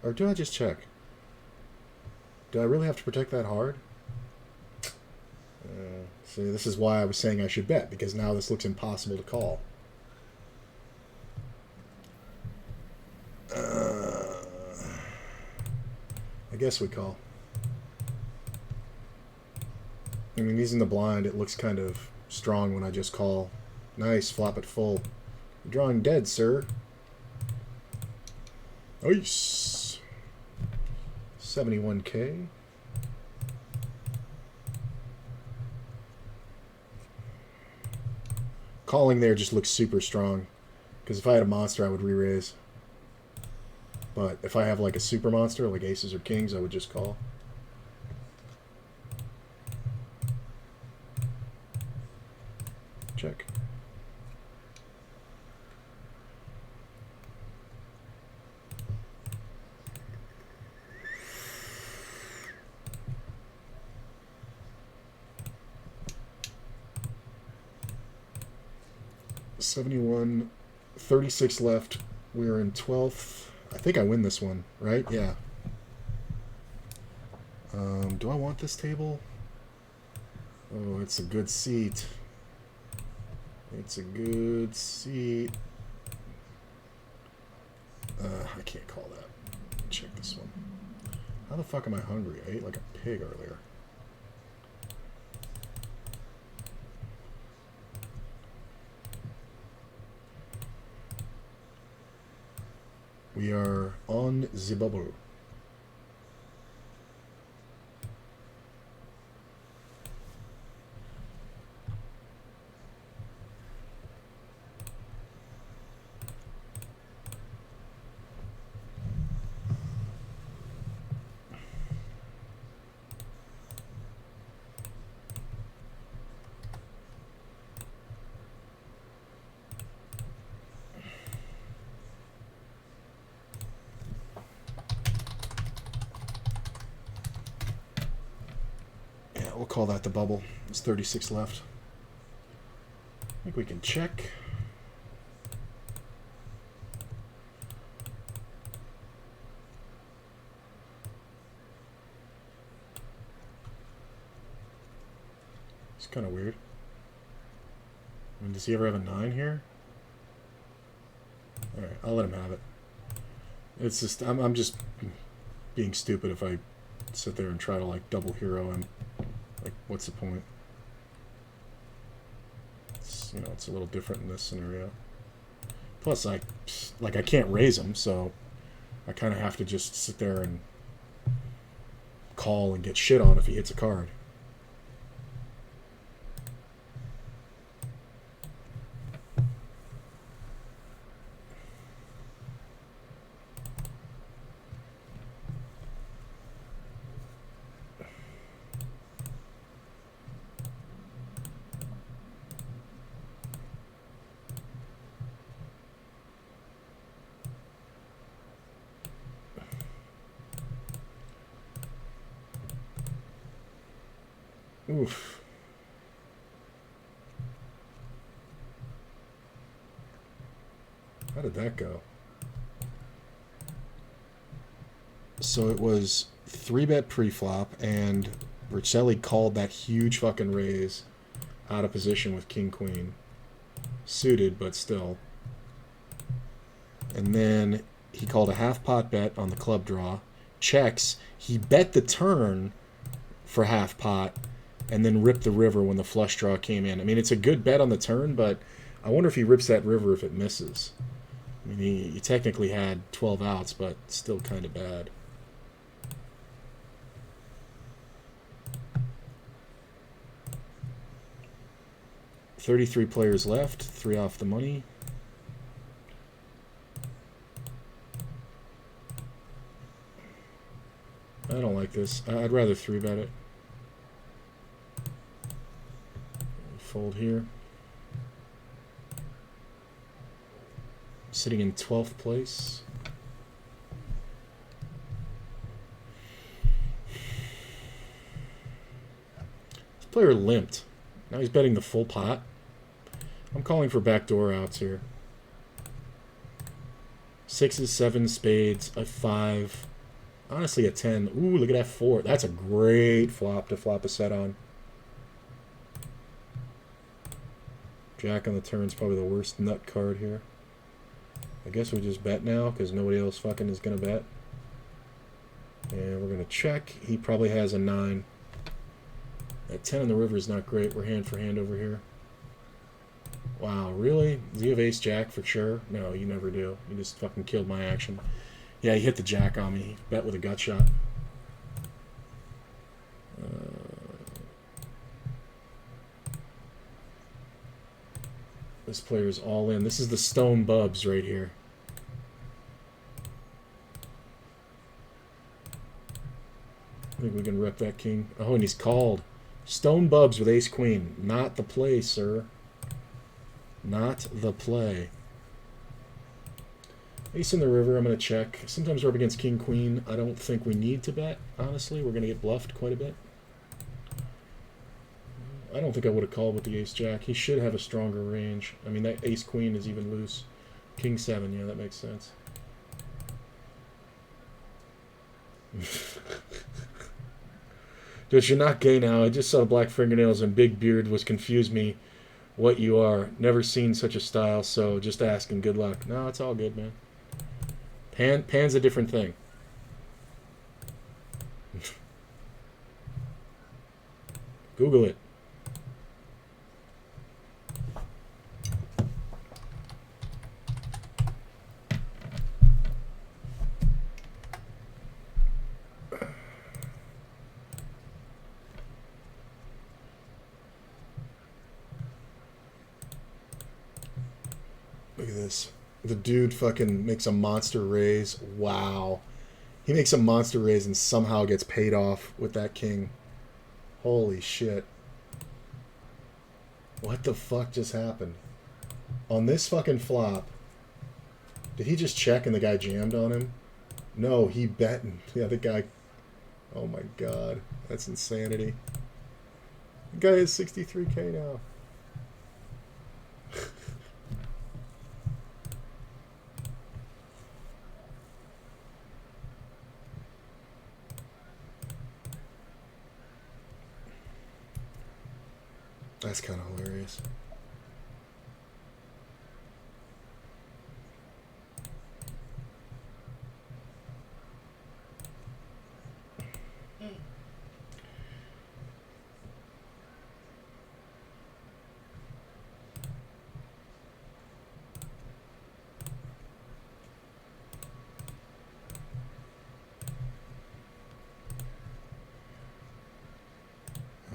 Or do I just check? Do I really have to protect that hard? See, this is why I was saying I should bet, because now this looks impossible to call. I guess we call. I mean, he's in the blind. It looks kind of strong when I just call. Nice, flop it full. You're drawing dead, sir. Nice. 71K. Calling there just looks super strong. Because if I had a monster, I would re-raise. But if I have like a super monster, like aces or kings, I would just call. Check. 71, 36 left. We're in 12th. I think I win this one, right? Yeah. Do I want this table? Oh, it's a good seat. It's a good seat. I can't call that. Check this one. How the fuck am I hungry? I ate like a pig earlier. We are on the bubble. We'll call that the bubble. There's 36 left. I think we can check. It's kind of weird. I mean, does he ever have a 9 here? Alright, I'll let him have it. It's just, I'm just being stupid if I sit there and try to, like, double hero him. Like, what's the point? It's, you know, it's a little different in this scenario. Plus, I can't raise him, so I kind of have to just sit there and call and get shit on if he hits a card. Oof. How did that go? So it was 3-bet pre-flop, and Riccelli called that huge fucking raise out of position with king-queen. Suited, but still. And then he called a half-pot bet on the club draw. Checks. He bet the turn for half-pot, and then ripped the river when the flush draw came in. I mean, it's a good bet on the turn, but I wonder if he rips that river if it misses. I mean, he technically had 12 outs, but still kind of bad. $33 players left, 3 off the money. I don't like this. I'd rather 3-bet it. Fold here. Sitting in 12th place. This player limped. Now he's betting the full pot. I'm calling for backdoor outs here. 6s, 7s, spades, a 5. Honestly, a 10. Ooh, look at that 4. That's a great flop to flop a set on. Jack on the turn's probably the worst nut card here. I guess we just bet now because nobody else fucking is going to bet. And we're going to check. He probably has a 9. That 10 on the river is not great. We're hand for hand over here. Wow, really? Do you have ace jack for sure? No, you never do. You just fucking killed my action. Yeah, he hit the jack on me. He bet with a gut shot. This player is all in. This is the stone bubs right here. I think we can rep that king. Oh, and he's called. Stone bubs with ace queen. Not the play, sir. Not the play. Ace in the river, I'm going to check. Sometimes we're up against king queen. I don't think we need to bet, honestly. We're going to get bluffed quite a bit. I don't think I would have called with the ace-jack. He should have a stronger range. I mean, that ace-queen is even loose. King-7, yeah, that makes sense. Dude, you're not gay now. I just saw black fingernails and big beard was confused me what you are. Never seen such a style, so just asking. Good luck. No, it's all good, man. Pan's a different thing. Google it. Look at this. The dude fucking makes a monster raise. Wow. He makes a monster raise and somehow gets paid off with that king. Holy shit. What the fuck just happened? On this fucking flop, did he just check and the guy jammed on him? No, he bet. Yeah, the guy... Oh my god. That's insanity. The guy is 63k now. That's kind of hilarious.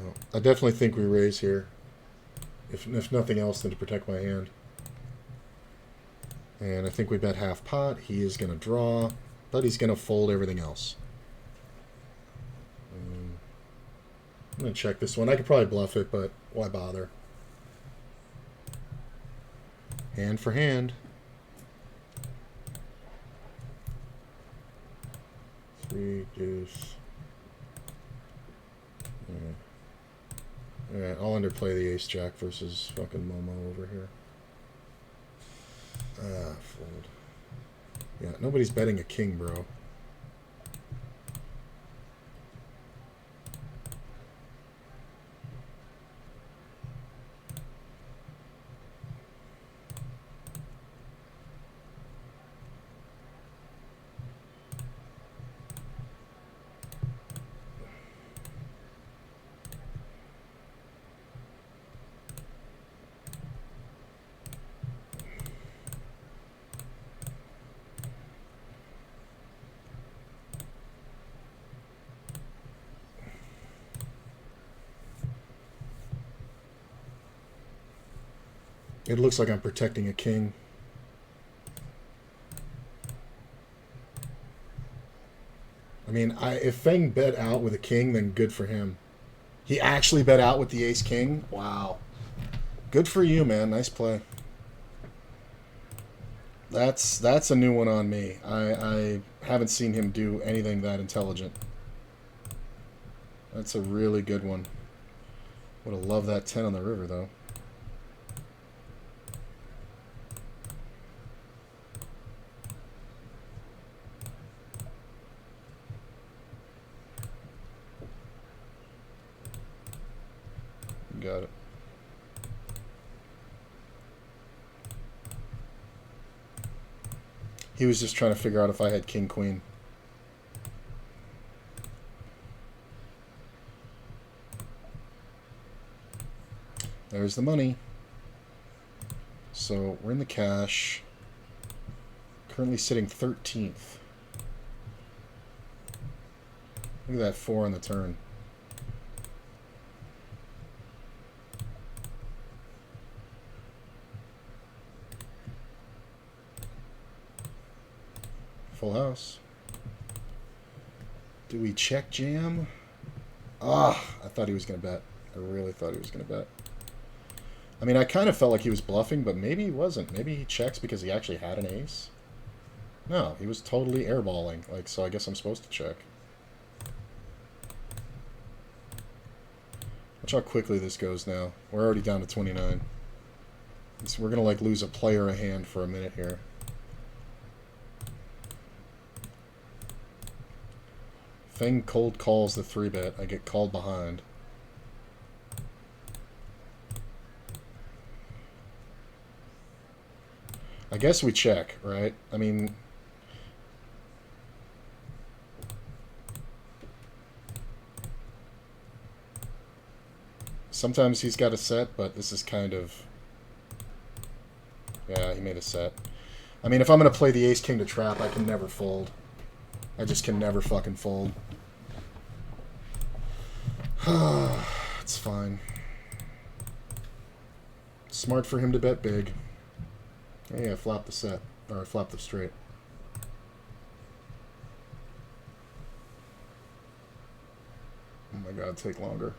Oh, I definitely think we raise here. If nothing else than to protect my hand. And I think we bet half pot. He is going to draw, but he's going to fold everything else. I'm going to check this one. I could probably bluff it, but why bother? Hand for hand. 3 deuce. Yeah. Alright, I'll underplay the ace-jack versus fucking Momo over here. Ah, fold. Yeah, nobody's betting a king, bro. It looks like I'm protecting a king. I mean, if Feng bet out with a king, then good for him. He actually bet out with the ace-king? Wow. Good for you, man. Nice play. That's a new one on me. I haven't seen him do anything that intelligent. That's a really good one. Would have loved that 10 on the river, though. Got it. He was just trying to figure out if I had king queen. There's the money. So we're in the cash. Currently sitting 13th. Look at that 4 on the turn. Full house. Do we check jam? Ah, I thought he was going to bet. I really thought he was going to bet. I mean, I kind of felt like he was bluffing, but maybe he wasn't. Maybe he checks because he actually had an ace. No, he was totally airballing. Like, so I guess I'm supposed to check. Watch how quickly this goes now. We're already down to 29. So we're going to like lose a player a hand for a minute here. Thing cold calls the 3-bet. I get called behind. I guess we check, right? I mean... Sometimes he's got a set, but this is kind of... Yeah, he made a set. I mean, if I'm going to play the ace-king to trap, I can never fold. I just can never fucking fold. It's fine. Smart for him to bet big. Hey, I flopped the set. Or I flopped the straight. Oh my god, take longer.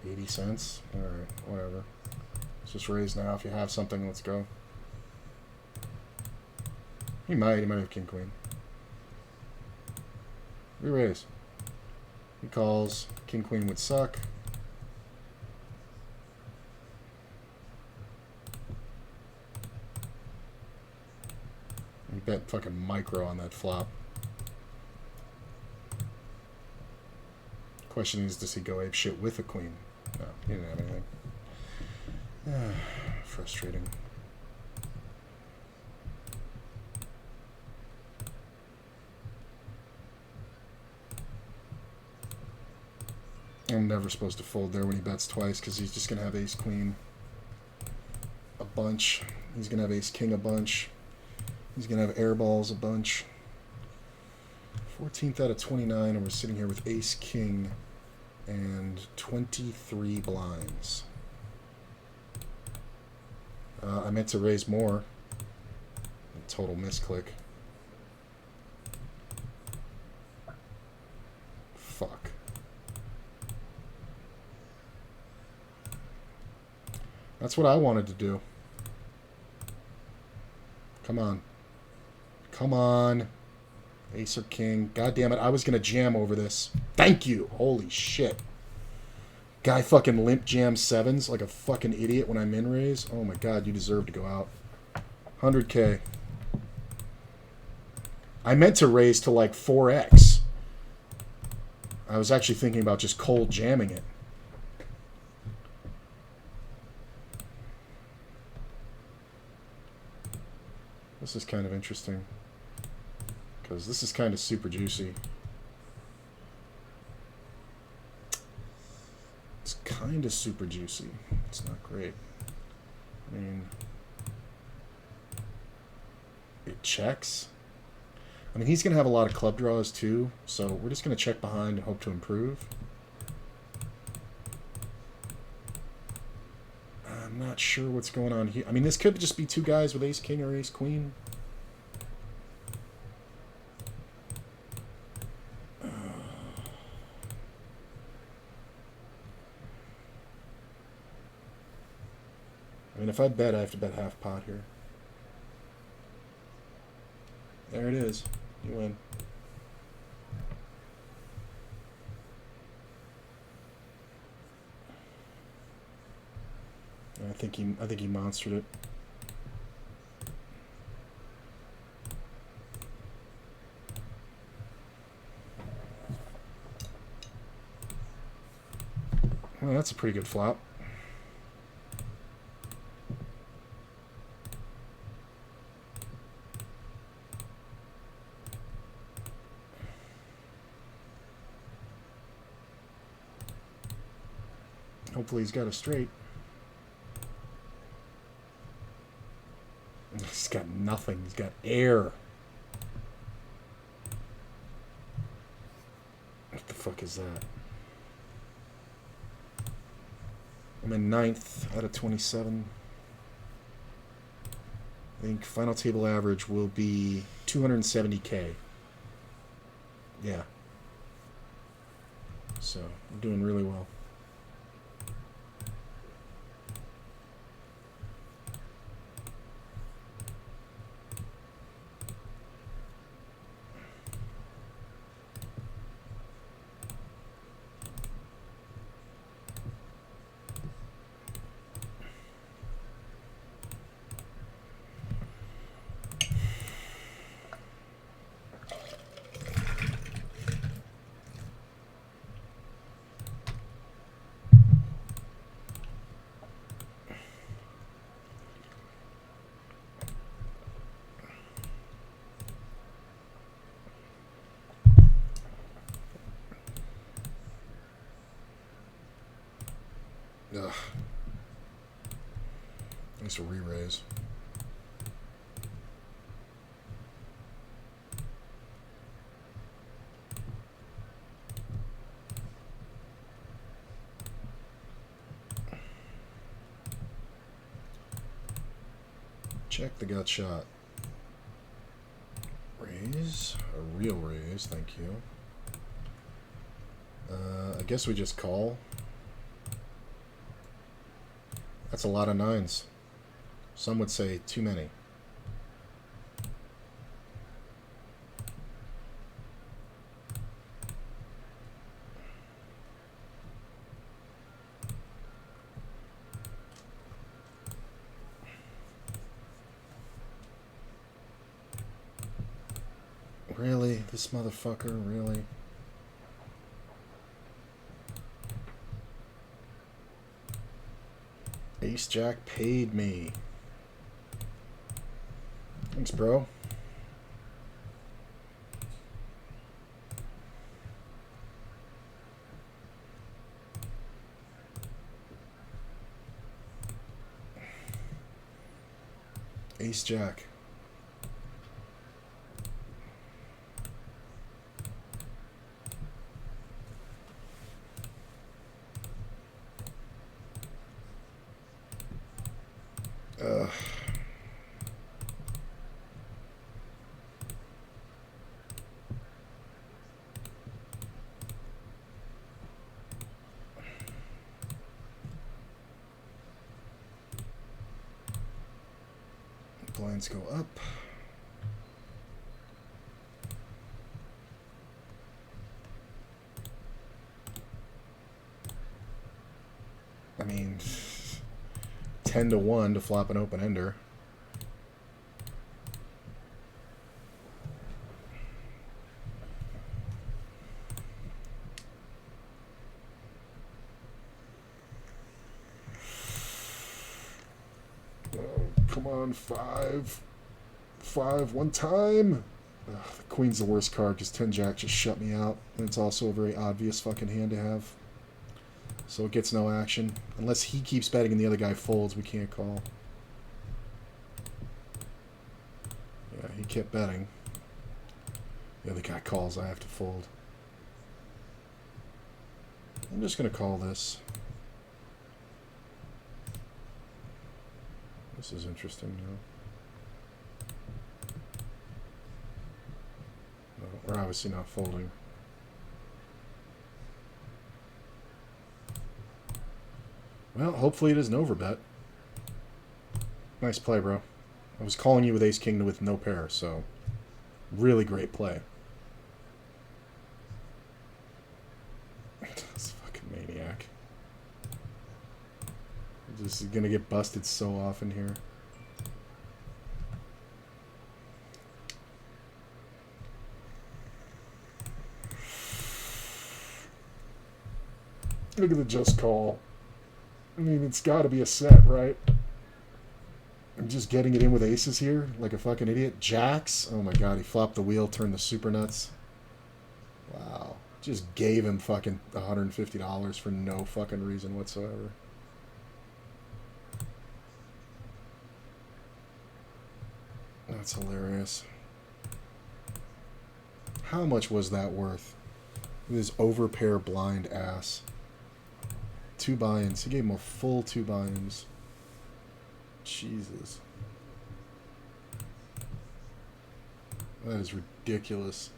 80 cents? Alright, whatever. Let's just raise now. If you have something, let's go. He might have king queen. We raise. He calls. King queen would suck. We bet fucking micro on that flop. Question is, does he go ape shit with a queen? No, he didn't have anything. Frustrating. I'm never supposed to fold there when he bets twice because he's just going to have ace-queen a bunch. He's going to have ace-king a bunch. He's going to have airballs a bunch. 14th out of 29, and we're sitting here with ace-king and 23 blinds. I meant to raise more. Total misclick. Fuck. That's what I wanted to do. Come on. Come on. Ace or king. God damn it. I was going to jam over this. Thank you. Holy shit. Guy fucking limp jam sevens like a fucking idiot when I min raise. Oh my god, you deserve to go out. 100K. I meant to raise to like 4x. I was actually thinking about just cold jamming it. This is kind of interesting. Because this is kind of super juicy. It's kind of super juicy. It's not great. I mean, it checks. I mean, he's going to have a lot of club draws too, so we're just going to check behind and hope to improve. I'm not sure what's going on here. I mean, this could just be two guys with ace-king or ace-queen. I mean, if I bet, I have to bet half pot here. There it is. You win. I think he monstered it. Well, that's a pretty good flop. Hopefully he's got a straight. He's got nothing. He's got air. What the fuck is that? I'm in 9th out of 27. I think final table average will be 270K. Yeah. So, I'm doing really well. Ugh. Nice re-raise. Check the gut shot. Raise? A real raise, thank you. I guess we just call. That's a lot of nines. Some would say too many. Really? This motherfucker? Really? Ace Jack paid me. Thanks, bro. Ace Jack. Blinds go up. I mean, 10-1 to flop an open ender. Come on, 5. 5 one time. Ugh, the queen's the worst card because 10-jack just shut me out. And it's also a very obvious fucking hand to have. So it gets no action. Unless he keeps betting and the other guy folds, we can't call. Yeah, he kept betting. The other guy calls, I have to fold. I'm just going to call this. This is interesting now. No, we're obviously not folding. Well, hopefully it is an overbet. Nice play, bro. I was calling you with ace-king with no pair, so really great play. This fucking maniac. This is gonna get busted so often here. Look at the just call. I mean, it's got to be a set, right? I'm just getting it in with aces here, like a fucking idiot. Jacks. Oh my god, he flopped the wheel, turned the super nuts. Wow. Just gave him fucking $150 for no fucking reason whatsoever. That's hilarious. How much was that worth? This overpair blind ass. 2 buy-ins. He gave him a full 2 buy-ins. Jesus. That is ridiculous.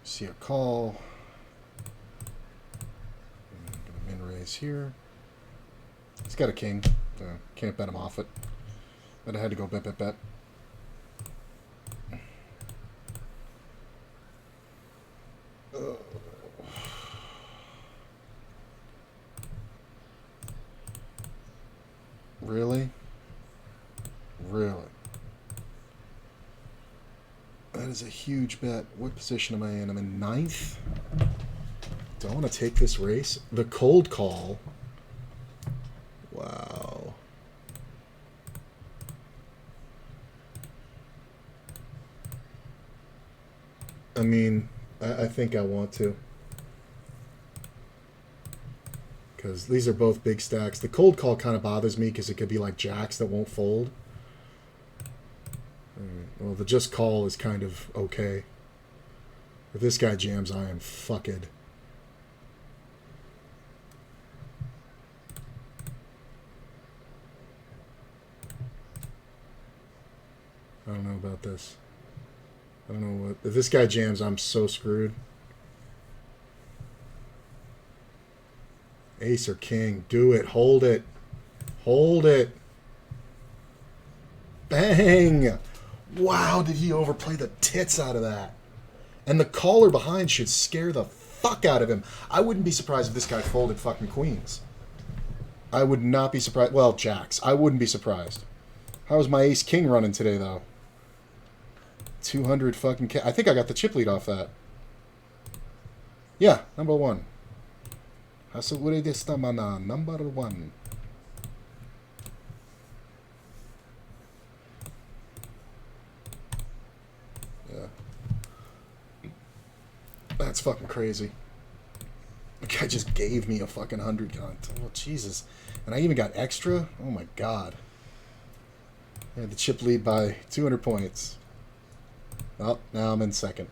See a call. I'm gonna min raise here. He's got a king. Can't bet him off it. But I had to go bet, bet, bet. Really? Really? That is a huge bet. What position am I in? I'm in 9th. Do I want to take this race? The cold call. Wow. mean, I think I want to. Because these are both big stacks. The cold call kind of bothers me because it could be like jacks that won't fold. Well, the just call is kind of okay. If this guy jams, I am fucked. I don't know about this. I don't know what... If this guy jams, I'm so screwed. Ace or king. Do it. Hold it. Hold it. Bang! Wow, did he overplay the tits out of that? And the caller behind should scare the fuck out of him. I wouldn't be surprised if this guy folded fucking queens. I would not be surprised. Well, jacks. I wouldn't be surprised. How's my ace king running today, though? 200 fucking K. I think I got the chip lead off that. Yeah, number one. Hasugure deshita mana, number one. Yeah. That's fucking crazy. The guy just gave me a fucking 100 count. Oh, Jesus. And I even got extra? Oh, my God. I had the chip lead by 200 points. Well, now I'm in second.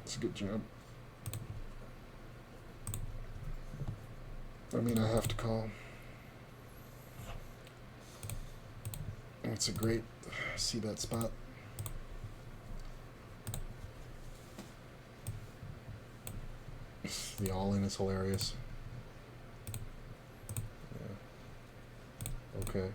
It's a good job. I mean, I have to call. It's a great c-bet spot. The all-in is hilarious. Yeah. Okay.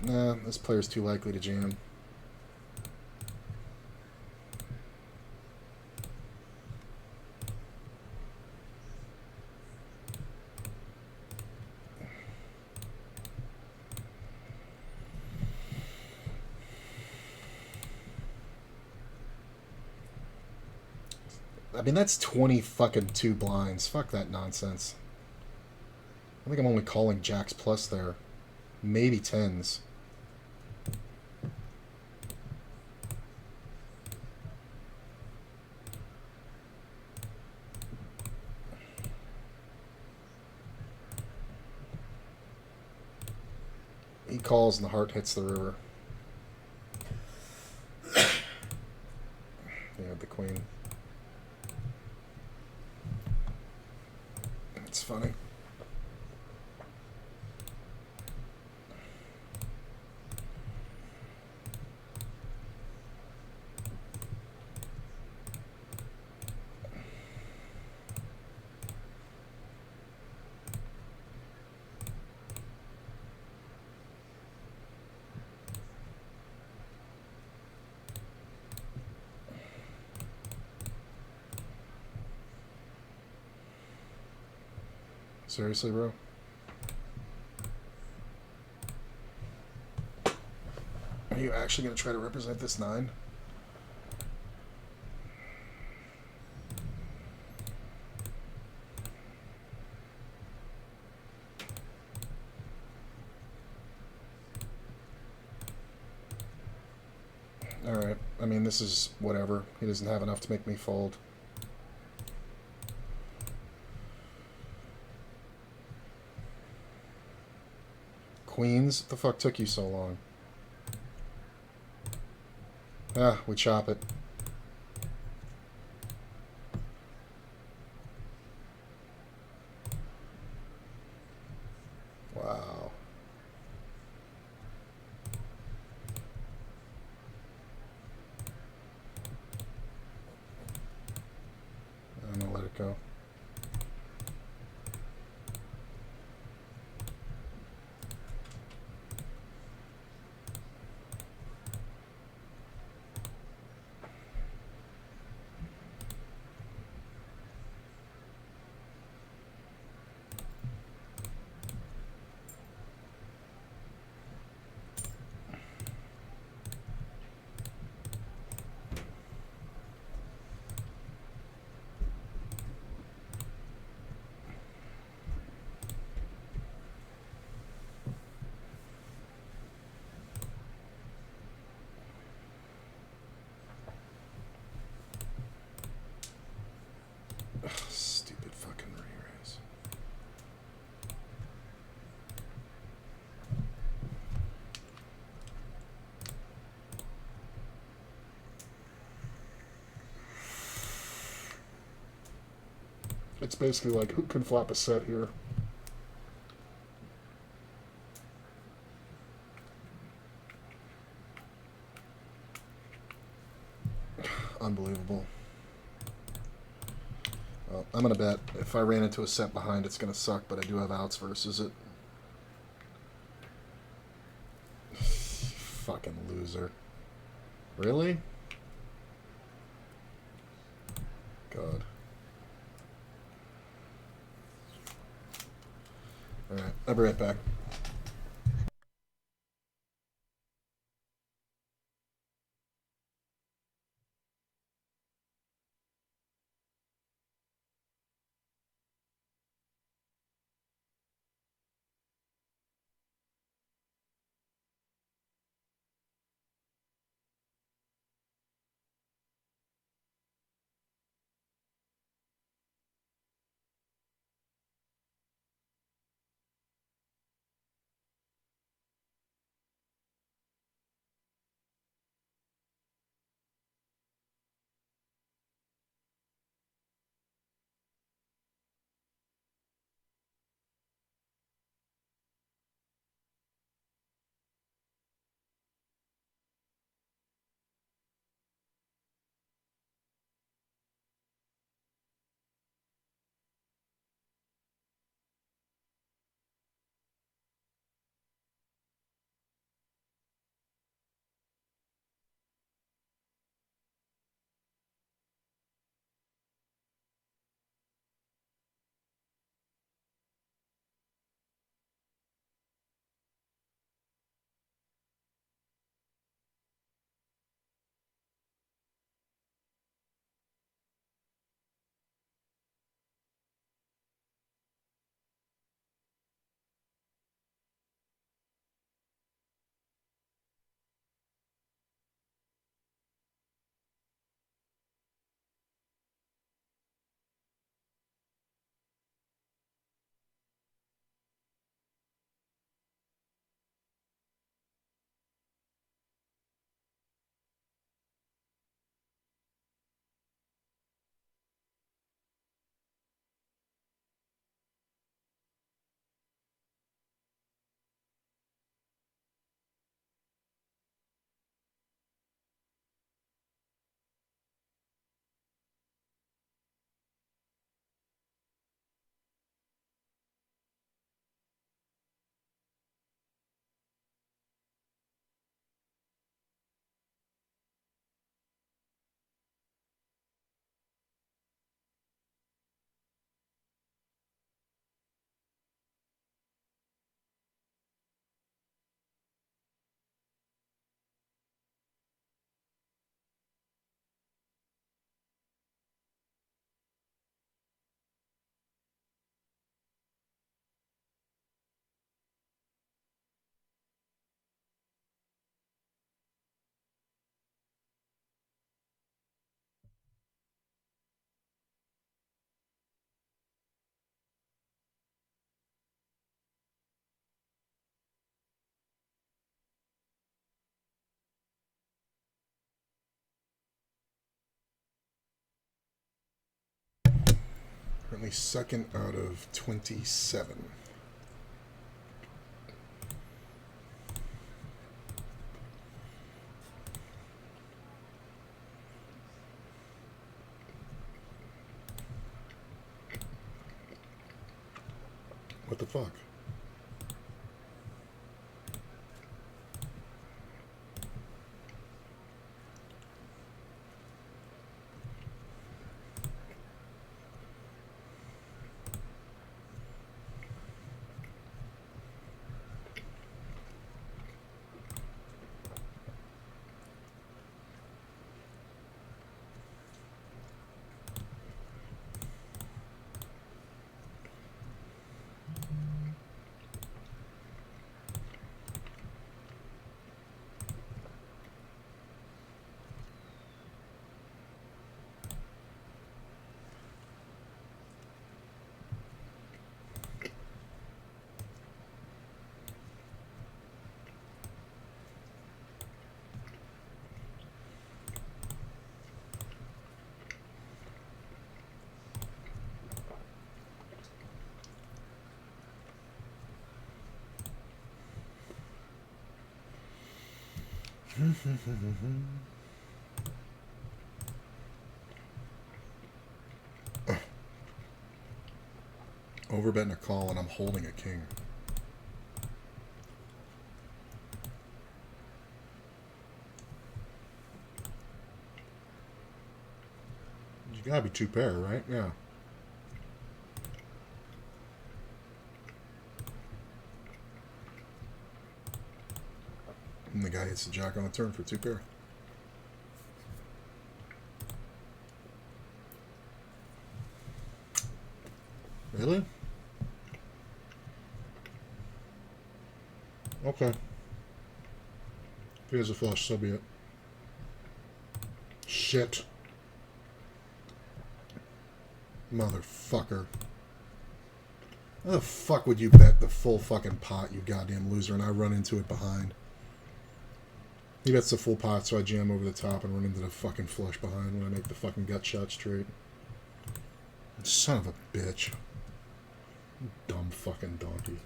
Nah, this player's too likely to jam. I mean, that's 20 fucking 2 blinds. Fuck that nonsense. I think I'm only calling jacks plus there. Maybe 10s. He calls and the heart hits the river. Yeah, the queen. It's funny. Seriously, bro? Are you actually going to try to represent this 9? Alright. I mean, this is whatever. He doesn't have enough to make me fold. Queens? What the fuck took you so long? Ah, we chop it. Wow. I'm gonna let it go. It's basically like who can flop a set here. Unbelievable. Well, I'm going to bet if I ran into a set behind, it's going to suck, but I do have outs versus it. Fucking loser. Really? God. Alright, I'll be right back. Currently second out of 27. What the fuck? Overbetting a call and I'm holding a king. You gotta be two pair, right? Yeah. And the guy hits the jack on the turn for two pair. Really? Okay. If he has a flush, so be it. Shit. Motherfucker. How the fuck would you bet the full fucking pot, you goddamn loser, and I run into it behind? He bets the full pot, so I jam over the top and run into the fucking flush behind when I make the fucking gut shot straight. Son of a bitch. Dumb fucking donkey.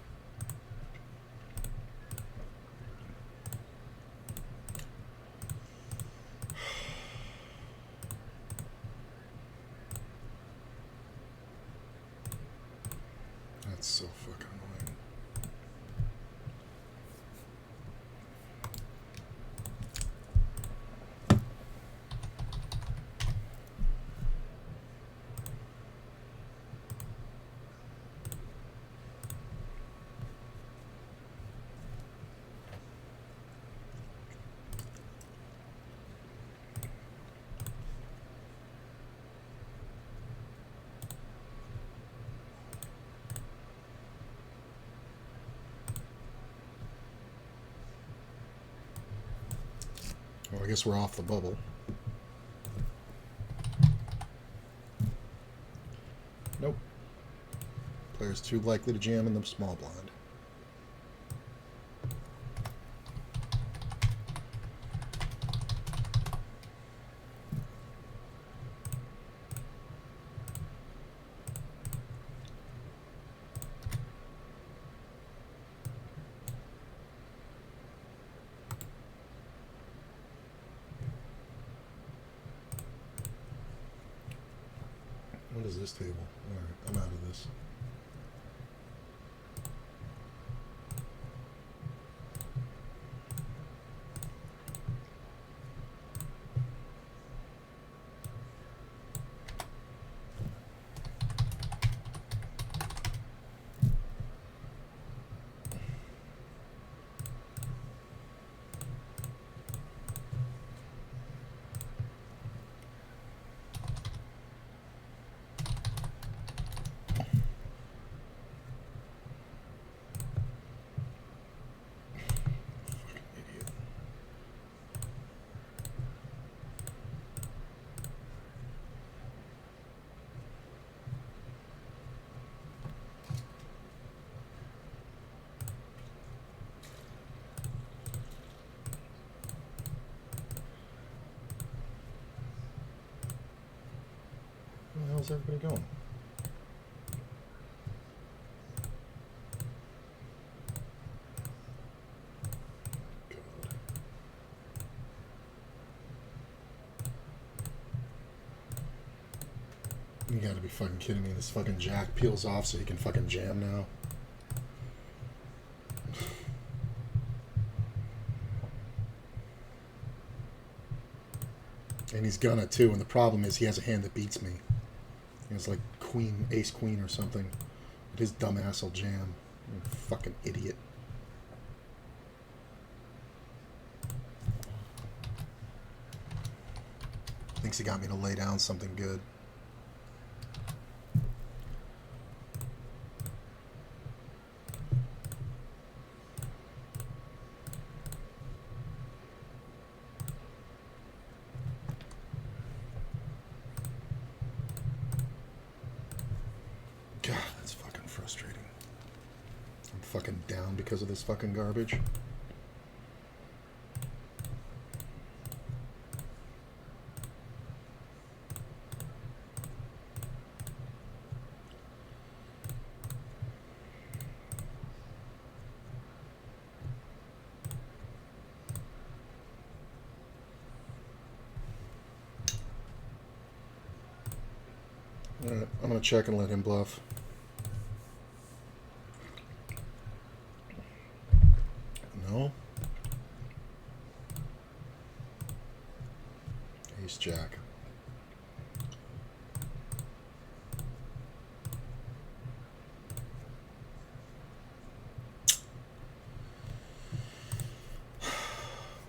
That's so fucking annoying. Well, I guess we're off the bubble. Nope. Player's too likely to jam in the small blind. What is this table? Alright, I'm out of this. Where the hell's everybody going? God. You gotta be fucking kidding me. This fucking jack peels off so you can fucking jam now. And he's gonna too, and the problem is he has a hand that beats me. He has like queen, ace queen or something. But his dumb ass will jam. You fucking idiot. Thinks he got me to lay down something good. God, that's fucking frustrating. I'm fucking down because of this fucking garbage. Alright, I'm gonna check and let him bluff. No. Ace Jack.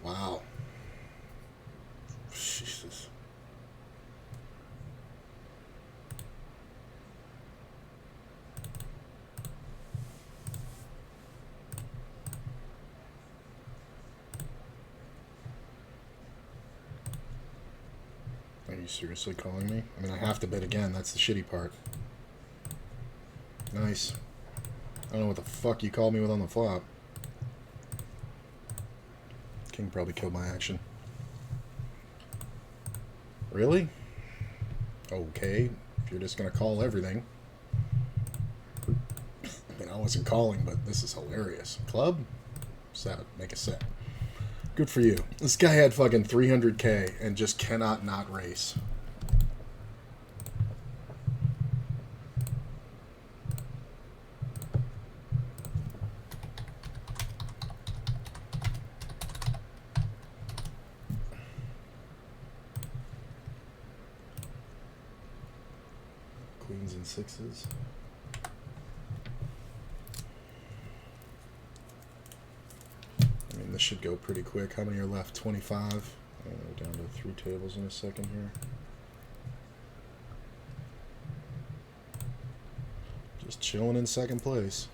Wow. Jesus. Are you seriously calling me? I mean, I have to bet again. That's the shitty part. Nice. I don't know what the fuck you called me with on the flop. King probably killed my action. Really? Okay. If you're just gonna call everything. I mean, I wasn't calling, but this is hilarious. Club? Set. Make a set. Good for you. This guy had fucking 300k and just cannot not race. Queens and sixes. I mean, this should go pretty quick. How many are left? 25. We're down to 3 tables in a second here. Just chilling in second place.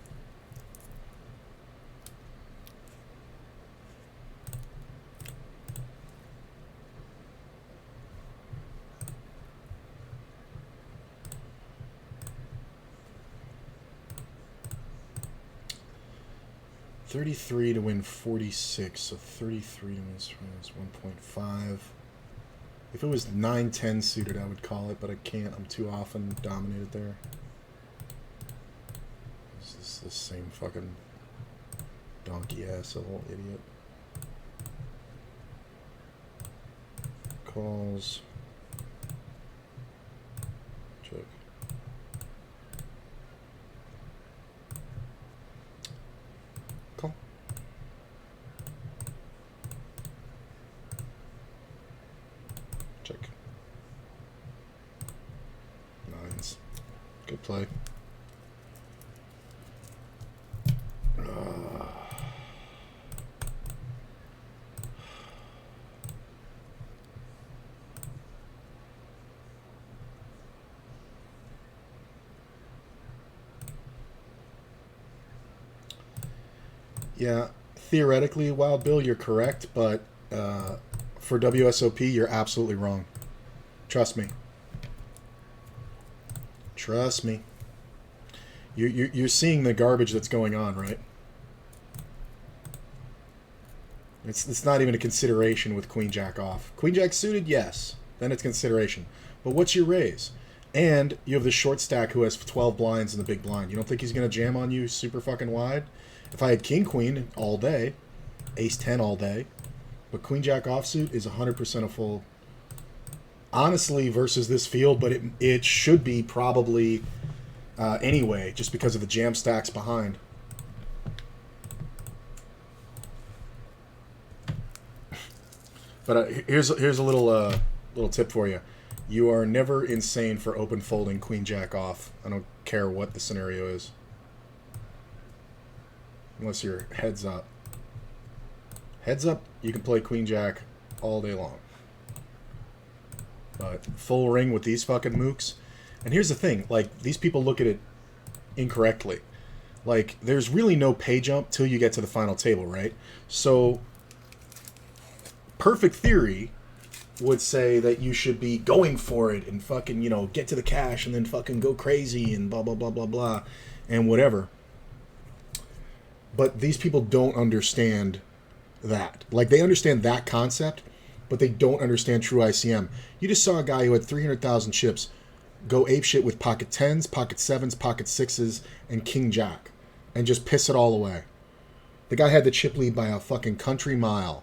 $33 to win 46, so 33 to win is 1.5. If it was 9-10 suited, I would call it, but I can't. I'm too often dominated there. This is the same fucking donkey ass little idiot. Calls. Check. Call. Check. Nines. Good play. Yeah, theoretically, Wild Bill, you're correct, but for WSOP, you're absolutely wrong. Trust me. Trust me. You're seeing the garbage that's going on, right? It's not even a consideration with Queen Jack off. Queen Jack suited, yes. Then it's consideration. But what's your raise? And you have the short stack who has 12 blinds in the big blind. You don't think he's going to jam on you super fucking wide? If I had King Queen all day, Ace 10 all day, but Queen Jack offsuit is 100% a full. Honestly, versus this field, but it should be probably anyway, just because of the jam stacks behind. But here's a little tip for you. You are never insane for open folding Queen Jack off. I don't care what the scenario is. Unless you're heads up. Heads up, you can play Queen Jack all day long. But full ring with these fucking mooks. And here's the thing, like, these people look at it incorrectly. Like, there's really no pay jump till you get to the final table, right? So, perfect theory would say that you should be going for it and fucking, you know, get to the cash and then fucking go crazy and blah, blah, blah, blah, blah, and whatever. But these people don't understand that. Like, they understand that concept, but they don't understand true ICM. You just saw a guy who had 300,000 chips go apeshit with pocket 10s, pocket 7s, pocket 6s, and King Jack, and just piss it all away. The guy had the chip lead by a fucking country mile.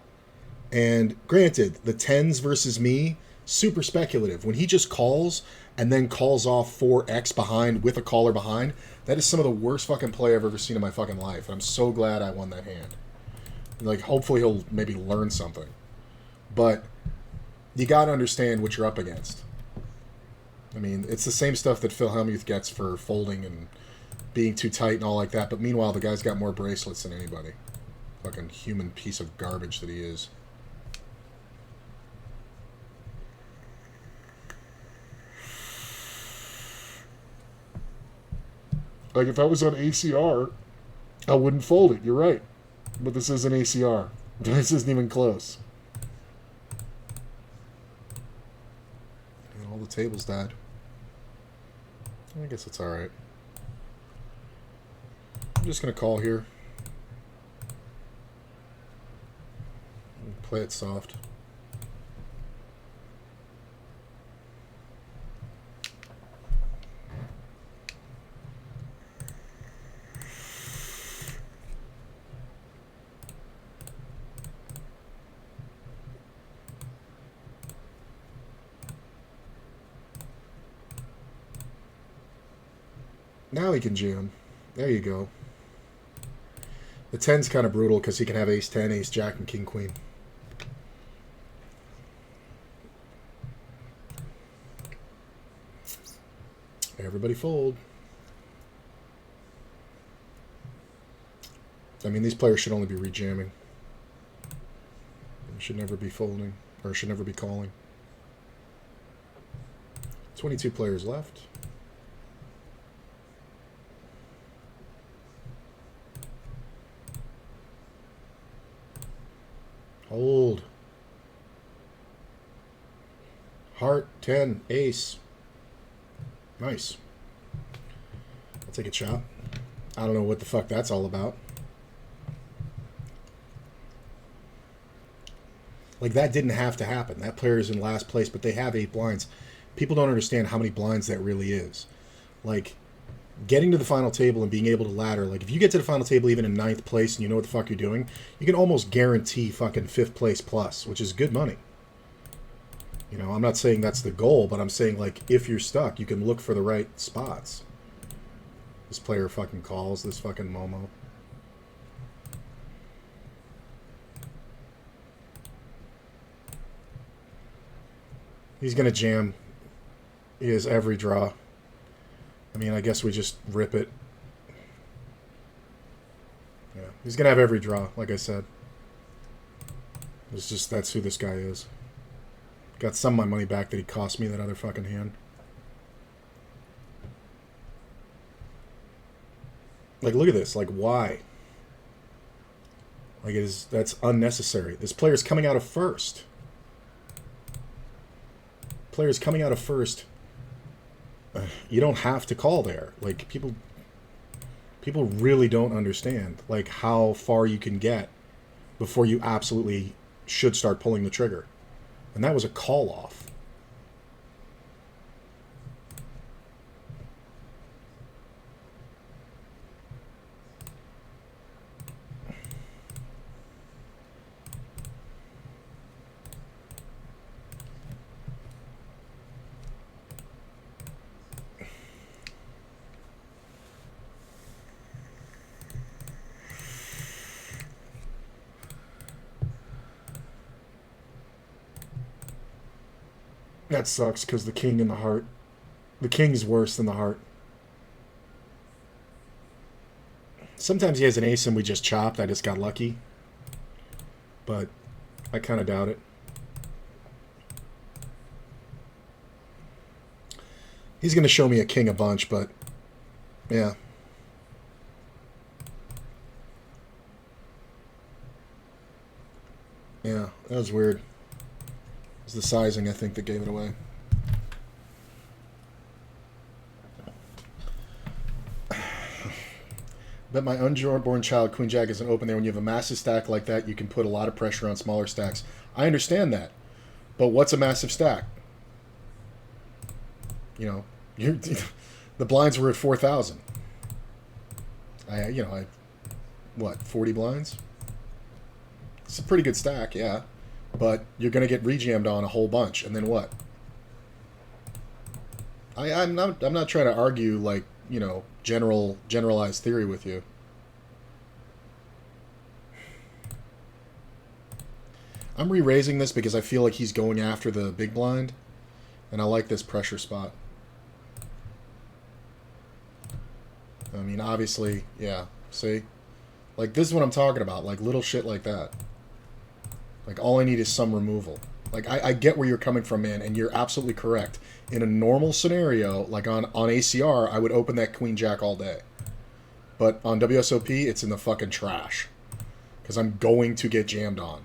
And granted, the 10s versus me, super speculative. When he just calls and then calls off 4x behind with a caller behind, that is some of the worst fucking play I've ever seen in my fucking life. And I'm so glad I won that hand. Like, hopefully he'll maybe learn something. But you got to understand what you're up against. I mean, it's the same stuff that Phil Hellmuth gets for folding and being too tight and all like that. But meanwhile, the guy's got more bracelets than anybody. Fucking human piece of garbage that he is. Like, if I was on ACR, I wouldn't fold it. You're right. But this isn't ACR. This isn't even close. And all the tables died. I guess it's alright. I'm just going to call here. Play it soft. Now he can jam. There you go. The 10's kind of brutal because he can have ace 10, ace jack, and king queen. Everybody fold. I mean, these players should only be rejamming. They should never be folding, or should never be calling. 22 players left. Hold. Heart, 10, ace. Nice. I'll take a shot. I don't know what the fuck that's all about. Like, that didn't have to happen. That player is in last place, but they have 8 blinds. People don't understand how many blinds that really is. Like, getting to the final table and being able to ladder, like, if you get to the final table even in 9th place and you know what the fuck you're doing, you can almost guarantee fucking 5th place plus, which is good money. You know, I'm not saying that's the goal, but I'm saying, like, if you're stuck, you can look for the right spots. This player fucking calls, this fucking Momo. He's going to jam. He has every draw. I mean, I guess we just rip it. Yeah, he's going to have every draw, like I said. It's just, that's who this guy is. Got some of my money back that he cost me that other fucking hand. Like, look at this. Like, why? Like, that's unnecessary. This player's coming out of first. Player's coming out of first. You don't have to call there. Like, people really don't understand, like, how far you can get before you absolutely should start pulling the trigger. And that was a call off. That sucks, because the king and the heart. The king's worse than the heart. Sometimes he has an ace and we just chopped. I just got lucky. But I kind of doubt it. He's going to show me a king a bunch, but yeah. Yeah, that was weird. It's the sizing, I think, that gave it away. Bet my unborn child Queen Jack isn't open there. When you have a massive stack like that, you can put a lot of pressure on smaller stacks. I understand that. But what's a massive stack? You know, the blinds were at 4,000. What, 40 blinds? It's a pretty good stack, yeah. But you're going to get rejammed on a whole bunch. And then what? I'm not trying to argue like, you know, generalized theory with you. I'm re-raising this because I feel like he's going after the big blind, and I like this pressure spot. I mean, obviously, yeah. See? Like, this is what I'm talking about. Like, little shit like that. Like, all I need is some removal. Like, I get where you're coming from, man, and you're absolutely correct. In a normal scenario, like on ACR, I would open that Queen Jack all day. But on WSOP, it's in the fucking trash. Because I'm going to get jammed on.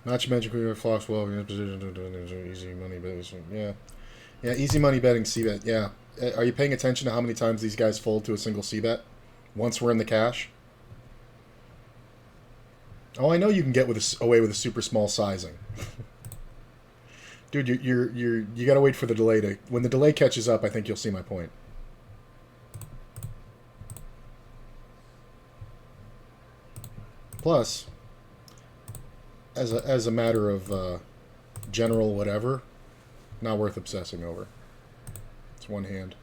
Match Magic Floss well, easy money betting. Yeah. Yeah, easy money betting C-bet, yeah. Are you paying attention to how many times these guys fold to a single C-bet? Once we're in the cash? Oh, I know you can get away with a super small sizing. Dude, you gotta wait for the delay to... When the delay catches up, I think you'll see my point. Plus, as a matter of general whatever, not worth obsessing over. It's one hand.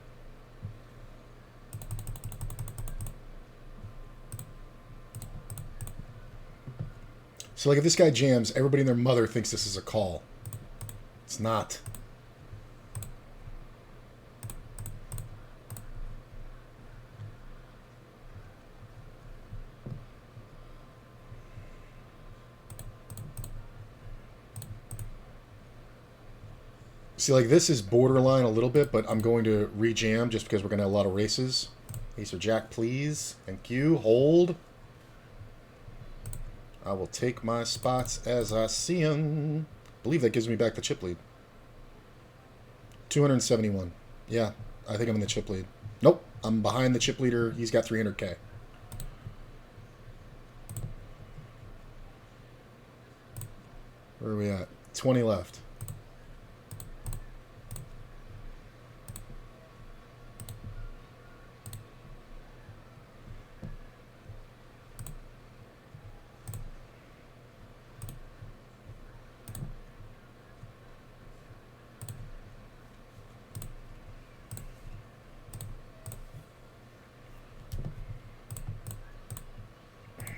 So, like, if this guy jams, everybody and their mother thinks this is a call. It's not. See, like, this is borderline a little bit, but I'm going to re-jam just because we're going to have a lot of races. Ace or Jack, please. Thank you. Hold. I will take my spots as I see them. I believe that gives me back the chip lead. 271. Yeah, I think I'm in the chip lead. Nope, I'm behind the chip leader. He's got 300K. Where are we at? 20 left.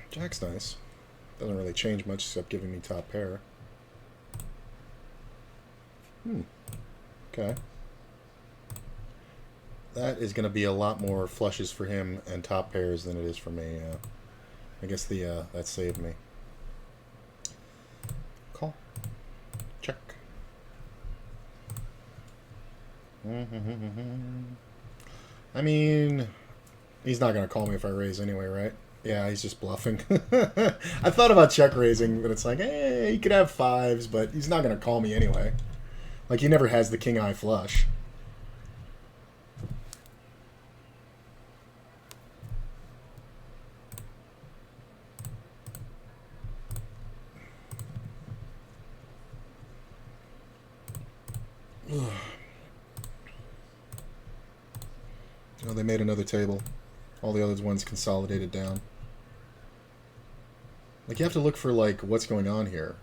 Jack's nice. Doesn't really change much except giving me top pair. Okay. That is going to be a lot more flushes for him and top pairs than it is for me. I guess that saved me. Call. Check. I mean, he's not going to call me if I raise anyway, right? Yeah, he's just bluffing. I thought about check raising, but it's like, hey, he could have fives, but he's not going to call me anyway. Like, he never has the king-eye flush. Oh, they made another table. All the other ones consolidated down. Like, you have to look for, like, what's going on here.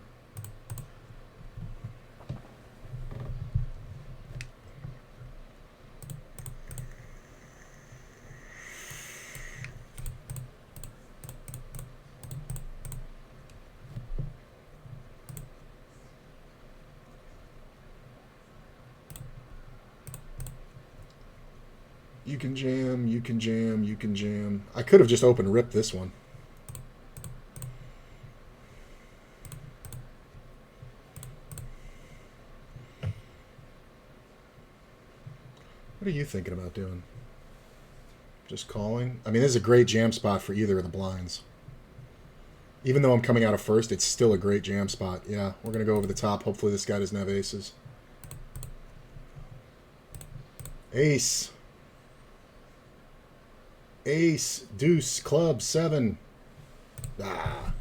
You can jam, you can jam, you can jam. I could have just open ripped this one. What are you thinking about doing? Just calling? I mean, this is a great jam spot for either of the blinds. Even though I'm coming out of first, it's still a great jam spot. Yeah, we're going to go over the top. Hopefully this guy doesn't have aces. Ace. Ace. Deuce. Club. 7. Ah.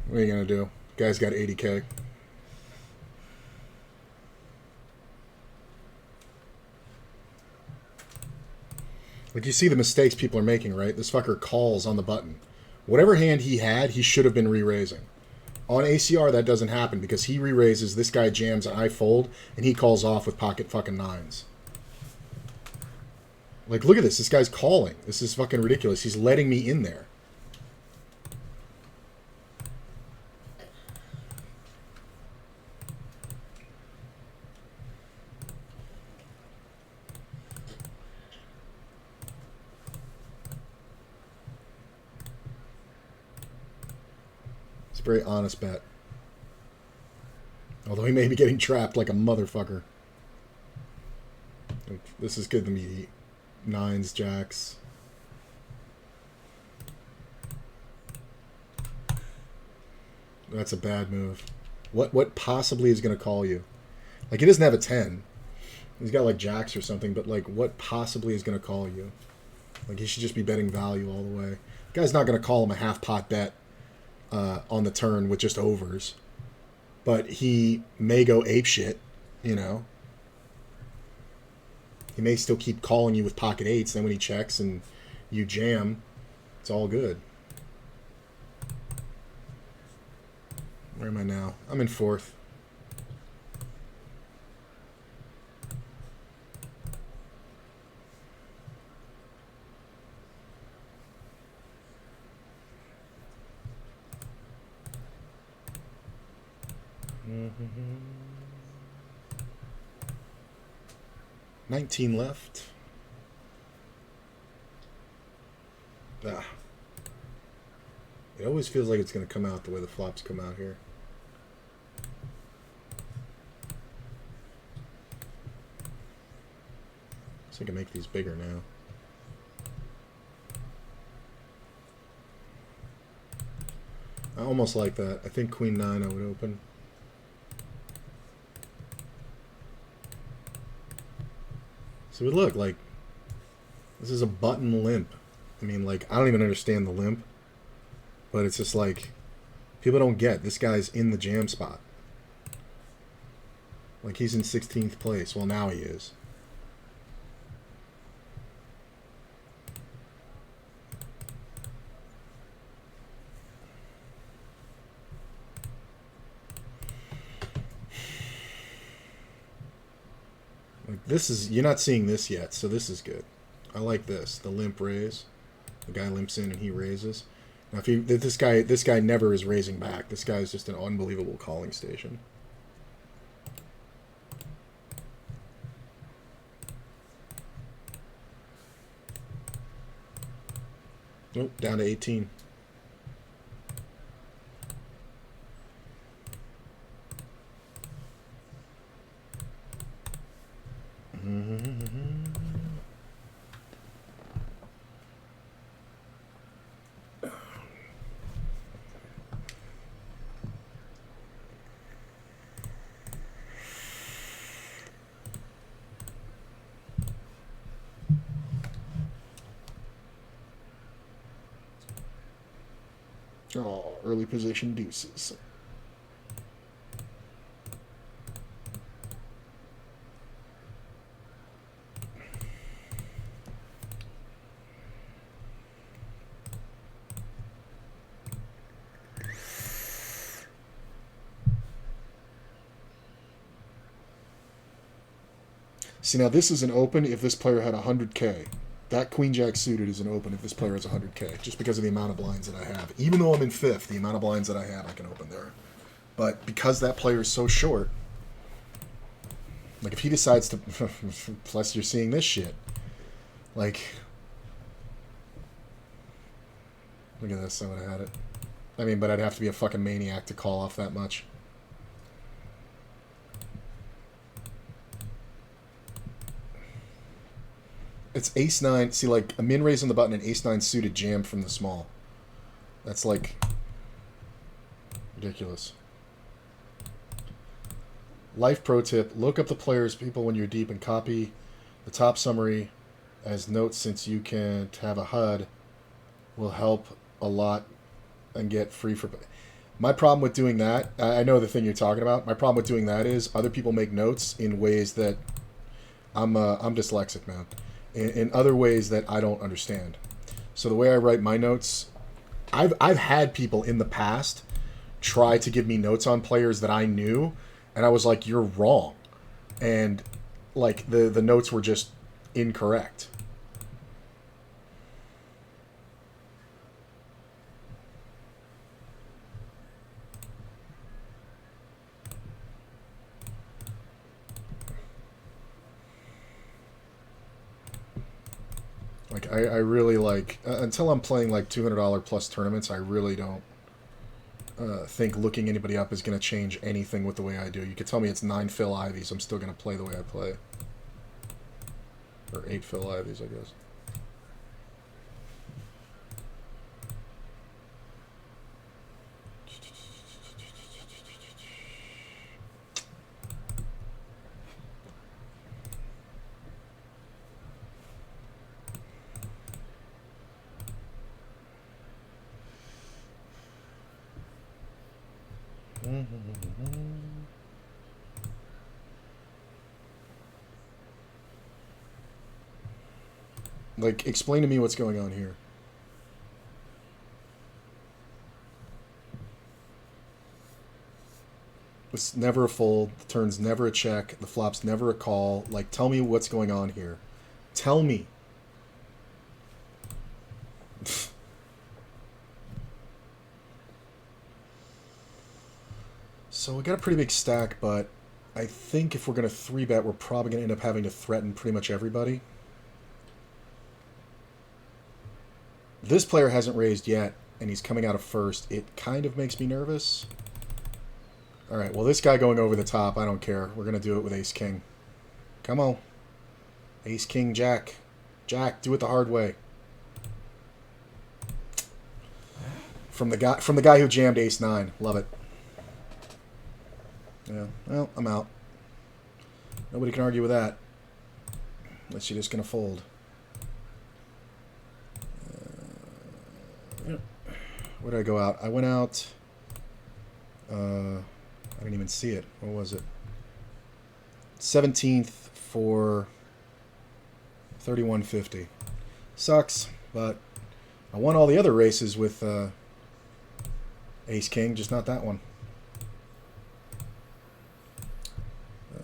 What are you going to do? Guy's got 80K. Like, you see the mistakes people are making, right? This fucker calls on the button. Whatever hand he had, he should have been re-raising. On ACR, that doesn't happen because he re-raises, this guy jams, and I fold, and he calls off with pocket fucking nines. Like, look at this. This guy's calling. This is fucking ridiculous. He's letting me in there. It's a very honest bet. Although he may be getting trapped like a motherfucker. This is good to me. Nines, jacks. That's a bad move. What possibly is going to call you? Like, he doesn't have a 10. He's got, like, jacks or something, but, like, what possibly is going to call you? Like, he should just be betting value all the way. The guy's not going to call him a half-pot bet on the turn with just overs. But he may go apeshit, you know. He may still keep calling you with pocket eights. Then when he checks and you jam, it's all good. Where am I now? I'm in fourth. Mm-hmm. 19 left. Ah. It always feels like it's going to come out the way the flops come out here. So I can make these bigger now. I almost like that. I think Queen 9 I would open. So we look like this is a button limp. I mean, like, I don't even understand the limp, but it's just like people don't get this guy's in the jam spot. Like, he's in 16th place. Well, now he is. This is, you're not seeing this yet, so this is good. I like this. The limp raise. The guy limps in and he raises. Now, if this guy never is raising back. This guy is just an unbelievable calling station. Nope, down to 18. Oh, early position deuces. See, now this is an open if this player had 100K. That Queen Jack suited is an open if this player has 100K, just because of the amount of blinds that I have. Even though I'm in fifth, the amount of blinds that I have, I can open there. But because that player is so short, like if he decides to, plus you're seeing this shit. Like, look at this, I would have had it. I mean, but I'd have to be a fucking maniac to call off that much. It's ace-9. See, like, a min-raise on the button and ace-9 suited jam from the small. That's, like, ridiculous. Life pro tip. Look up the players, people, when you're deep, and copy the top summary as notes, since you can't have a HUD. Will help a lot and get free for... My problem with doing that, I know the thing you're talking about. My problem with doing that is other people make notes in ways that... I'm dyslexic, man. In other ways that I don't understand. So the way I write my notes I've had people in the past try to give me notes on players that I knew, and I was like, you're wrong. And like the notes were just incorrect. Like I really like until I'm playing like $200 plus tournaments, I really don't think looking anybody up is going to change anything with the way I do. You could tell me it's 9 Phil Ivies, I'm still going to play the way I play. Or 8 Phil Ivies, I guess. Like, explain to me what's going on here. It's never a fold, the turn's never a check, the flop's never a call. Like, tell me what's going on here. Tell me. So we got a pretty big stack, but I think if we're going to 3-bet, we're probably going to end up having to threaten pretty much everybody. This player hasn't raised yet, and he's coming out of first. It kind of makes me nervous. All right, well, this guy going over the top, I don't care. We're going to do it with Ace-King. Come on. Ace-King, Jack. Jack, do it the hard way. From the guy who jammed Ace-9. Love it. Yeah, well, I'm out. Nobody can argue with that. Unless you're just going to fold. Where did I go out? I went out... I didn't even see it. What was it? 17th for 31.50. Sucks, but I won all the other races with Ace-King, just not that one.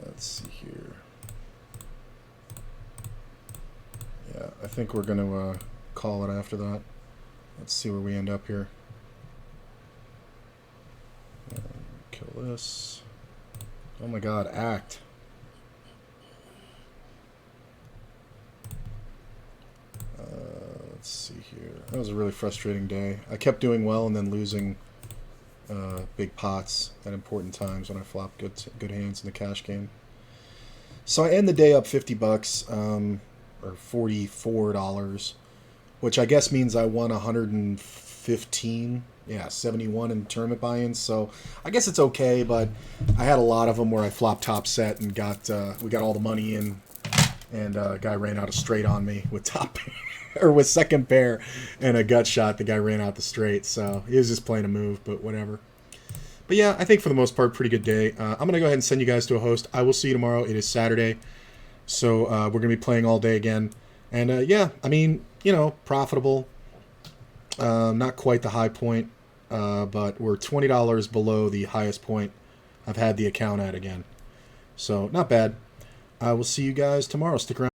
Let's see here. Yeah, I think we're going to call it after that. Let's see where we end up here. Kill this. Oh my god, act. Let's see here. That was a really frustrating day. I kept doing well and then losing big pots at important times when I flopped good hands in the cash game. So I end the day up $50, or $44, which I guess means I won 115. Yeah, 71 in tournament buy-ins, so I guess it's okay, but I had a lot of them where I flopped top set and we got all the money in, and a guy ran out a straight on me with top or with second pair and a gut shot. The guy ran out the straight, so he was just playing a move, but whatever. But yeah, I think for the most part, pretty good day. I'm going to go ahead and send you guys to a host. I will see you tomorrow. It is Saturday, so we're going to be playing all day again. And yeah, I mean, you know, profitable. Not quite the high point, but we're $20 below the highest point I've had the account at again. So, not bad. I will see you guys tomorrow. Stick around.